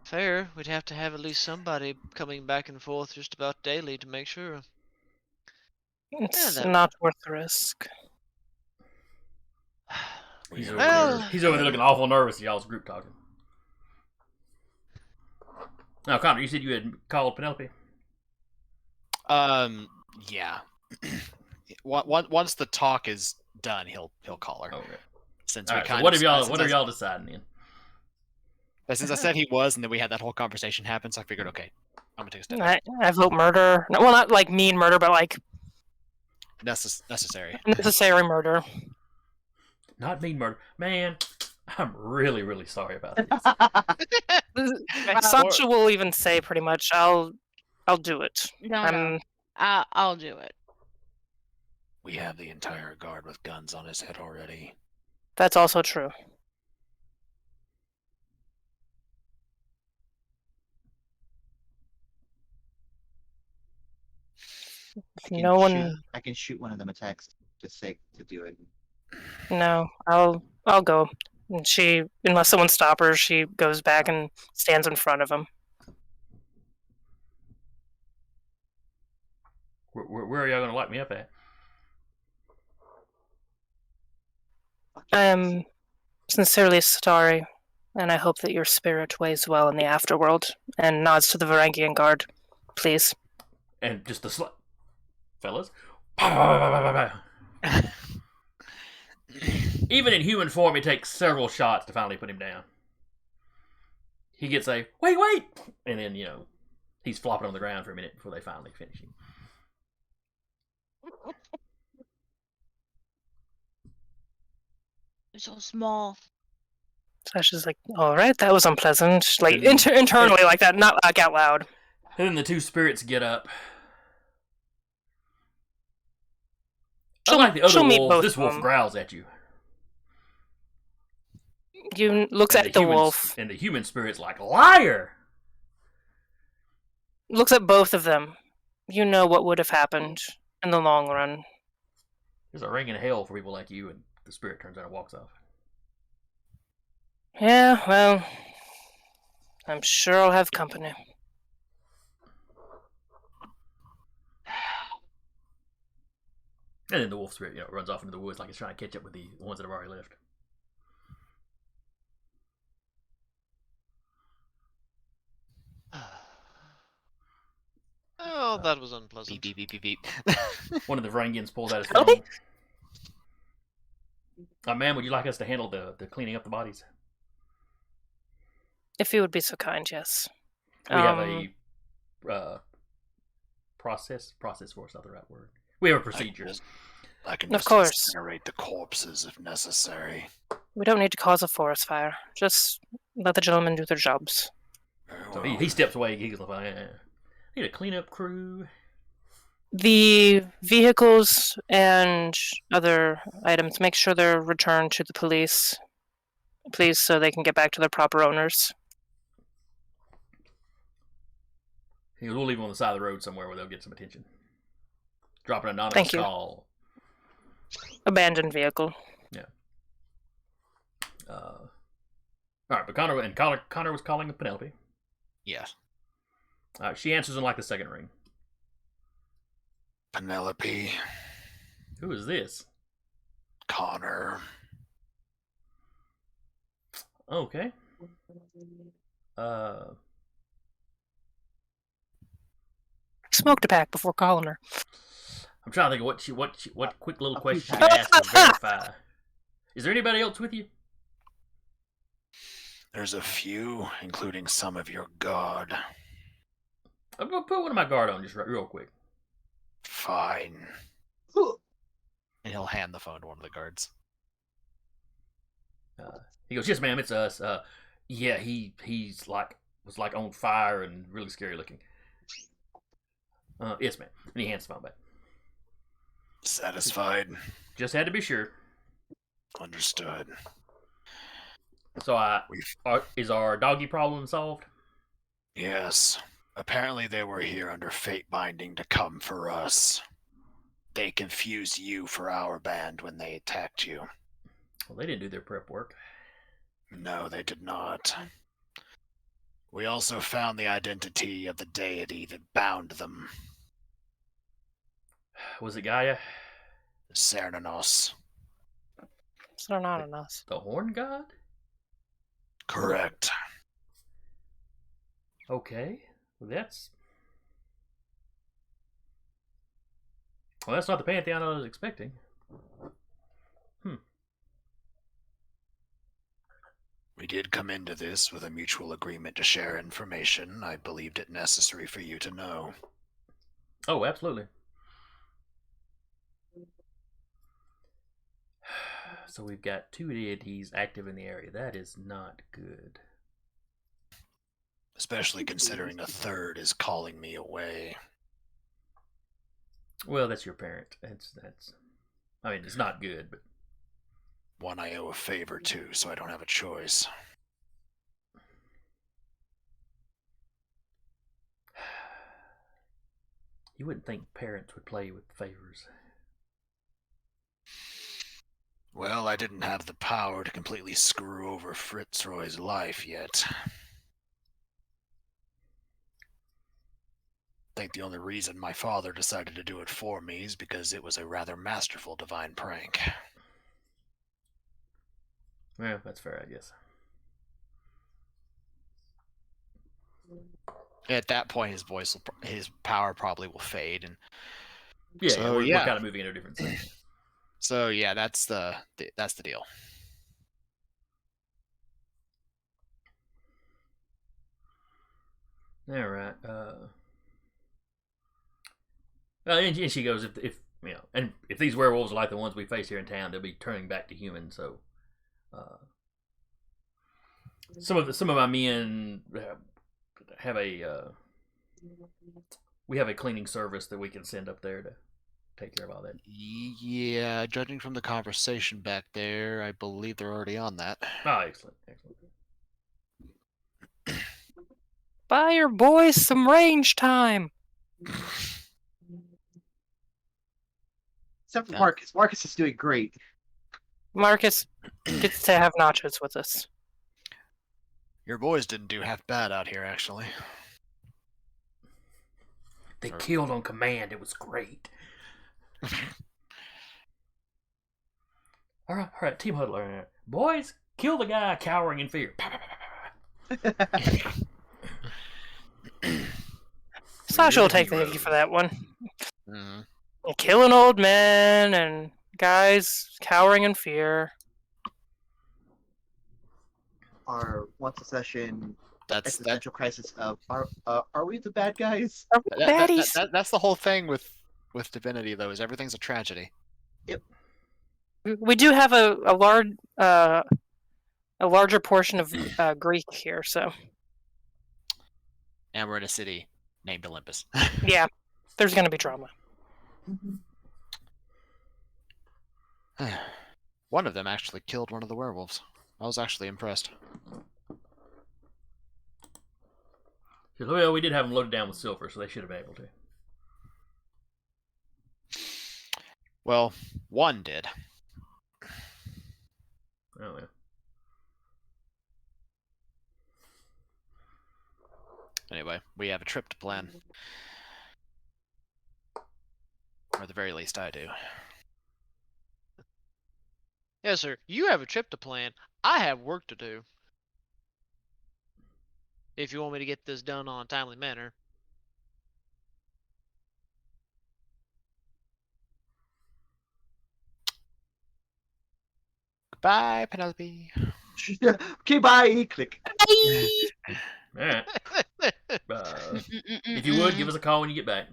Fair. We'd have to have at least somebody coming back and forth just about daily to make sure. It's that- not worth the risk. He's over, Well- there. He's over there looking awful nervous. Y'all's group talking. Now, Connor, you said you had called Penelope. Yeah. Once the talk is done, he'll call her. Okay. Since All we right, kind so what of have y'all? since What I- are y'all deciding then? But since I said he was, and then we had that whole conversation happen, so I figured, okay, I'm gonna take a step back. I vote murder. No, well, not like mean murder, but like Necessary. necessary murder. Not mean murder, man. I'm really, really sorry about this. Sasha will even say pretty much, I'll do it. No. I'll do it. We have the entire guard with guns on his head already. That's also true. No one. I can shoot one of them attacks just say to do it. No, I'll go. And she, unless someone stops her, she goes back and stands in front of him. Where are y'all gonna lock me up at? I am sincerely sorry, and I hope that your spirit weighs well in the afterworld. And nods to the Varangian guard, please. And just the fellas. Even in human form, it takes several shots to finally put him down. He gets a wait, and then he's flopping on the ground for a minute before they finally finish him. You're so small. Sasha's like, all right, that was unpleasant. Like, And then- internally like that, not like out loud. And then the two spirits get up. She'll- Unlike the other she'll meet wolves, both this of wolf them. growls at you. You looks And at the human, wolf. And the human spirit's like, liar! Looks at both of them. You know what would have happened in the long run. There's a ring in hell for people like you, and the spirit turns out and walks off. Yeah, well, I'm sure I'll have company. And then the wolf spirit, runs off into the woods like it's trying to catch up with the ones that have already left. Oh, that was unpleasant. Beep, beep, beep, beep, beep. One of the Varangians pulls out his Okay. phone. Ma'am, would you like us to handle the cleaning up the bodies? If you would be so kind, yes. We have a process. Process for it's not the right word. We have a procedure. I can Of just course. incinerate the corpses if necessary. We don't need to cause a forest fire. Just let the gentlemen do their jobs. Very So well. he steps away. He goes, need a cleanup crew. The vehicles and other items, make sure they're returned to the police, please, so they can get back to their proper owners. He goes, we'll leave them on the side of the road somewhere where they'll get some attention. Drop an anonymous Thank you. call. Abandoned vehicle. All right, but Connor was calling Penelope. Yes. She answers in like the second ring. Penelope, Who is this? Connor. Okay. Smoked a pack before calling her. I'm trying to think of what quick little a question she few asked to verify. Is there anybody else with you? There's a few, including some of your guard. I'm gonna put one of my guard on just real quick. Fine. And he'll hand the phone to one of the guards. He goes, yes, ma'am, it's us. Yeah, was like on fire and really scary looking. Yes, ma'am. And he hands the phone back. Satisfied. Just had to be sure. Understood. So, is our doggy problem solved? Yes. Apparently they were here under fate binding to come for us. They confused you for our band when they attacked you. Well, they didn't do their prep work. No, they did not. We also found the identity of the deity that bound them. Was it Gaia? Cernanos. So not on us. The horn god? Correct. Okay. Well, that's not the pantheon I was expecting. We did come into this with a mutual agreement to share information. I believed it necessary for you to know. Oh, absolutely. So we've got two deities active in the area. That is not good. Especially considering a third is calling me away. Well, that's your parent. That's. I mean, it's not good, but One I owe a favor to, so I don't have a choice. you wouldn't think parents would play with favors. Well, I didn't have the power to completely screw over Fitzroy's life yet. I think the only reason my father decided to do it for me is because it was a rather masterful divine prank. Yeah, that's fair, I guess. At that point, his power probably will fade, and Yeah, So, we're yeah. kind of moving into a different section. so yeah, that's the deal. All right. Well, and she goes, if and if these werewolves are like the ones we face here in town, they'll be turning back to human. So, Some of my men have we have a cleaning service that we can send up there to take care of all that. Yeah, judging from the conversation back there, I believe they're already on that. Oh, excellent. Buy your boys some range time. Except for Yeah. Marcus. Marcus is doing great. Marcus gets to have nachos with us. Your boys didn't do half bad out here, actually. They Sure. killed on command. It was great. All right, team huddler. Boys, kill the guy cowering in fear. Sasha will We're the take the heroes. hickey for that one. Mm-hmm. Killing old men and guys cowering in fear. Our once a session That's existential crisis of are we the bad guys? Are we baddies? that's the whole thing with Divinity, though, is everything's a tragedy. We do have a larger portion of Greek here, so And we're in a city named Olympus. yeah, there's going to be drama. One of them actually killed one of the werewolves. I was actually impressed. Well, we did have them loaded down with silver, so they should have been able to. Well, one did. Oh, yeah. Anyway, we have a trip to plan. Or at the very least, I do. Yes, sir. You have a trip to plan. I have work to do. If you want me to get this done on a timely manner. Goodbye, Penelope. Okay, bye. Click. All right. If you would, give us a call when you get back.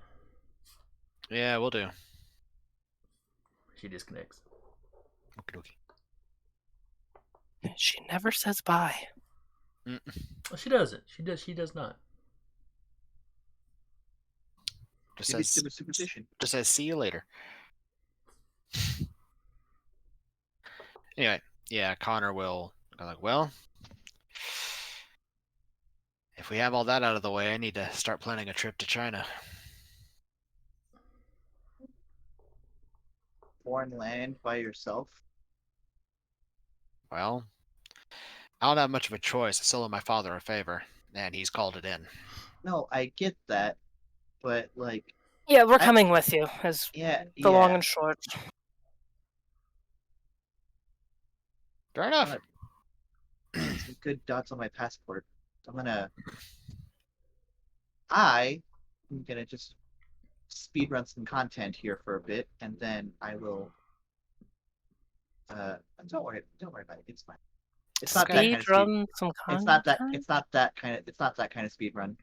Yeah, we'll do. She disconnects. Okie dokie. She never says bye. Well, she doesn't. She does not. Just Maybe says, it's superstition. just says, see you later. Anyway, yeah, Connor will go like, well, if we have all that out of the way, I need to start planning a trip to China. Foreign land by yourself. Well, I don't have much of a choice. I still owe my father a favor, and he's called it in. No, I get that, but like, Yeah, we're coming with you, is yeah, the long and short. Fair enough. some good dots on my passport. So I'm gonna just speed run some content here for a bit, and then I will. Don't worry about it. It's fine. It's not that kind Speed of speed. run some It's content. not that kind of speed run.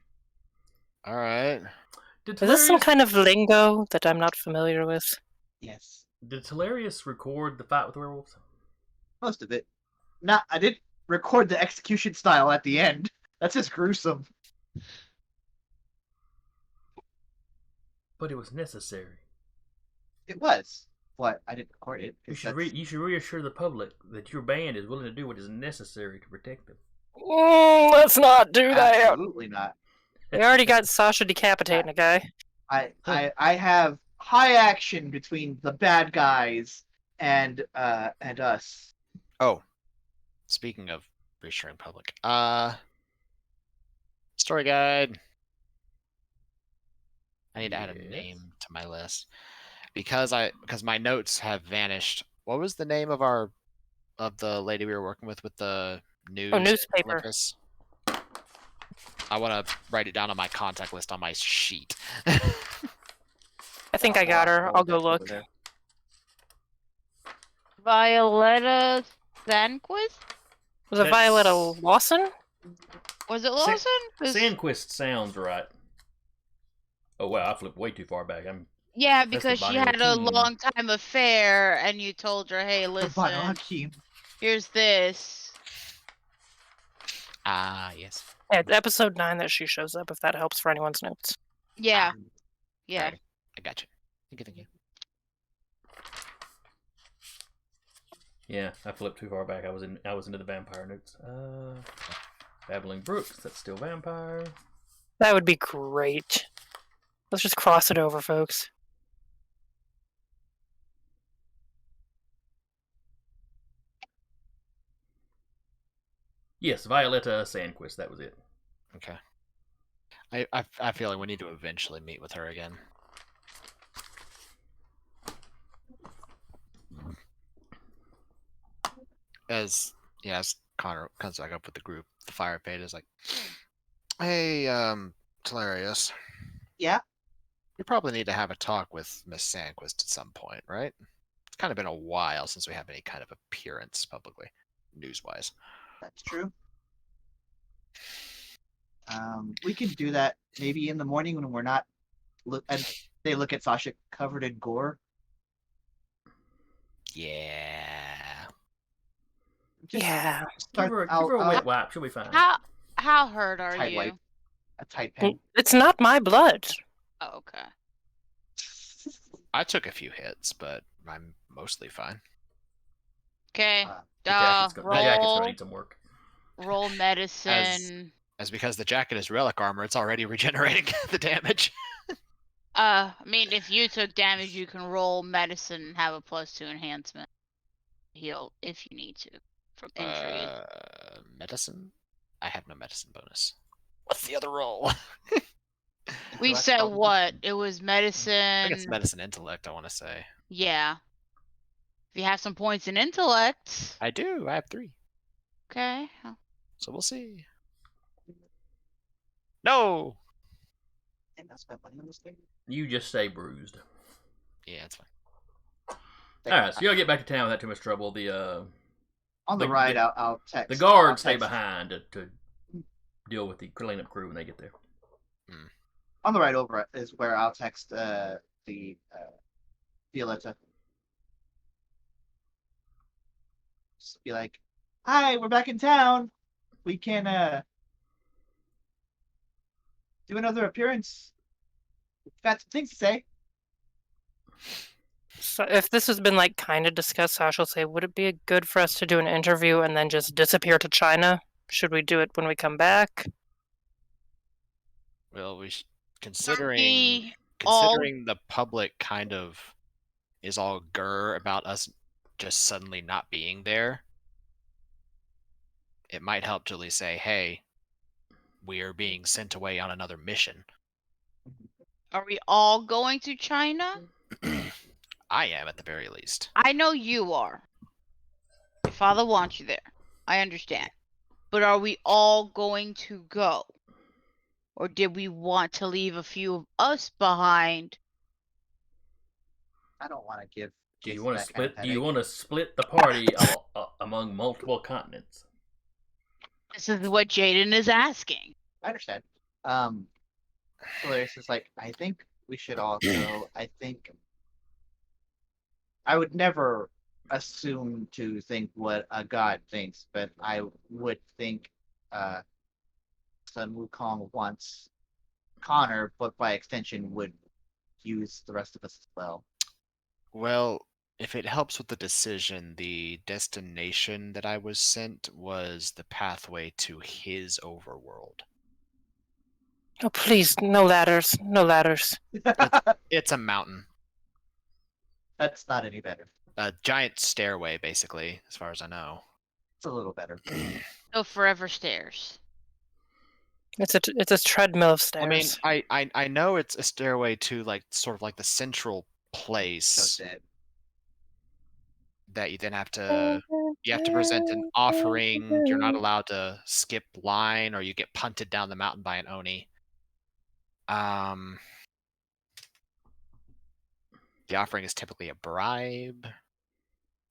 All right. Did Is this some Telarius, kind of lingo that I'm not familiar with? Yes, did Telarius record the fight with the werewolves? most of it. I didn't record the execution style at the end. That's just gruesome. But it was necessary. It was. What? I didn't record it. You should reassure the public that your band is willing to do what is necessary to protect them. Let's not do that. Absolutely not. We already got Sasha decapitating a guy. I have high action between the bad guys and us. Oh, speaking of reassuring public, story guide. I need to add a Yes. name to my list because my notes have vanished. What was the name of the lady we were working with the news? Newspaper. Olympus? I want to write it down on my contact list on my sheet. I think I got her. I'll go look. Violetta Sandquist? Was it That's- Violetta Lawson? Was it Lawson? 'Cause- Sandquist sounds right. Oh wow, I flipped way too far back. yeah, the because she Bonnie had a Hakeem. long time affair, and you told her, "Hey, The Von listen, Hakeem. here's this." Ah, yes. Yeah, it's episode 9 that she shows up, if that helps for anyone's notes. Yeah. Yeah. Alrighty. I got you. Thank you. Yeah, I flipped too far back. I was into the vampire notes. Babbling Brooks. That's still vampire. That would be great. Let's just cross it over, folks. Yes, Violetta Sandquist. That was it. Okay. I feel like we need to eventually meet with her again. As Connor comes back up with the group, the fire pit is like, hey, Telarius. Yeah. We probably need to have a talk with Miss Sandquist at some point, right? It's kind of been a while since we have any kind of appearance publicly, news-wise. That's true. We can do that maybe in the morning when we're not and they look at Sasha covered in gore. Yeah. Just Yeah. Give her a wet wipe. She'll be fine. How hurt are tight you? wipe. A tight pen. It's not my blood. Oh, okay. I took a few hits, but I'm mostly fine. Okay. The jacket's gonna Roll need some work. medicine. As because the jacket is relic armor, it's already regenerating the damage. I mean, if you took damage, you can roll medicine and have a +2 enhancement. Heal if you need to from injuries. Medicine? I have no medicine bonus. What's the other roll? We Intellect, said probably. what? It was medicine. I think it's medicine intellect, I want to say. Yeah. If you have some points in intellect. I do. I have 3. Okay. So we'll see. No! And I spent money on this thing. You just stay bruised. Yeah, it's fine. All right, so y'all get back to town without too much trouble. On the ride, I'll text. The guards I'll stay text. behind to deal with the cleanup crew when they get there. On the ride over is where I'll text the Violetta. Just be like, "Hi, we're back in town. We can do another appearance. We've got some things to say." So if this has been like kind of discussed, I shall say, would it be good for us to do an interview and then just disappear to China? Should we do it when we come back? Well, We considering the public kind of is all grr about us just suddenly not being there, it might help to at least say, hey, we are being sent away on another mission. Are we all going to China? I am, at the very least. I know you are. Your father wants you there. I understand. But are we all going to go? Or did we want to leave a few of us behind? I don't want to give. Do you Jason want to that kind of split? Do you headache. want to split the party among multiple continents? This is what Jaden is asking. I understand. Hilarious is like, I think we should all go. I think I would never assume to think what a god thinks, but I would think Sun Wukong wants Connor, but by extension would use the rest of us as well. Well, if it helps with the decision, the destination that I was sent was the pathway to his overworld. Oh, please, no ladders. No ladders. It's a mountain. That's not any better. A giant stairway, basically, as far as I know. It's a little better. So forever stairs. It's a treadmill of I mean, stairs. I know it's a stairway to like sort of like the central So place dead. that you then have to present an offering. You're not allowed to skip line, or you get punted down the mountain by an oni. The offering is typically a bribe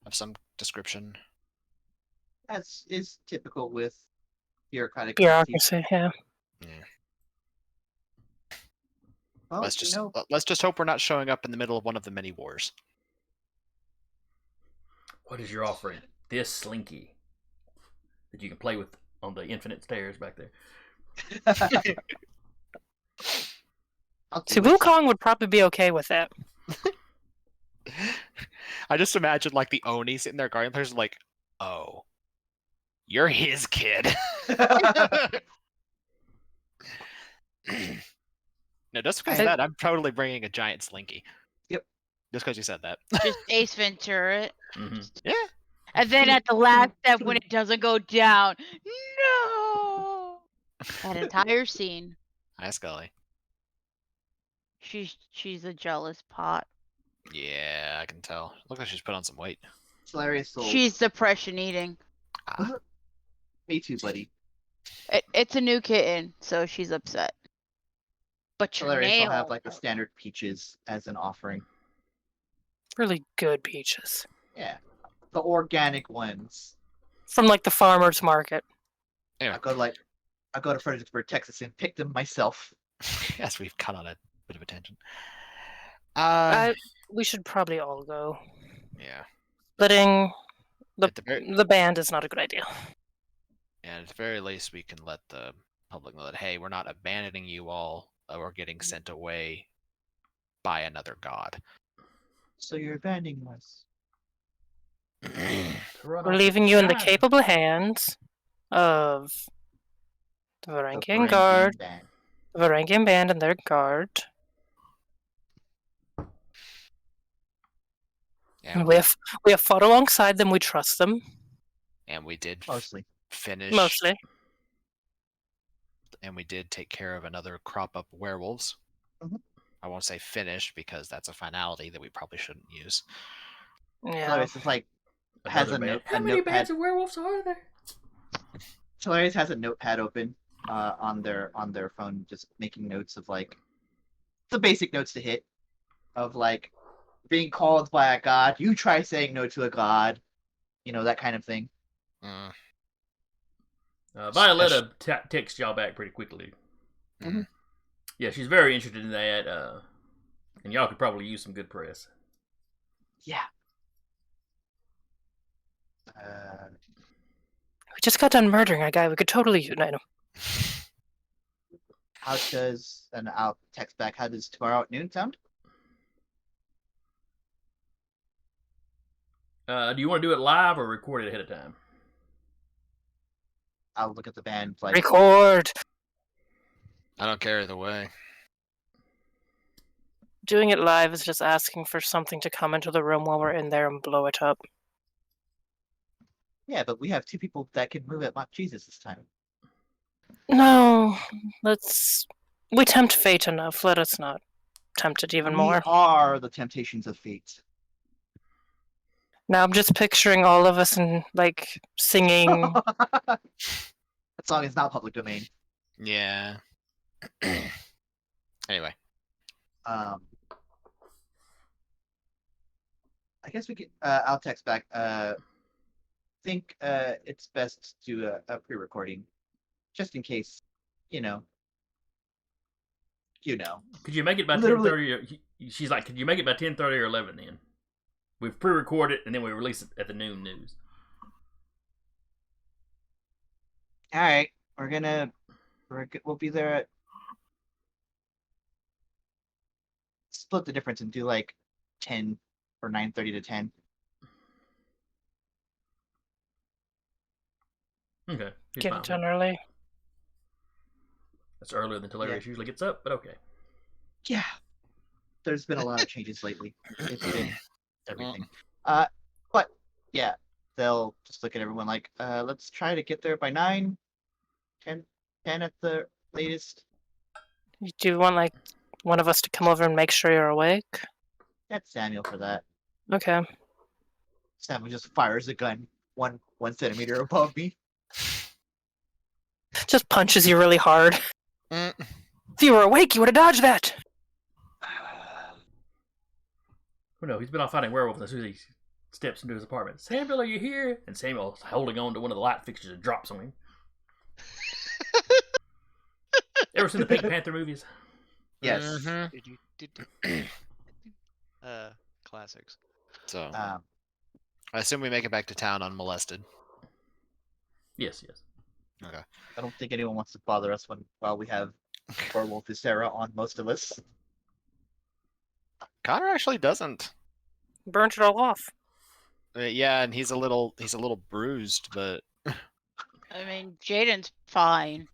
of some description. As is typical with bureaucratic. Bureaucracy, yeah. Well, Let's just hope we're not showing up in the middle of one of the many wars. What is your offering? This slinky that you can play with on the infinite stairs back there. I'll See, do it. Wukong would probably be okay with that. I just imagine like the Oni sitting there guarding. There's like, oh, you're his kid. No, just because of that, I'm totally bringing a giant slinky. Yep. Just because you said that. Just Ace Ventura it. Mm-hmm. Yeah. And then at the last step, when it doesn't go down, no! That entire scene. Hi, Scully. She's a jealous pot. Yeah, I can tell. Looks like she's put on some weight. Hilarious soul. She's depression eating. Me too, buddy. It's a new kitten, so she's upset. But your Hilarious. I'll nail. have like the standard peaches as an offering. Really good peaches. Yeah, the organic ones. From like the farmer's market. Anyway, I go to Fredericksburg, Texas, and pick them myself. yes, we've cut on a bit of a tangent. We should probably all go. Yeah. Letting At the very, the band is not a good idea. and at the very least, we can let the public know that, hey, we're not abandoning you all or getting sent away by another god. So you're abandoning us. We're leaving you in the capable hands of the The Varangian Guard, band. the Varangian band and their guard. And We have fought alongside them. We trust them and we did Mostly. finish. mostly. And we did take care of another crop up werewolves. Mhm. I won't say finish because that's a finality that we probably shouldn't use. Yeah. Hilarious is like has Another a band. note. How A many notepad. bands of werewolves are there? Hilarious has a notepad open on their phone, just making notes of like the basic notes to hit of like being called by a god. You try saying no to a god, that kind of thing. Mm, Violetta texts y'all back pretty quickly. Mhm. Yeah, she's very interested in that, and y'all could probably use some good press. Yeah. We just got done murdering a guy. We could totally unite him. I'll text back. How does tomorrow at noon sound? Do you want to do it live or record it ahead of time? I'll look at the band. Like, Record. I don't care either way. Doing it live is just asking for something to come into the room while we're in there and blow it up. yeah, but we have two people that can move at Mock Jesus this time. No, we tempt fate enough. Let us not tempt it even more. We are the temptations of fate. Now I'm just picturing all of us and like singing. That song is not public domain. Yeah. Anyway. I guess we could. I'll text back. Think it's best to do a pre-recording, just in case. Could you make it by Literally- 10:30? She's like, could you make it by 10:30 or 11 then? We've pre-recorded it and then we release it at the noon news. All right, we'll be there at. Split the difference and do like 10 or 9:30 to 10. Okay. she's Get fine it with done early. That's earlier than Hilarious usually gets up, but okay. Yeah. There's been a lot of changes lately. It's been everything. But yeah, they'll just look at everyone like, let's try to get there by 9, 10 at the latest. Do you want like one of us to come over and make sure you're awake? That's Samuel for that. Okay. Samuel just fires a gun 1 centimeter above me. Just punches you really hard. Mm. If you were awake, you would have dodged that. Oh no, he's been off fighting werewolves as soon as he steps into his apartment. Samuel, are you here? And Samuel's holding on to one of the light fixtures and drops on him. Ever seen the Pink Panther movies? Yes. Mhm. Classics. So I assume we make it back to town unmolested. Yes. Okay. I don't think anyone wants to bother us while we have Werewolf Sarah on most of us. Connor actually doesn't. Burnt it all off. Yeah, and he's a little bruised, but I mean, Jaden's fine.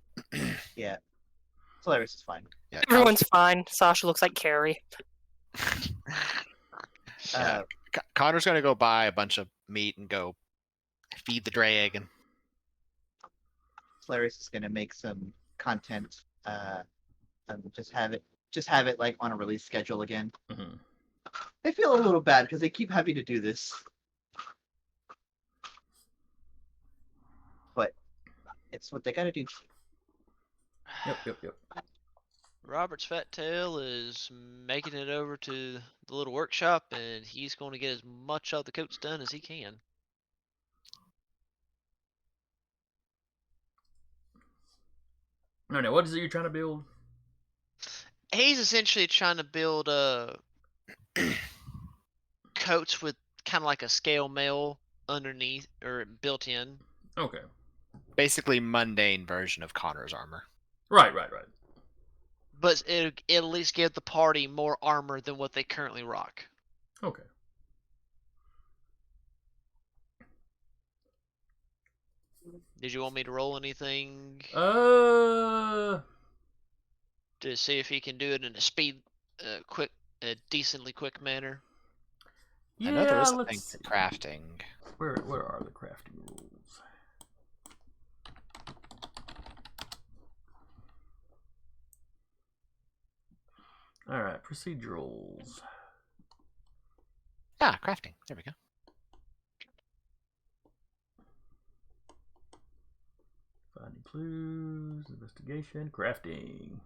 Yeah. Solaris is fine. yeah, Everyone's fine. Sasha looks like Carrie. Yeah. Connor's gonna go buy a bunch of meat and go feed the dragon. Solaris is gonna make some content. And just have it like on a release schedule again. Mhm. I feel a little bad because they keep having to do this, but it's what they gotta do. Yep. Robert's fat tail is making it over to the little workshop, and he's going to get as much of the coats done as he can. No, what is it you're trying to build? He's essentially trying to build coats with kind of like a scale mail underneath or built in. Okay. Basically, mundane version of Connor's armor. Right. But it'll at least give the party more armor than what they currently rock. Okay. Did you want me to roll anything Uh, to see if he can do it in a decently quick manner? yeah. I know there is a thing Let's for see. crafting. Where are the crafting rules? All right, procedurals. Ah, crafting. There we go. Finding clues, investigation, crafting.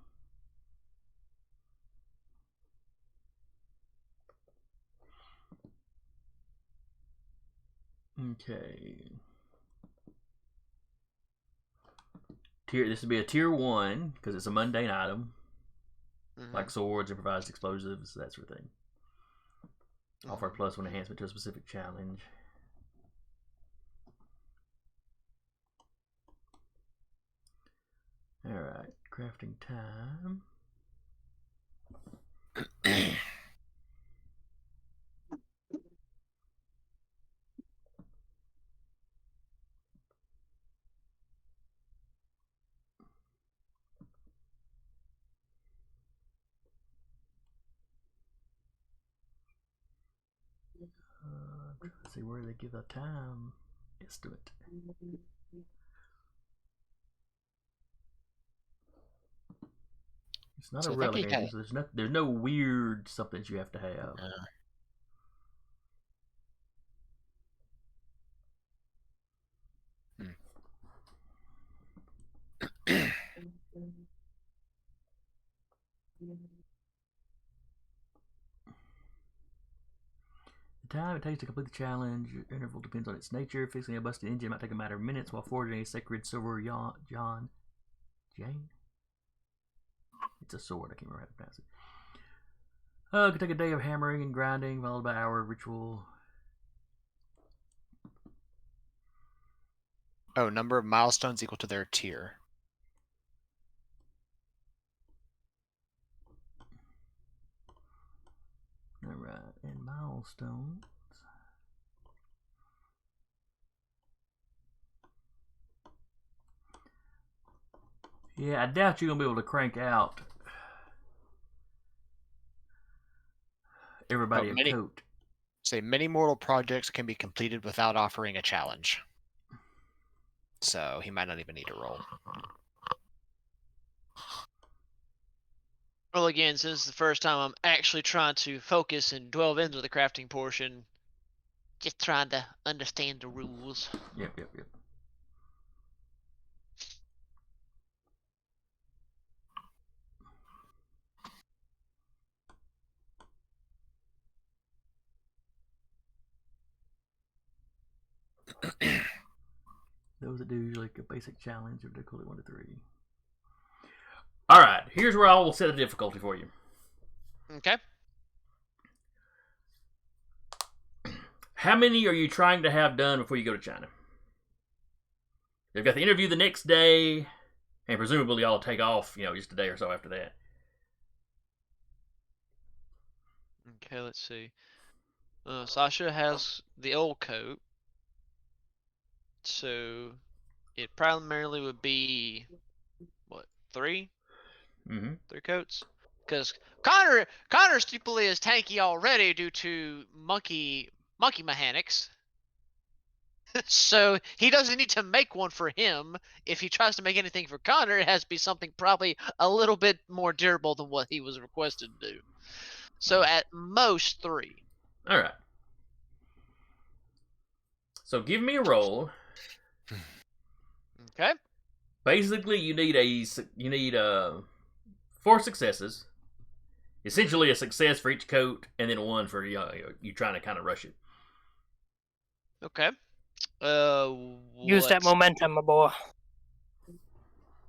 Okay. This would be a tier 1 because it's a mundane item, like swords, improvised explosives, that sort of thing. Offer +1 enhancement to a specific challenge. Alright, crafting time. I'm trying to see where they give a time estimate. It's not So a I think he relic got- engine, so there's no weird something you have to have. The time it takes to complete the challenge interval depends on its nature. Fixing a busted engine might take a matter of minutes, while forging a sacred silver Jane? It's a sword, I can't remember how to pronounce it. It could take a day of hammering and grinding, followed by an hour of ritual. Oh, number of milestones equal to their tier. Alright, and milestones. Yeah, I doubt you're going to be able to crank out everybody a coat. Say many mortal projects can be completed without offering a challenge. So he might not even need to roll. Well, again, since it's the first time I'm actually trying to focus and delve into the crafting portion, just trying to understand the rules. Yep. Those that do usually a basic challenge or difficulty 1 to 3. Alright, here's where I will set a difficulty for you. Okay. How many are you trying to have done before you go to China? They've got the interview the next day, and presumably y'all will take off, just a day or so after that. Okay, let's see. Sasha has the old coat, so it primarily would be what, 3? Mm-hmm. 3 coats? Because Connor stupidly is tanky already due to monkey mechanics. So he doesn't need to make one for him. If he tries to make anything for Connor, it has to be something probably a little bit more durable than what he was requested to do. So at most 3. All right. So give me a roll. Okay. Basically, you need 4 successes. Essentially, a success for each coat, and then 1 for you trying to kind of rush it. Okay. Use that let's- momentum, my boy.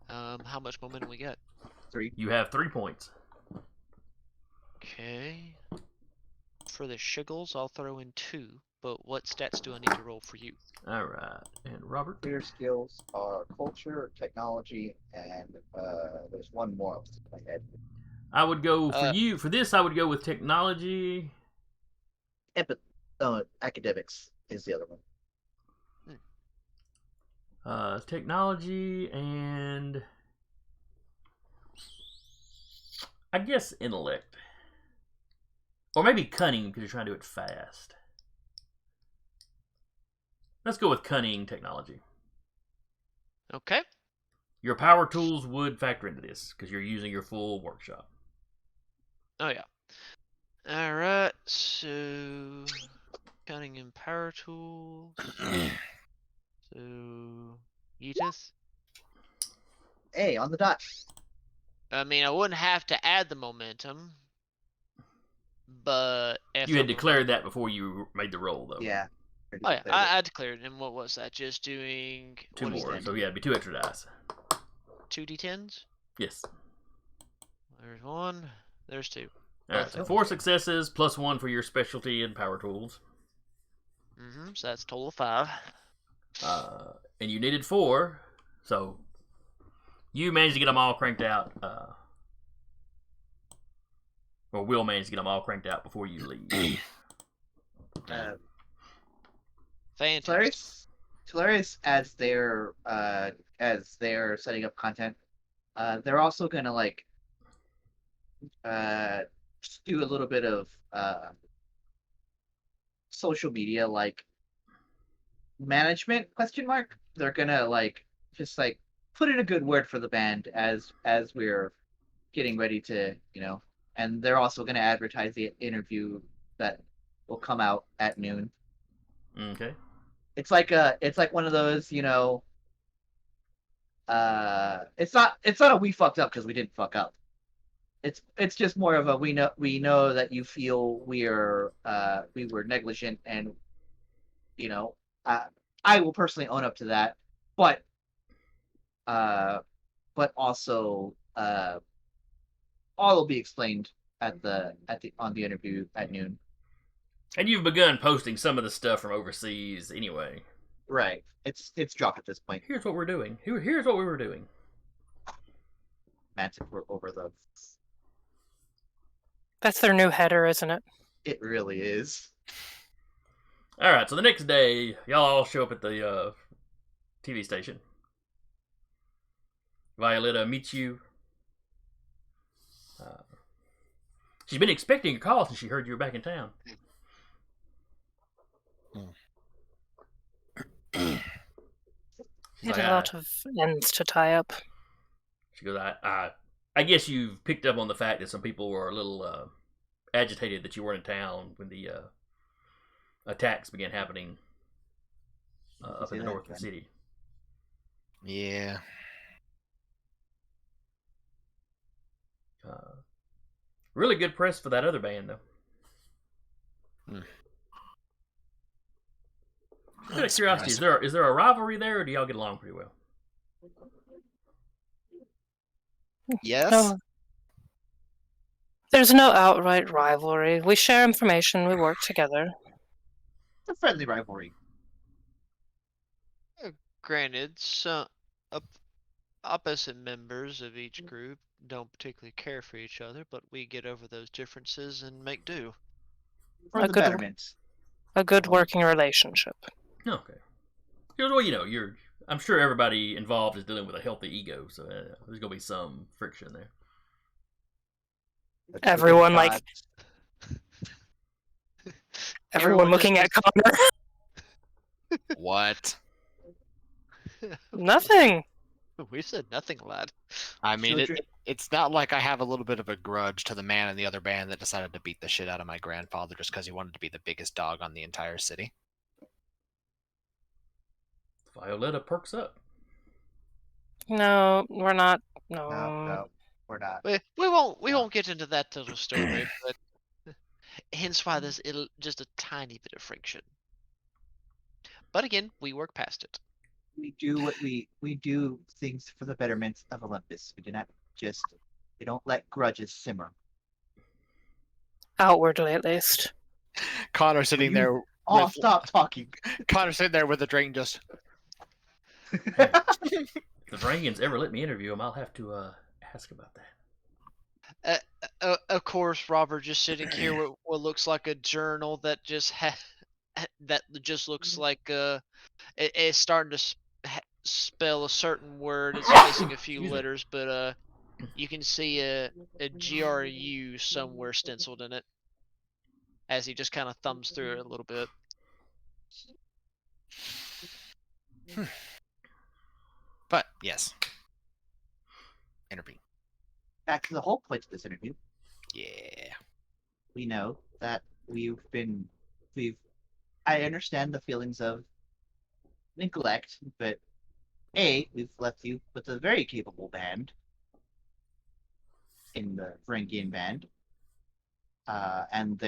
How much momentum we get? 3. You have 3 points. Okay. For the shiggles, I'll throw in 2. But what stats do I need to roll for you? All right, and Robert. Your skills are culture, technology, and there's one more off the top of my head. I would go for you for this. I would go with technology. Academics is the other one. Technology and I guess intellect, or maybe cunning because you're trying to do it fast. Let's go with cunning technology. Okay. Your power tools would factor into this because you're using your full workshop. Oh yeah. Alright, so cunning and power tools. So Yeetus? Hey, on the dot. I mean, I wouldn't have to add the momentum, but if You had I'm- declared that before you made the roll, though. Yeah. Oh yeah, I declared. And what was that? Just doing 2 what is more, that? so yeah, it'd be 2 extra dice. 2d10s. Yes. There's 1. There's 2. All right, so 4 successes plus 1 for your specialty and power tools. So that's a total of 5. And you needed 4, so you managed to get them all cranked out. Or will manage to get them all cranked out before you leave. Fantastic. Tularius, as they're setting up content, they're also gonna just do a little bit of social media management ? They're gonna just put in a good word for the band as we're getting ready to and they're also gonna advertise the interview that will come out at noon. Okay. It's like one of those, it's not a we fucked up because we didn't fuck up. It's just more of a we know that you feel we were negligent, and I will personally own up to that, but also all will be explained on the interview at noon. And you've begun posting some of the stuff from overseas anyway. Right. It's dropped at this point. Here's what we're doing. Here's what we were doing. Mantic over the. That's their new header, isn't it? It really is. All right. So the next day, y'all all show up at the TV station. Violetta meets you. She's been expecting your call since she heard you were back in town. Had a lot of ends to tie up. She goes, I guess you've picked up on the fact that some people were a little agitated that you weren't in town when the attacks began happening up in the north of the city. Yeah. Really good press for that other band, though. Out of curiosity, is there a rivalry there, or do y'all get along pretty well? Yes. No. There's no outright rivalry. We share information, we work together. It's a friendly rivalry. granted, some opposite members of each group don't particularly care for each other, but we get over those differences and make do. For A the good- betterment. A good working relationship. Okay. Well, I'm sure everybody involved is dealing with a healthy ego, so there's gonna be some friction there. But good Everyone, like, God, everyone looking at Connor. What? Nothing. We said nothing, lad. I mean, Children- it's not like I have a little bit of a grudge to the man in the other band that decided to beat the shit out of my grandfather just because he wanted to be the biggest dog on the entire city. Violetta perks up. No, we're not. No. no, we're not. We won't No. get into that total story, but hence why there's just a tiny bit of friction. But again, we work past it. We do what we do things for the betterment of Olympus. We do not just we don't let grudges simmer. Outwardly, at least. Connor sitting You- there. Oh, with, stop talking. Connor sitting there with the drink just. If the Drangans ever let me interview him, I'll have to ask about that. Of course, Robert just sitting here with what looks like a journal that just that just looks like it's starting to spell a certain word. It's missing a few Excuse me. letters, but you can see a GRU somewhere stenciled in it as he just kind of thumbs through it a little bit. But yes. Intervene. Back to the whole point of this interview. Yeah. We know that I understand the feelings of neglect, but we've left you with a very capable band in the Varangian band. And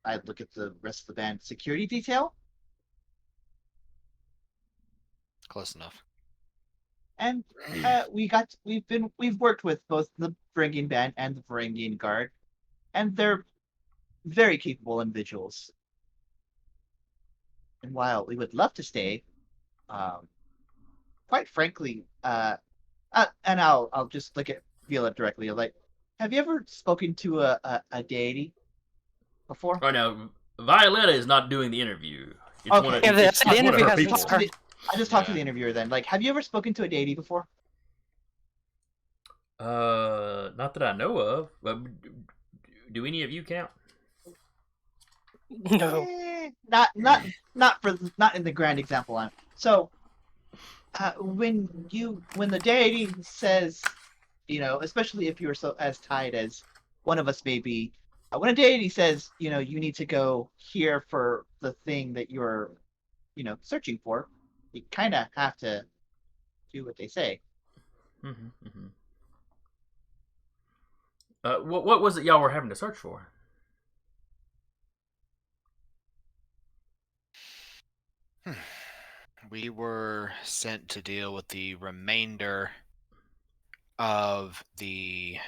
I look at the rest of the band security detail, Close enough. and we've worked with both the Varangian band and the Varangian guard, and they're very capable individuals. And while we would love to stay, quite frankly, and I'll just look at Viola directly. Like, have you ever spoken to a deity before? Right now, Violetta is not doing the interview. It's Okay. one of, Yeah, it's the one of interview her has people. to start. I just talked to Yeah. the interviewer then. Like, have you ever spoken to a deity before? Not that I know of. But do any of you count? No. Not in the grand example. So, when the deity says, especially if you're so as tied as one of us may be, when a deity says, you need to go here for the thing that you're, searching for, you kind of have to do what they say. Mm-hmm, mm-hmm. What was it y'all were having to search for? We were sent to deal with the remainder of the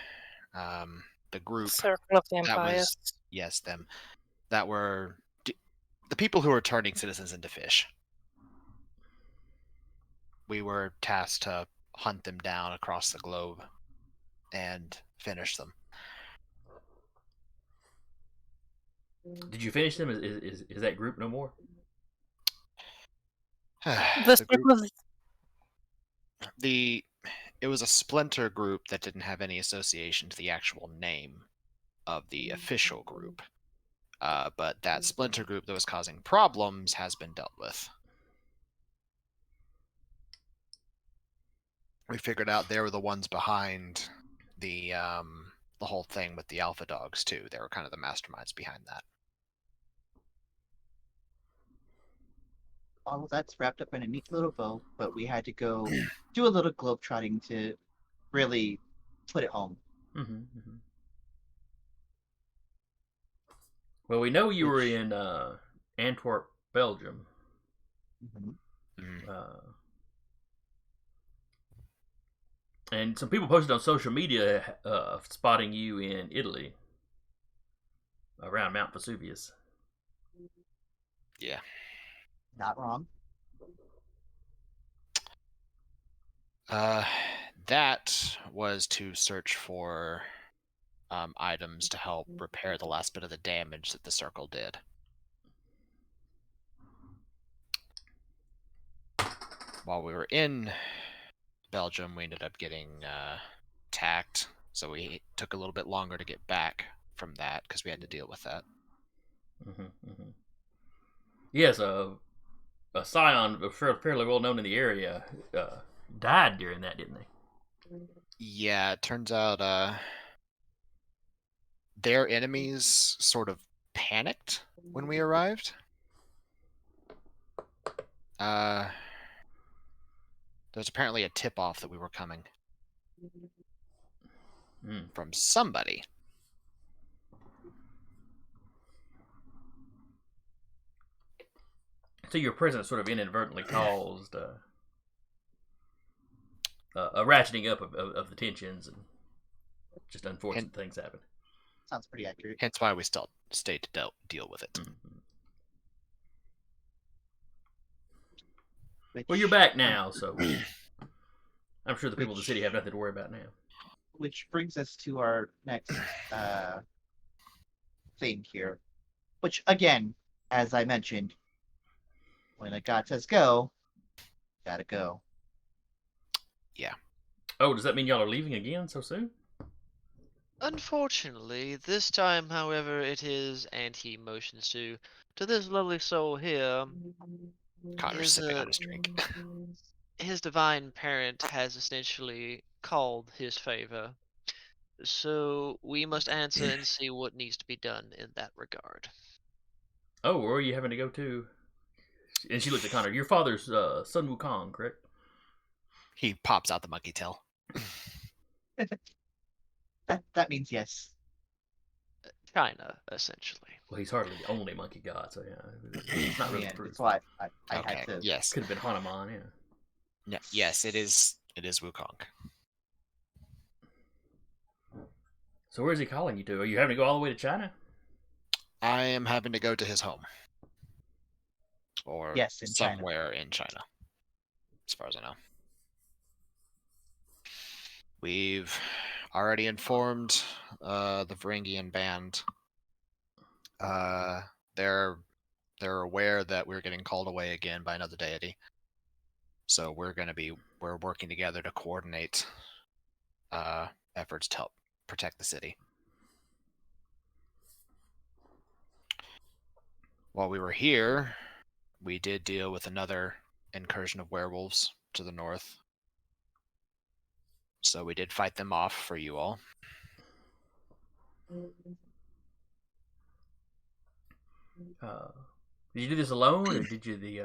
group Circle of the that Impious. was them that were the people who were turning citizens into fish. We were tasked to hunt them down across the globe and finish them. Did you finish them? Is that group no more? The The group- circle of it was a splinter group that didn't have any association to the actual name of the official group. But that splinter group that was causing problems has been dealt with. We figured out they were the ones behind the whole thing with the alpha dogs too. They were kind of the masterminds behind that. All of that's wrapped up in a neat little bow, but we had to go do a little globetrotting to really put it home. Mm-hmm, mm-hmm. Well, we know you were Which- in Antwerp, Belgium. Mhm. And some people posted on social media spotting you in Italy, around Mount Vesuvius. Yeah. Not wrong. That was to search for items to help repair the last bit of the damage that the circle did. While we were in Belgium, we ended up getting attacked, so we took a little bit longer to get back from that because we had to deal with that. Yes, a Scion, fairly well known in the area, died during that, didn't they? Yeah, it turns out their enemies sort of panicked when we arrived. There was apparently a tip-off that we were coming from somebody. So your presence sort of inadvertently caused a ratcheting up of the tensions, and just unfortunate things happen. Sounds pretty accurate. Hence why we still stayed to deal with it. Well, you're back now, so I'm sure the people of the city have nothing to worry about now. Which brings us to our next thing here. Which, again, as I mentioned, when a god says go, gotta go. Yeah. Oh, does that mean y'all are leaving again so soon? Unfortunately, this time, however, it is, and he motions to this lovely soul here. Connor's sipping on his drink. His divine parent has essentially called his favor. So we must answer and see what needs to be done in that regard. Oh, where are you having to go to? And she looks at Connor. Your father's Sun Wukong, correct? He pops out the monkey tail. That means yes. China, essentially. Well, he's hardly the only monkey god, so yeah, it's not really Yeah, proof. that's why I Okay. had to. Yes. Could have been Hanuman, yeah. No, yes, it is. It is Wukong. So where's he calling you to? Are you having to go all the way to China? I am having to go to his home, or Yes, in China. somewhere in China, as far as I know. We've already informed the Varangian band. They're aware that we're getting called away again by another deity. So we're working together to coordinate efforts to help protect the city. While we were here, we did deal with another incursion of werewolves to the north. So we did fight them off for you all. Did you do this alone, or did did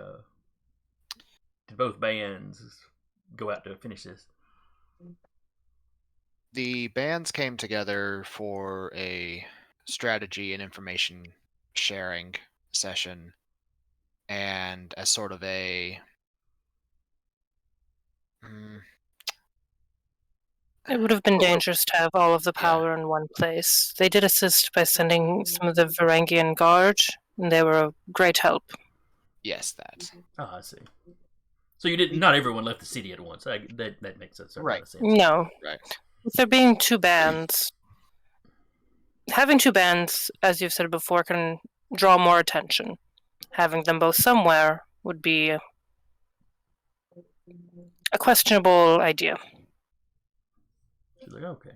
both bands go out to finish this? The bands came together for a strategy and information sharing session, and as sort of a It would have been dangerous to have all of the power in one place. They did assist by sending some of the Varangian guard, and they were a great help. Yes, that. Oh, I see. So you didn't. Not everyone left the city at once. That makes a certain amount of sense. No. Right. With there being two bands, having two bands, as you've said before, can draw more attention. Having them both somewhere would be a questionable idea. She's like, okay.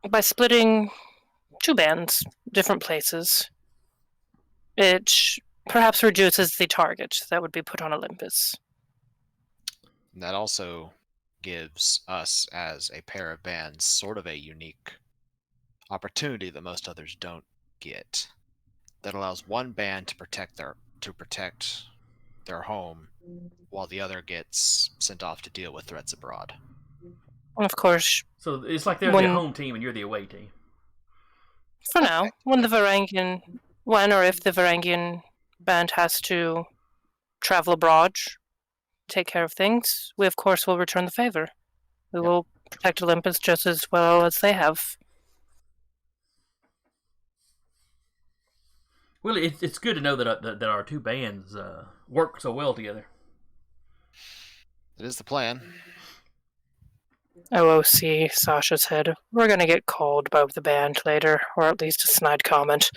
By splitting two bands, different places, it perhaps reduces the target that would be put on Olympus. And that also gives us, as a pair of bands, sort of a unique opportunity that most others don't get. That allows one band to protect their home, while the other gets sent off to deal with threats abroad. And of course. So it's like they're the home team and you're the away team. For now, when or if the Varangian band has to travel abroad, take care of things, we of course will return the favor. We will protect Olympus just as well as they have. Well, it's good to know that our two bands work so well together. It is the plan. OOC, Sasha's head. We're gonna get called by the band later, or at least a snide comment.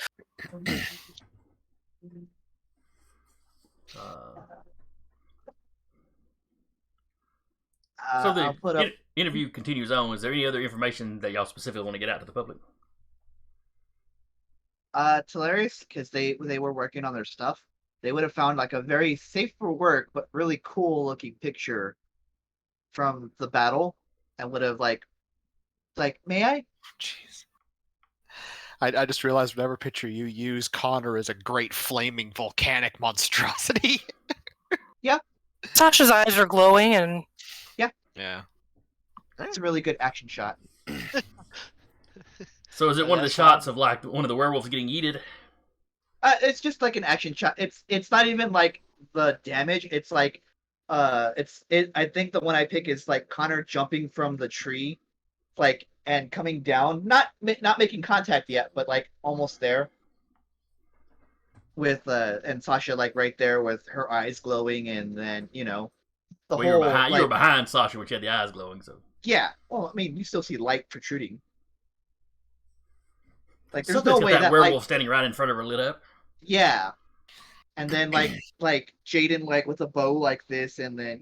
So the I'll put up. interview continues on. Is there any other information that y'all specifically want to get out to the public? It's hilarious because they were working on their stuff. They would have found like a very safe for work but really cool looking picture from the battle, and would have may I? Jeez. I just realized whatever picture you use, Connor is a great flaming volcanic monstrosity. Sasha's eyes are glowing, and Yeah. It's a really good action shot. So is it one of the That's shots of like one of the werewolves getting yeeted? It's just like an action shot. It's not even like the damage. It's like I think the one I pick is like Connor jumping from the tree, like and coming down, not making contact yet, but like almost there. With and Sasha like right there with her eyes glowing, and then the Well, you were whole behind. like You were behind Sasha, which had the eyes glowing. So yeah. Well, I mean, you still see light protruding. Like there's something's no got way that that werewolf like standing right in front of her lit up. yeah. And then like Jaden like with a bow like this, and then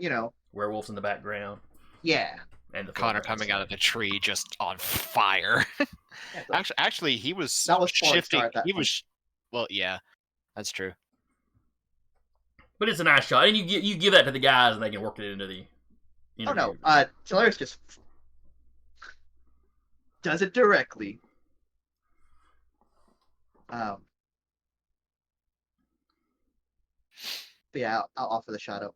Werewolves in the background, yeah. and the Connor foreground. coming out of the tree just on fire. Yeah, the- Actually, he was That was Falling shifting. Star at that He point. was, well, yeah, that's true. But it's a nice shot, and you give that to the guys, and they can work it into the. Oh Interview. no, Solaris just does it directly. But yeah, I'll offer the shot up.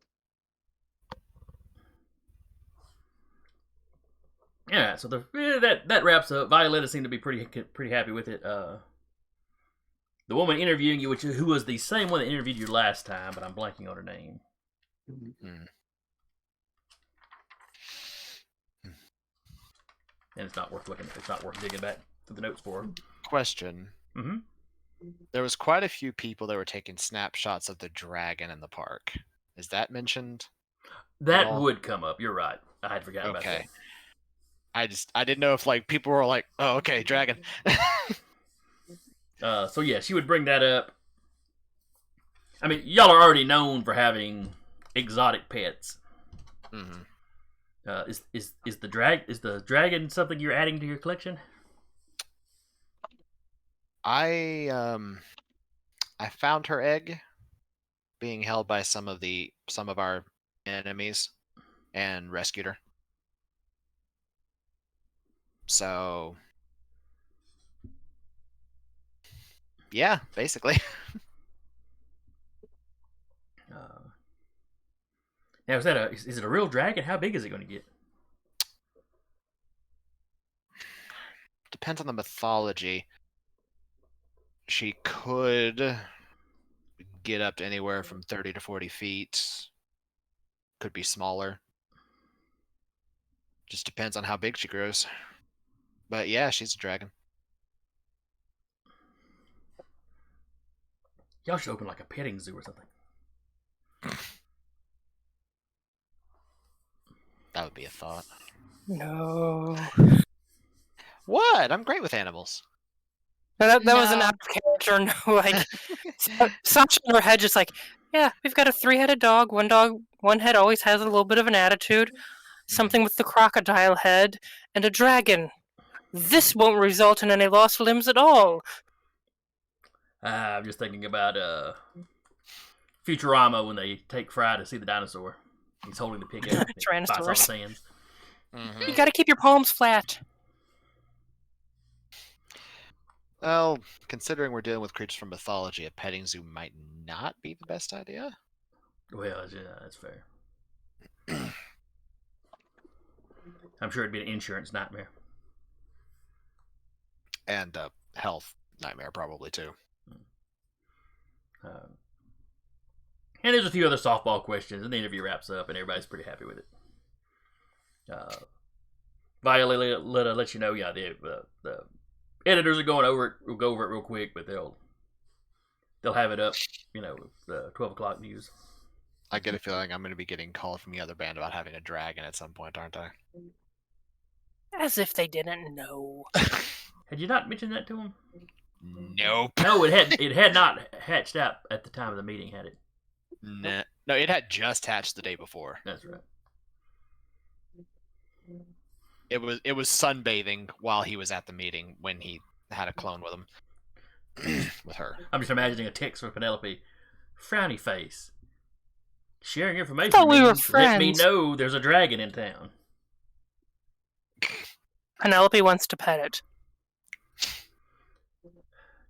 Yeah, so that wraps up. Violetta seemed to be pretty happy with it. The woman interviewing you, who was the same one that interviewed you last time, but I'm blanking on her name. Hmm. And it's not worth looking. It's not worth digging back to the notes for. Question. Mm-hmm. There was quite a few people that were taking snapshots of the dragon in the park. Is that mentioned? That all? would come up. You're right. I had forgotten about that. Okay. I didn't know if like people were like, oh, okay, dragon. So yeah, she would bring that up. I mean, y'all are already known for having exotic pets. Hmm. Is the dragon something you're adding to your collection? I found her egg being held by some of our enemies and rescued her. So yeah, basically. Now is it a real dragon? How big is it going to get? Depends on the mythology. She could get up to anywhere from 30 to 40 feet. Could be smaller. Just depends on how big she grows. But yeah, she's a dragon. Y'all should open like a petting zoo or something. That would be a thought. no. What? I'm great with animals. That was an No. out of character. No, like Sasha in her head, just like, yeah, we've got a 3-headed dog. One head always has a little bit of an attitude. Something with the crocodile head and a dragon. This won't result in any lost limbs at all. I'm just thinking about Futurama when they take Fry to see the dinosaur. He's holding the pig out. Bites all the Tyrannosaurus. sands. Mhm. You gotta keep your palms flat. Well, considering we're dealing with creatures from mythology, a petting zoo might not be the best idea. Well, yeah, that's fair. I'm sure it'd be an insurance nightmare. And a health nightmare, probably, too. And there's a few other softball questions, and the interview wraps up, and everybody's pretty happy with it. Violetta lets you know, yeah, the editors are going over it. We'll go over it real quick, but they'll have it up, the 12 o'clock news. I get a feeling I'm going to be getting called from the other band about having a dragon at some point, aren't I? As if they didn't know. Had you not mentioned that to him? Nope. No, it had not hatched out at the time of the meeting, had it? Nah. No, it had just hatched the day before. That's right. It was sunbathing while he was at the meeting when he had a clone with him. With her. I'm just imagining a text from Penelope. Frowny face. Sharing information thought we were means let me friends. know there's a dragon in town. Penelope wants to pet it.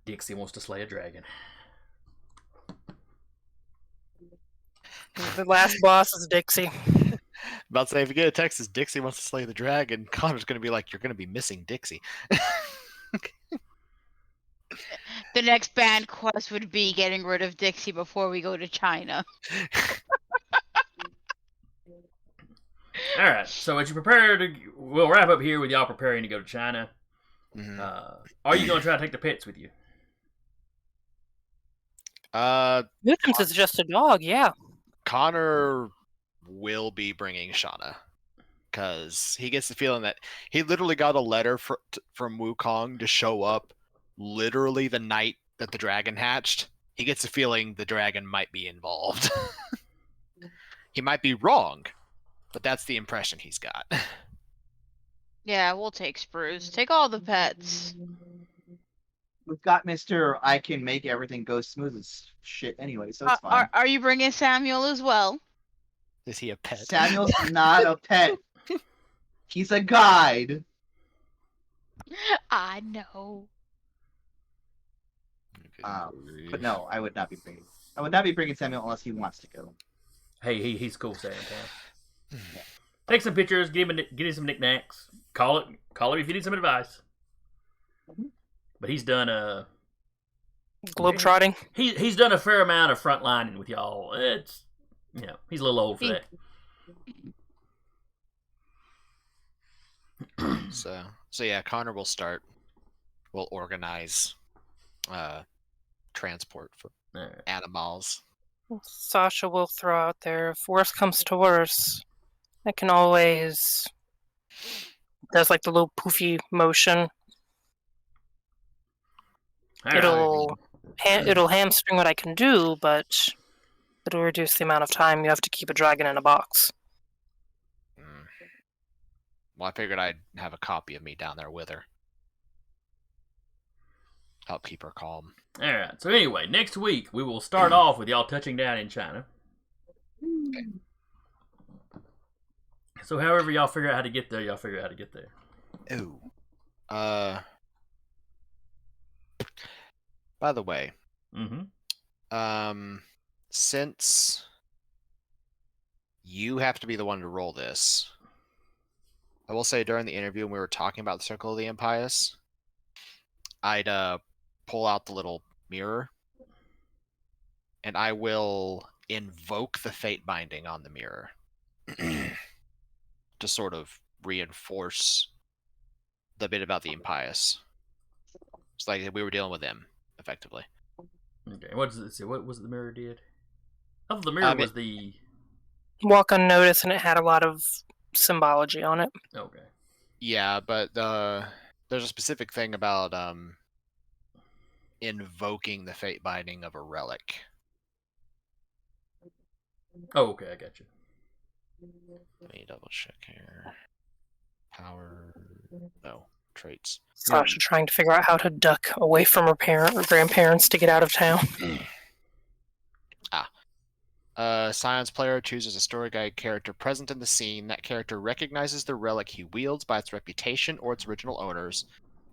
Dixie wants to slay a dragon. The last boss is Dixie. About to say, if you get a text as Dixie wants to slay the dragon, Connor's going to be like, you're going to be missing Dixie. The next band quest would be getting rid of Dixie before we go to China. All right. So as you prepare to, we'll wrap up here with y'all preparing to go to China. Mhm. Are you going to try to take the pets with you? Newcombs is just a dog, yeah. Connor will be bringing Shauna because he gets the feeling that he literally got a letter from Wukong to show up literally the night that the dragon hatched. He gets the feeling the dragon might be involved. He might be wrong, but that's the impression he's got. Yeah, we'll take Spruce. Take all the pets. We've got Mr. I can make everything go smooth as shit anyway, so it's fine. Are you bringing Samuel as well? Is he a pet? Samuel's not a pet. He's a guide. I know. But no, I would not be bringing. I would not be bringing Samuel unless he wants to go. Hey, he's cool, Santa. Take some pictures, get him some knickknacks. Call him if you need some advice. But he's done Globetrotting. He's done a fair amount of frontlining with y'all. It's he's a little old for that. So yeah, Connor will start. We'll organize transport for animals. Sasha will throw out there, if worse comes to worse, I can always... Does like the little poofy motion. It'll hamstring what I can do, but it'll reduce the amount of time you have to keep a dragon in a box. Well, I figured I'd have a copy of me down there with her. Help keep her calm. Alright, so anyway, next week we will start off with y'all touching down in China. Okay. So however y'all figure out how to get there, y'all figure out how to get there. Oh. By the way, since you have to be the one to roll this, I will say during the interview when we were talking about the Circle of the Impious, I'd pull out the little mirror, and I will invoke the fate binding on the mirror to sort of reinforce the bit about the Impious. It's like we were dealing with them, effectively. Okay, what does it say? What was it the mirror did? I thought the mirror was the... Walk unnoticed, and it had a lot of symbology on it. Okay. Yeah, but there's a specific thing about invoking the fate binding of a relic. Oh, okay, I got you. Let me double check here. Power... No. Traits. Sasha trying to figure out how to duck away from her parent or grandparents to get out of town. Scion's player chooses a story guide character present in the scene. That character recognizes the relic he wields by its reputation or its original owners,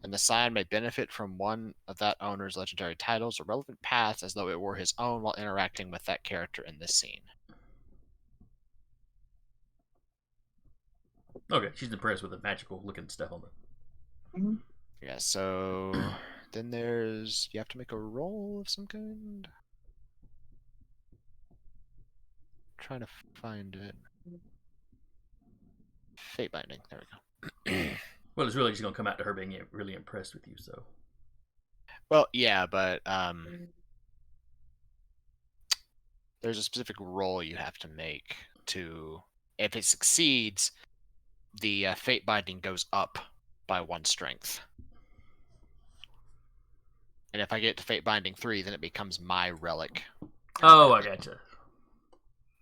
and the Scion may benefit from one of that owner's legendary titles or relevant paths as though it were his own while interacting with that character in this scene. Okay, she's impressed with the magical looking stuff on it. Yeah, so then there's... You have to make a roll of some kind? Trying to find it. Fate binding. There we go. Well, it's really just going to come out to her being really impressed with you, so... Well, yeah, but there's a specific roll you have to make to... If it succeeds, the fate binding goes up by 1 strength. And if I get to fate binding 3, then it becomes my relic. Oh, I gotcha.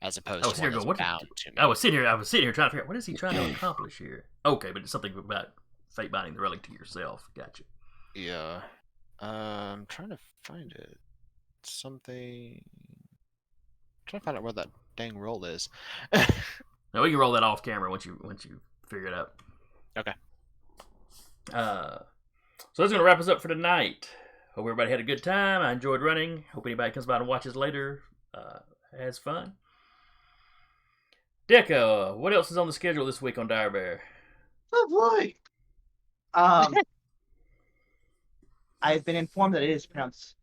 As opposed I was to sitting one here that's going, what? bound to me. I was sitting here trying to figure out what is he trying to accomplish here. Okay, but it's something about fate binding the relic to yourself. Gotcha. Yeah. I'm trying to find it. Something. I'm trying to find out where that dang roll is. Now we can roll that off camera once you figure it out. Okay. So that's gonna wrap us up for tonight. Hope everybody had a good time. I enjoyed running. Hope anybody comes by and watches later has fun. Deca, what else is on the schedule this week on Dire Bear? Oh boy. I've been informed that it is pronounced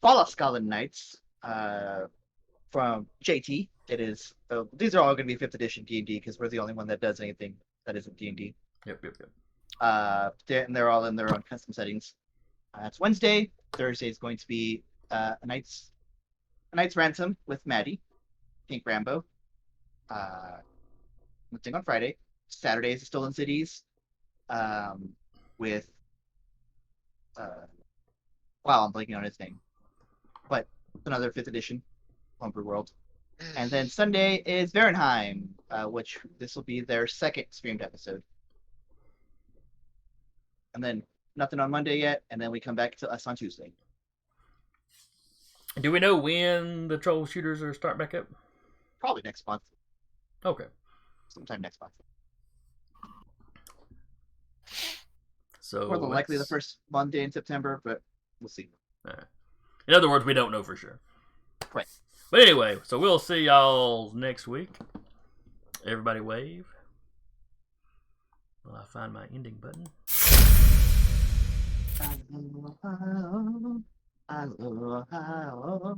Fallaskallen Knights from JT. It is. These are all going to be 5th edition D&D because we're the only one that does anything that isn't D&D. Yep. They're all in their own custom settings. It's Wednesday. Thursday is going to be a Knight's Ransom with Maddie, Pink Rambo. Nothing on Friday. Saturday is Stolen Cities with wow, I'm blanking on his name, but another 5th edition Homebrew World. And then Sunday is Varenheim, which this will be their 2nd streamed episode. And then nothing on Monday yet, and then we come back to us on Tuesday. Do we know when the troll shooters are starting back up? Probably next month. Okay. Sometime next month. So More than likely the first Monday in September, but we'll see. In other words, we don't know for sure. Right. But anyway, so we'll see y'all next week. Everybody wave. Will I find my ending button? Aloha, aloha, aloha.